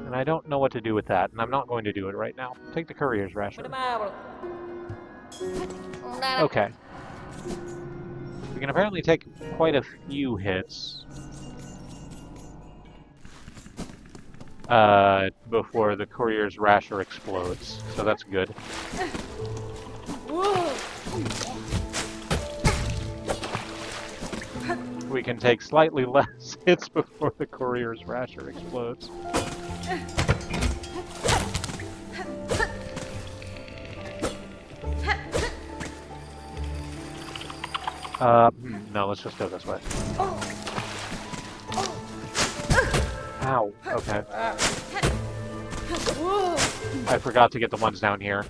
And I don't know what to do with that, and I'm not going to do it right now. Take the courier's ration. Okay. We can apparently take quite a few hits. Before the courier's rasher explodes, so that's good. We can take slightly less hits before the courier's rasher explodes. No, let's just go this way. Ow, okay. I forgot to get the ones down here.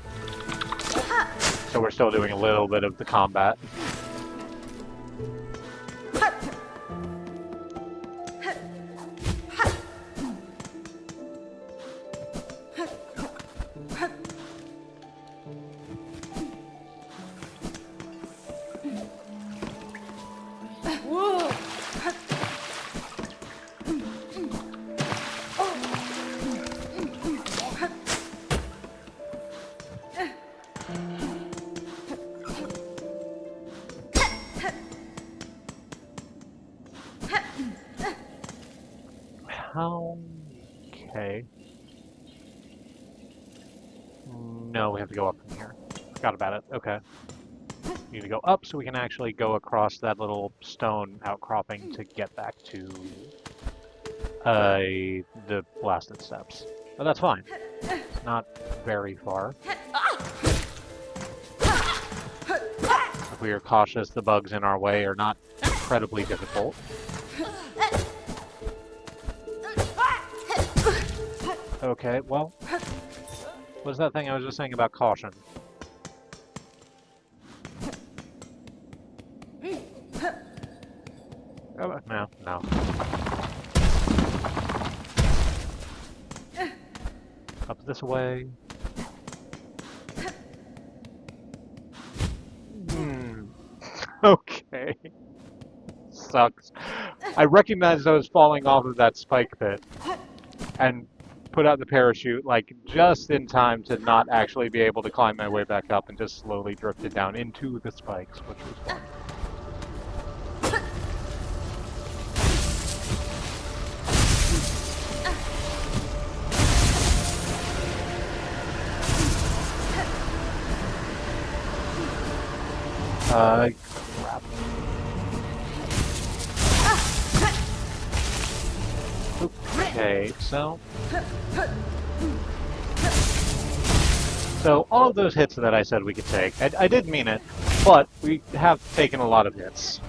So we're still doing a little bit of the combat. Okay. No, we have to go up from here. Forgot about it. Okay. Need to go up so we can actually go across that little stone outcropping to get back to the blasted steps. But that's fine. Not very far. If we are cautious, the bugs in our way are not incredibly difficult. Okay, well, what's that thing I was just saying about caution? Oh, no. Up this way. Okay. Sucks. I recognized I was falling off of that spike pit and put out the parachute like just in time to not actually be able to climb my way back up and just slowly drifted down into the spikes, which was fun. Crap. Okay, so all of those hits that I said we could take, I did mean it, but we have taken a lot of hits.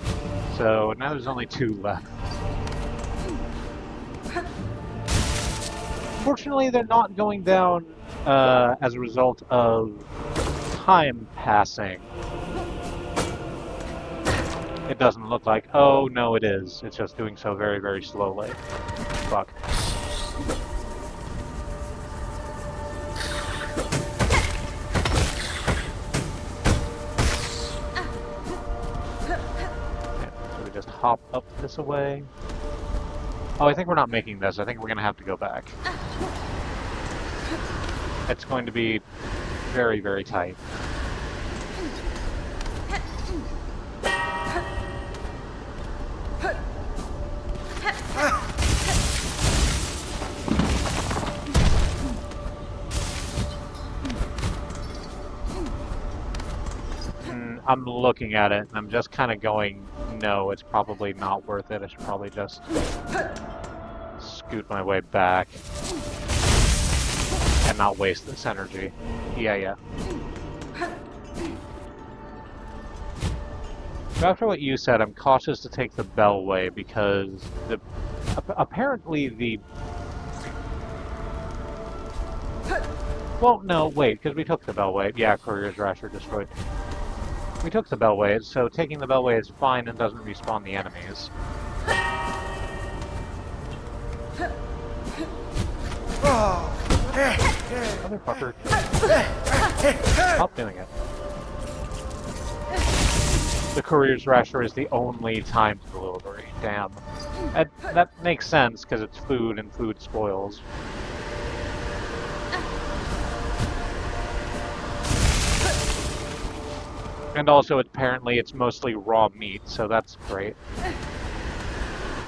So now there's only 2 left. Fortunately, they're not going down as a result of time passing. It doesn't look like. Oh, no, it is. It's just doing so very, very slowly. Fuck. Okay, so we just hop up this away. Oh, I think we're not making this. I think we're going to have to go back. It's going to be very, very tight. I'm looking at it, and I'm just kind of going, no, it's probably not worth it. I should probably just scoot my way back and not waste this energy. Yeah. So after what you said, I'm cautious to take the Bellway because apparently the... Well, no, wait, because we took the Bellway. Yeah, Courier's Rash are destroyed. We took the Bellway, so taking the Bellway is fine and doesn't respawn the enemies. Motherfucker. Stop doing it. The Courier's Rasher is the only time delivery. Damn. That makes sense, because it's food and food spoils. And also, apparently, it's mostly raw meat, so that's great.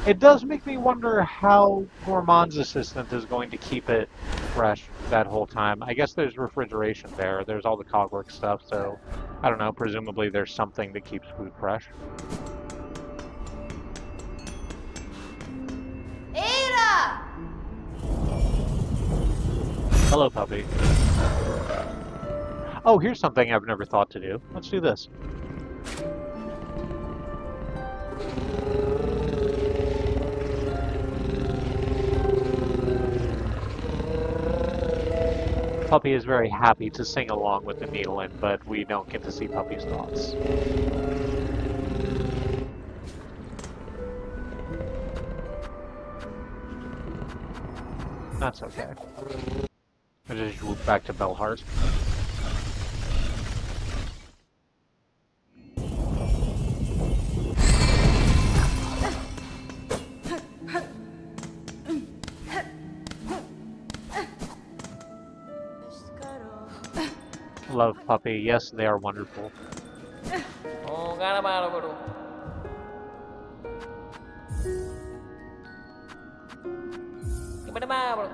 It does make me wonder how Gourmand's assistant is going to keep it fresh that whole time. I guess there's refrigeration there. There's all the cogwork stuff, so I don't know. Presumably, there's something that keeps food fresh. Ada! Hello, puppy. Oh, here's something I've never thought to do. Let's do this. Puppy is very happy to sing along with the Needlin, but we don't get to see Puppy's thoughts. That's okay. I just moved back to Bellheart. Love Puppy. Yes, they are wonderful. Oh, gara-bara bro. Gimana bro?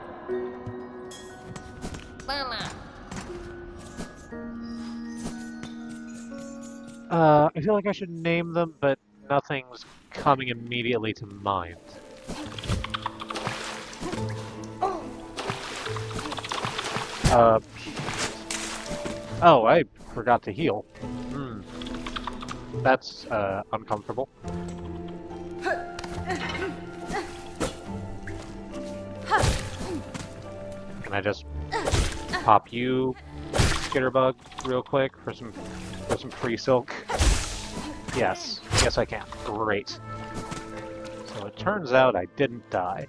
Mana? I feel like I should name them, but nothing's coming immediately to mind. Oh, I forgot to heal. That's, uncomfortable. Can I just pop you, Skitterbug, real quick for some free silk? Yes. Yes, I can. Great. So it turns out I didn't die.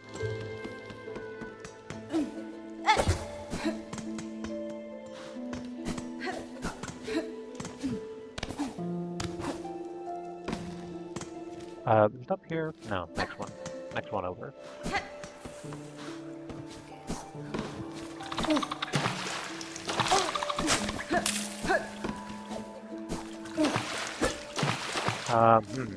Is it up here? No, next one. Next one over. Hmm.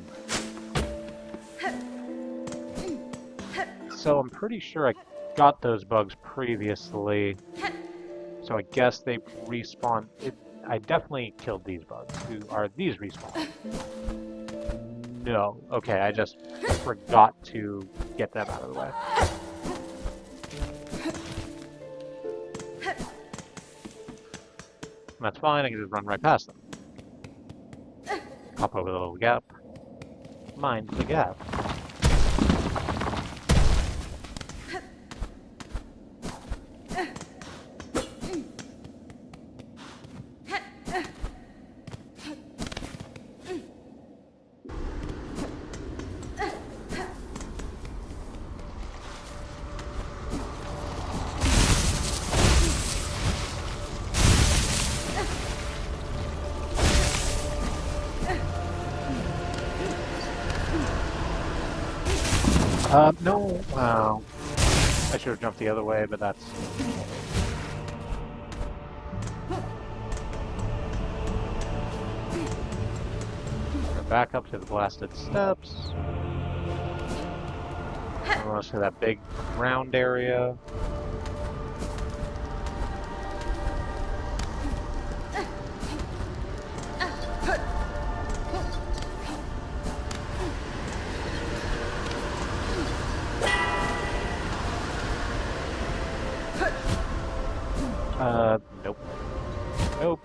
So I'm pretty sure I got those bugs previously. So I guess they respawn. I definitely killed these bugs. Are these respawn? No. Okay, I just forgot to get them out of the way. That's fine, I can just run right past them. Hop over the little gap. Mind the gap. No. I should have jumped the other way, but that's... Go back up to the blasted steps. Almost to that big round area. Nope. Nope.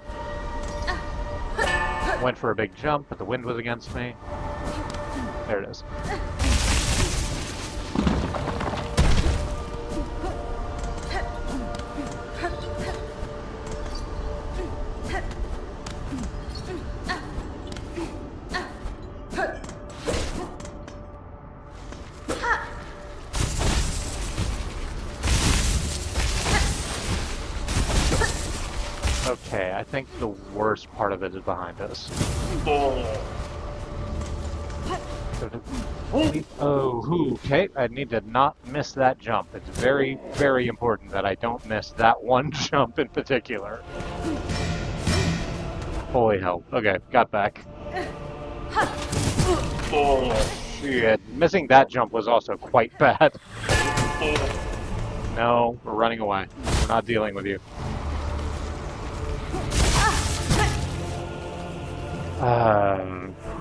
Went for a big jump, but the wind was against me. There it is. Okay, I think the worst part of it is behind us. Oh, okay. I need to not miss that jump. It's very, very important that I don't miss that one jump in particular. Holy hell. Okay, got back. Oh, shit. Missing that jump was also quite bad. No, we're running away. We're not dealing with you.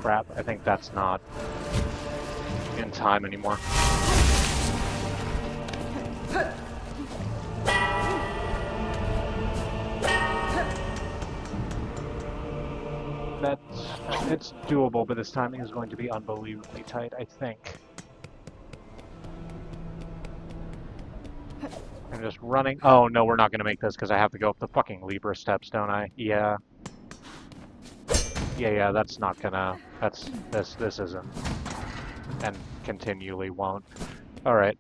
Crap. I think that's not in time anymore. It's doable, but this timing is going to be unbelievably tight, I think. I'm just running. Oh, no, we're not going to make this because I have to go up the fucking Libra steps, don't I? Yeah. Yeah, that's not gonna... This isn't. And continually won't. Alright.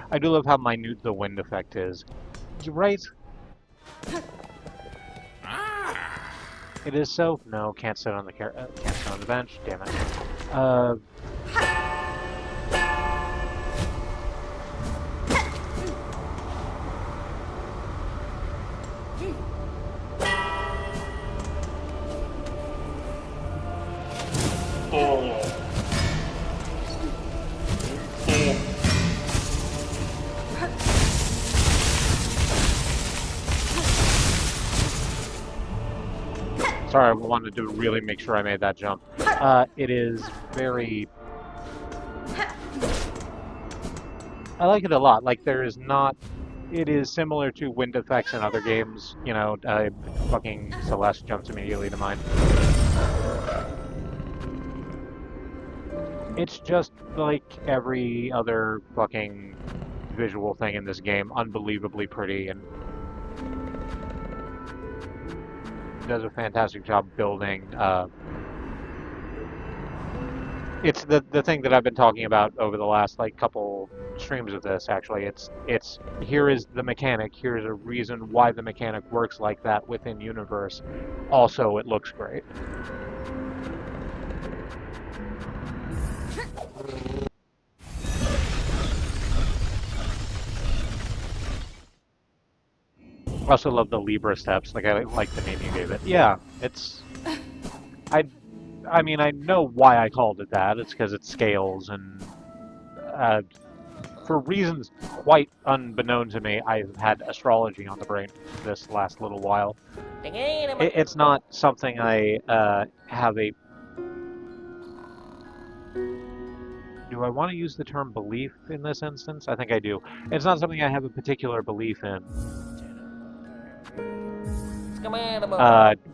I do love how minute the wind effect is. You're right. It is so... No, can't sit on the can't sit on the bench. Damn it. Sorry, I wanted to really make sure I made that jump. It is very... I like it a lot. Like, there is not... It is similar to wind effects in other games. You know, fucking Celeste jumps immediately to mind. It's just like every other fucking visual thing in this game. Unbelievably pretty and... does a fantastic job building It's the thing that I've been talking about over the last like couple streams of this. Actually, it's here is the mechanic. Here's a reason why the mechanic works like that within universe. Also, it looks great. I also love the Libra steps. Like I like the name you gave it. Yeah, it's I I mean I know why I called it that. It's because it scales and for reasons quite unbeknown to me, I've had astrology on the brain this last little while. It's not something I have a. Do I want to use the term belief in this instance? I think I do. It's not something I have a particular belief in.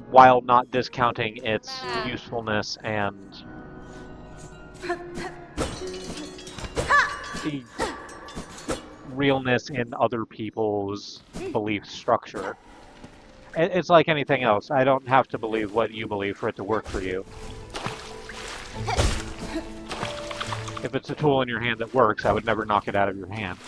While not discounting its usefulness and the realness in other people's belief structure. It's like anything else. I don't have to believe what you believe for it to work for you. If it's a tool in your hand that works, I would never knock it out of your hand.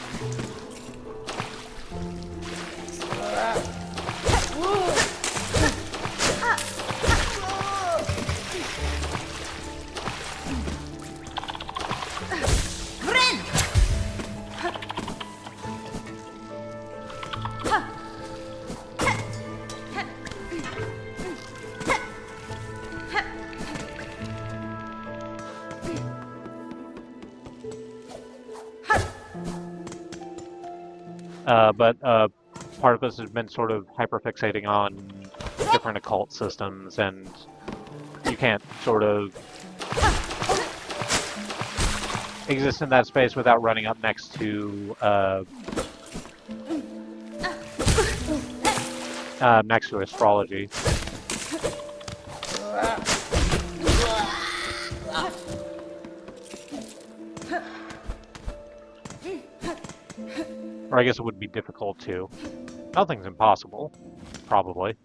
But part of us has been sort of hyperfixating on different occult systems, and you can't sort of exist in that space without running up next to astrology. Or I guess it would be difficult too. Nothing's impossible, probably.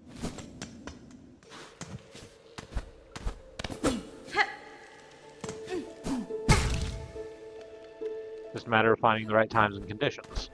Just a matter of finding the right times and conditions.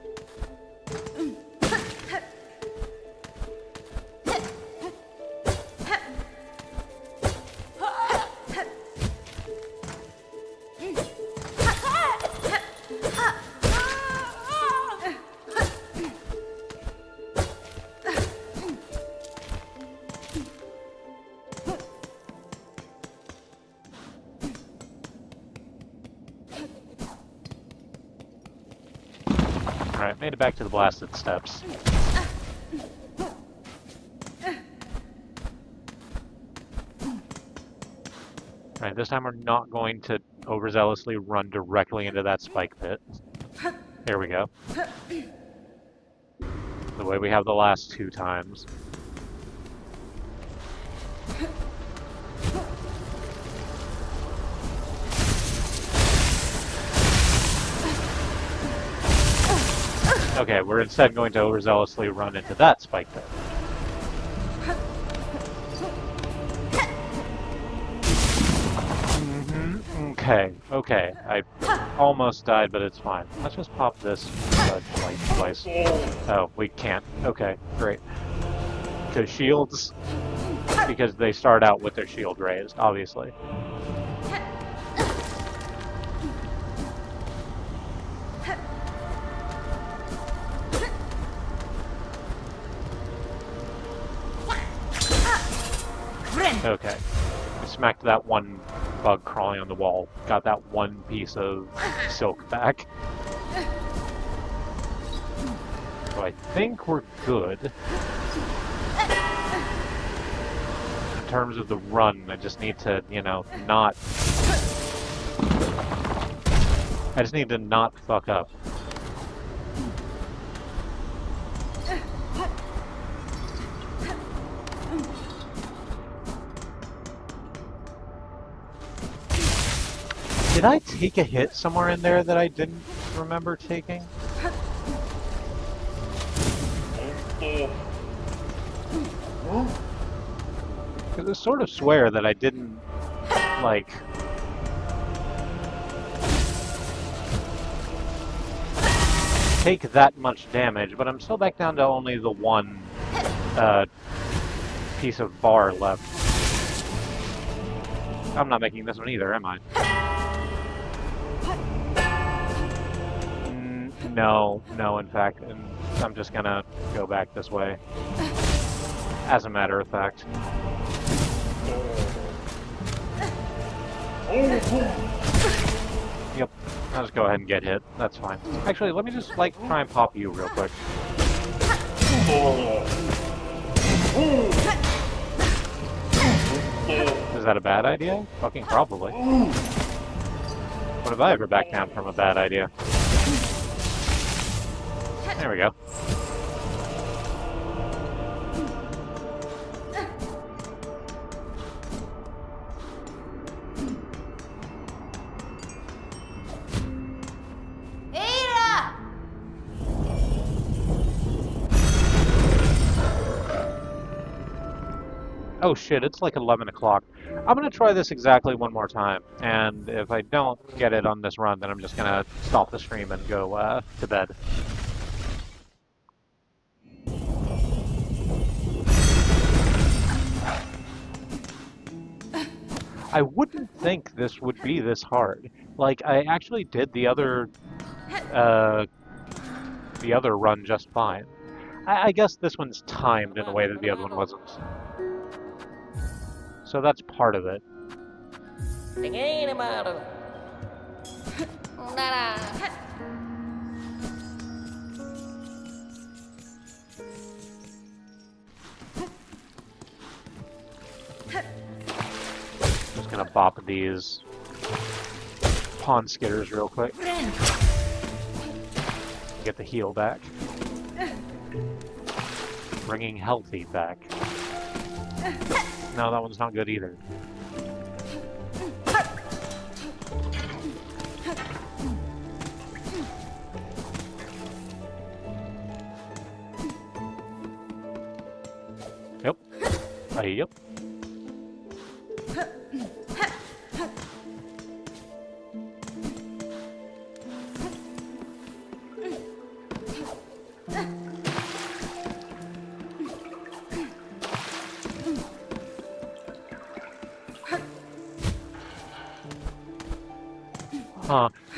Alright, made it back to the blasted steps. Alright, this time we're not going to overzealously run directly into that spike pit. Here we go. The way we have the last two times. Okay, we're instead going to overzealously run into that spike pit. Okay. I almost died, but it's fine. Let's just pop this light device. Oh, we can't. Okay, great. Because shields, because they start out with their shield raised, obviously. Okay. I smacked that one bug crawling on the wall. Got that one piece of silk back. So I think we're good. In terms of the run, I just need to, you know, not... I just need to not fuck up. Did I take a hit somewhere in there that I didn't remember taking? Because I sort of swear that I didn't, like, take that much damage, but I'm still back down to only the one piece of bar left. I'm not making this one either, am I? No, no, in fact, and I'm just gonna go back this way. As a matter of fact. Yep, I'll just go ahead and get hit. That's fine. Actually, let me just, like, try and pop you real quick. Is that a bad idea? Fucking probably. When have I ever backed down from a bad idea? There we go. Oh shit, it's like 11 o'clock. I'm gonna try this exactly one more time, and if I don't get it on this run, then I'm just gonna stop the stream and go to bed. I wouldn't think this would be this hard. Like, I actually did the other run just fine. I guess this one's timed in a way that the other one wasn't. So that's part of it. Just gonna bop these pawn skitters real quick. Get the heal back. Bringing healthy back. No, that one's not good either. Yep. Yep.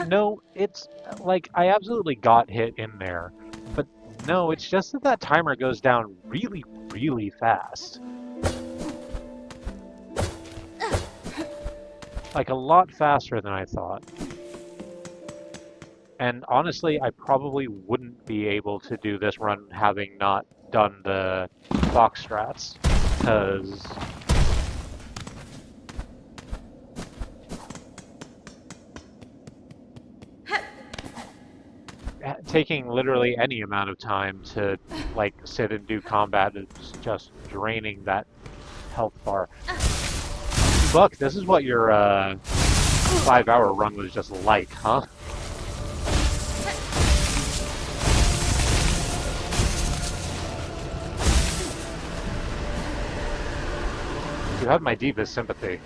No, it's like I absolutely got hit in there, but no, it's just that timer goes down really, really fast. Like a lot faster than I thought. And honestly, I probably wouldn't be able to do this run having not done the box strats, because taking literally any amount of time to like sit and do combat is just draining that health bar. Buck, this is what your 5-hour run was just like, huh? You have my deepest sympathy.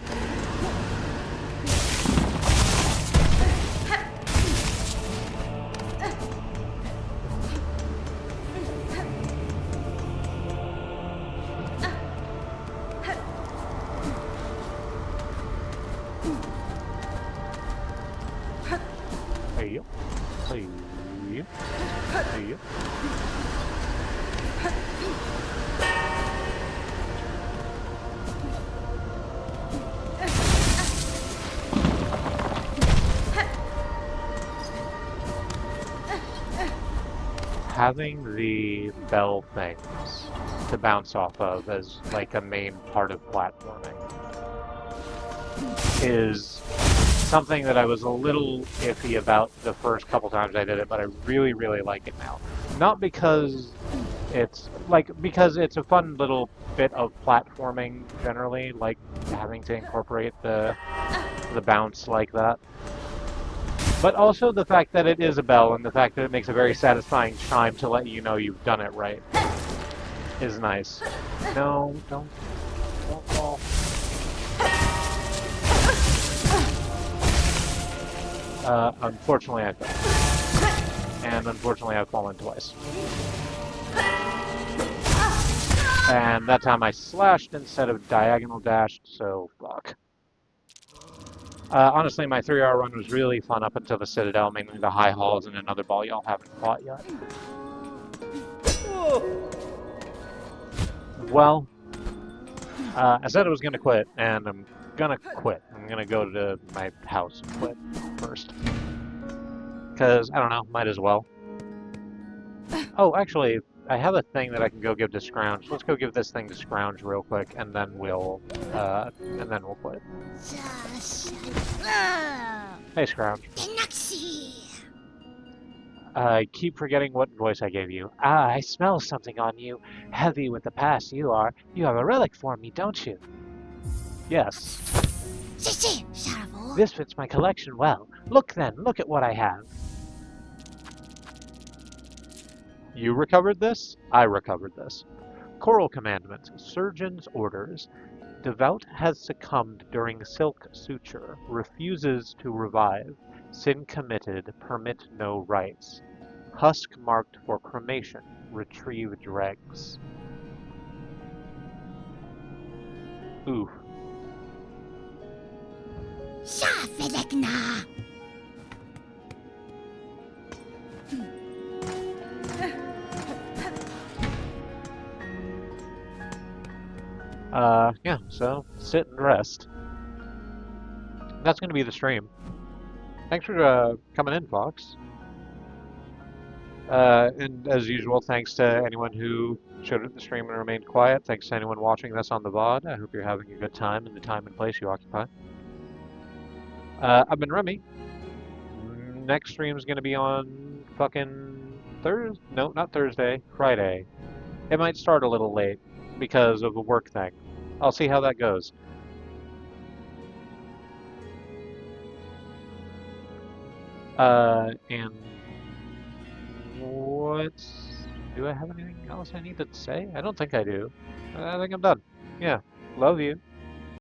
Having the bell things to bounce off of as like a main part of platforming is something that I was a little iffy about the first couple times I did it, but I really, really like it now. Not because it's because it's a fun little bit of platforming generally, like having to incorporate the bounce like that. But also the fact that it is a bell and the fact that it makes a very satisfying chime to let you know you've done it right is nice. No, don't fall. Unfortunately I fell. and unfortunately I've fallen twice. And that time I slashed instead of diagonal dashed, so fuck. Honestly, my 3-hour run was really fun up until the Citadel, mainly the high halls and another ball y'all haven't fought yet. Well, I said I was gonna quit, and I'm gonna quit. I'm gonna go to my house and quit first. Because, I don't know, might as well. Oh, actually, I have a thing that I can go give to Scrounge. Let's go give this thing to Scrounge real quick, and then we'll quit. Hey, Scrounge. I keep forgetting what voice I gave you. Ah, I smell something on you. Heavy with the past you are. You have a relic for me, don't you? Yes. This fits my collection well. Look then, look at what I have. You recovered this? I recovered this. Choral Commandment. Surgeon's Orders. Devout has succumbed during silk suture. Refuses to revive. Sin committed. Permit no rites. Husk marked for cremation. Retrieve dregs. Oof. Yeah, so sit and rest. That's going to be the stream. Thanks for coming in, Fox. And as usual, thanks to anyone who showed up the stream and remained quiet. Thanks to anyone watching this on the VOD. I hope you're having a good time in the time and place you occupy. I've been Remy. Next stream's going to be on fucking Thursday? No, not Thursday. Friday. It might start a little late because of a work thing. I'll see how that goes. And what? Do I have anything else I need to say? I don't think I do. I think I'm done. Yeah. Love you.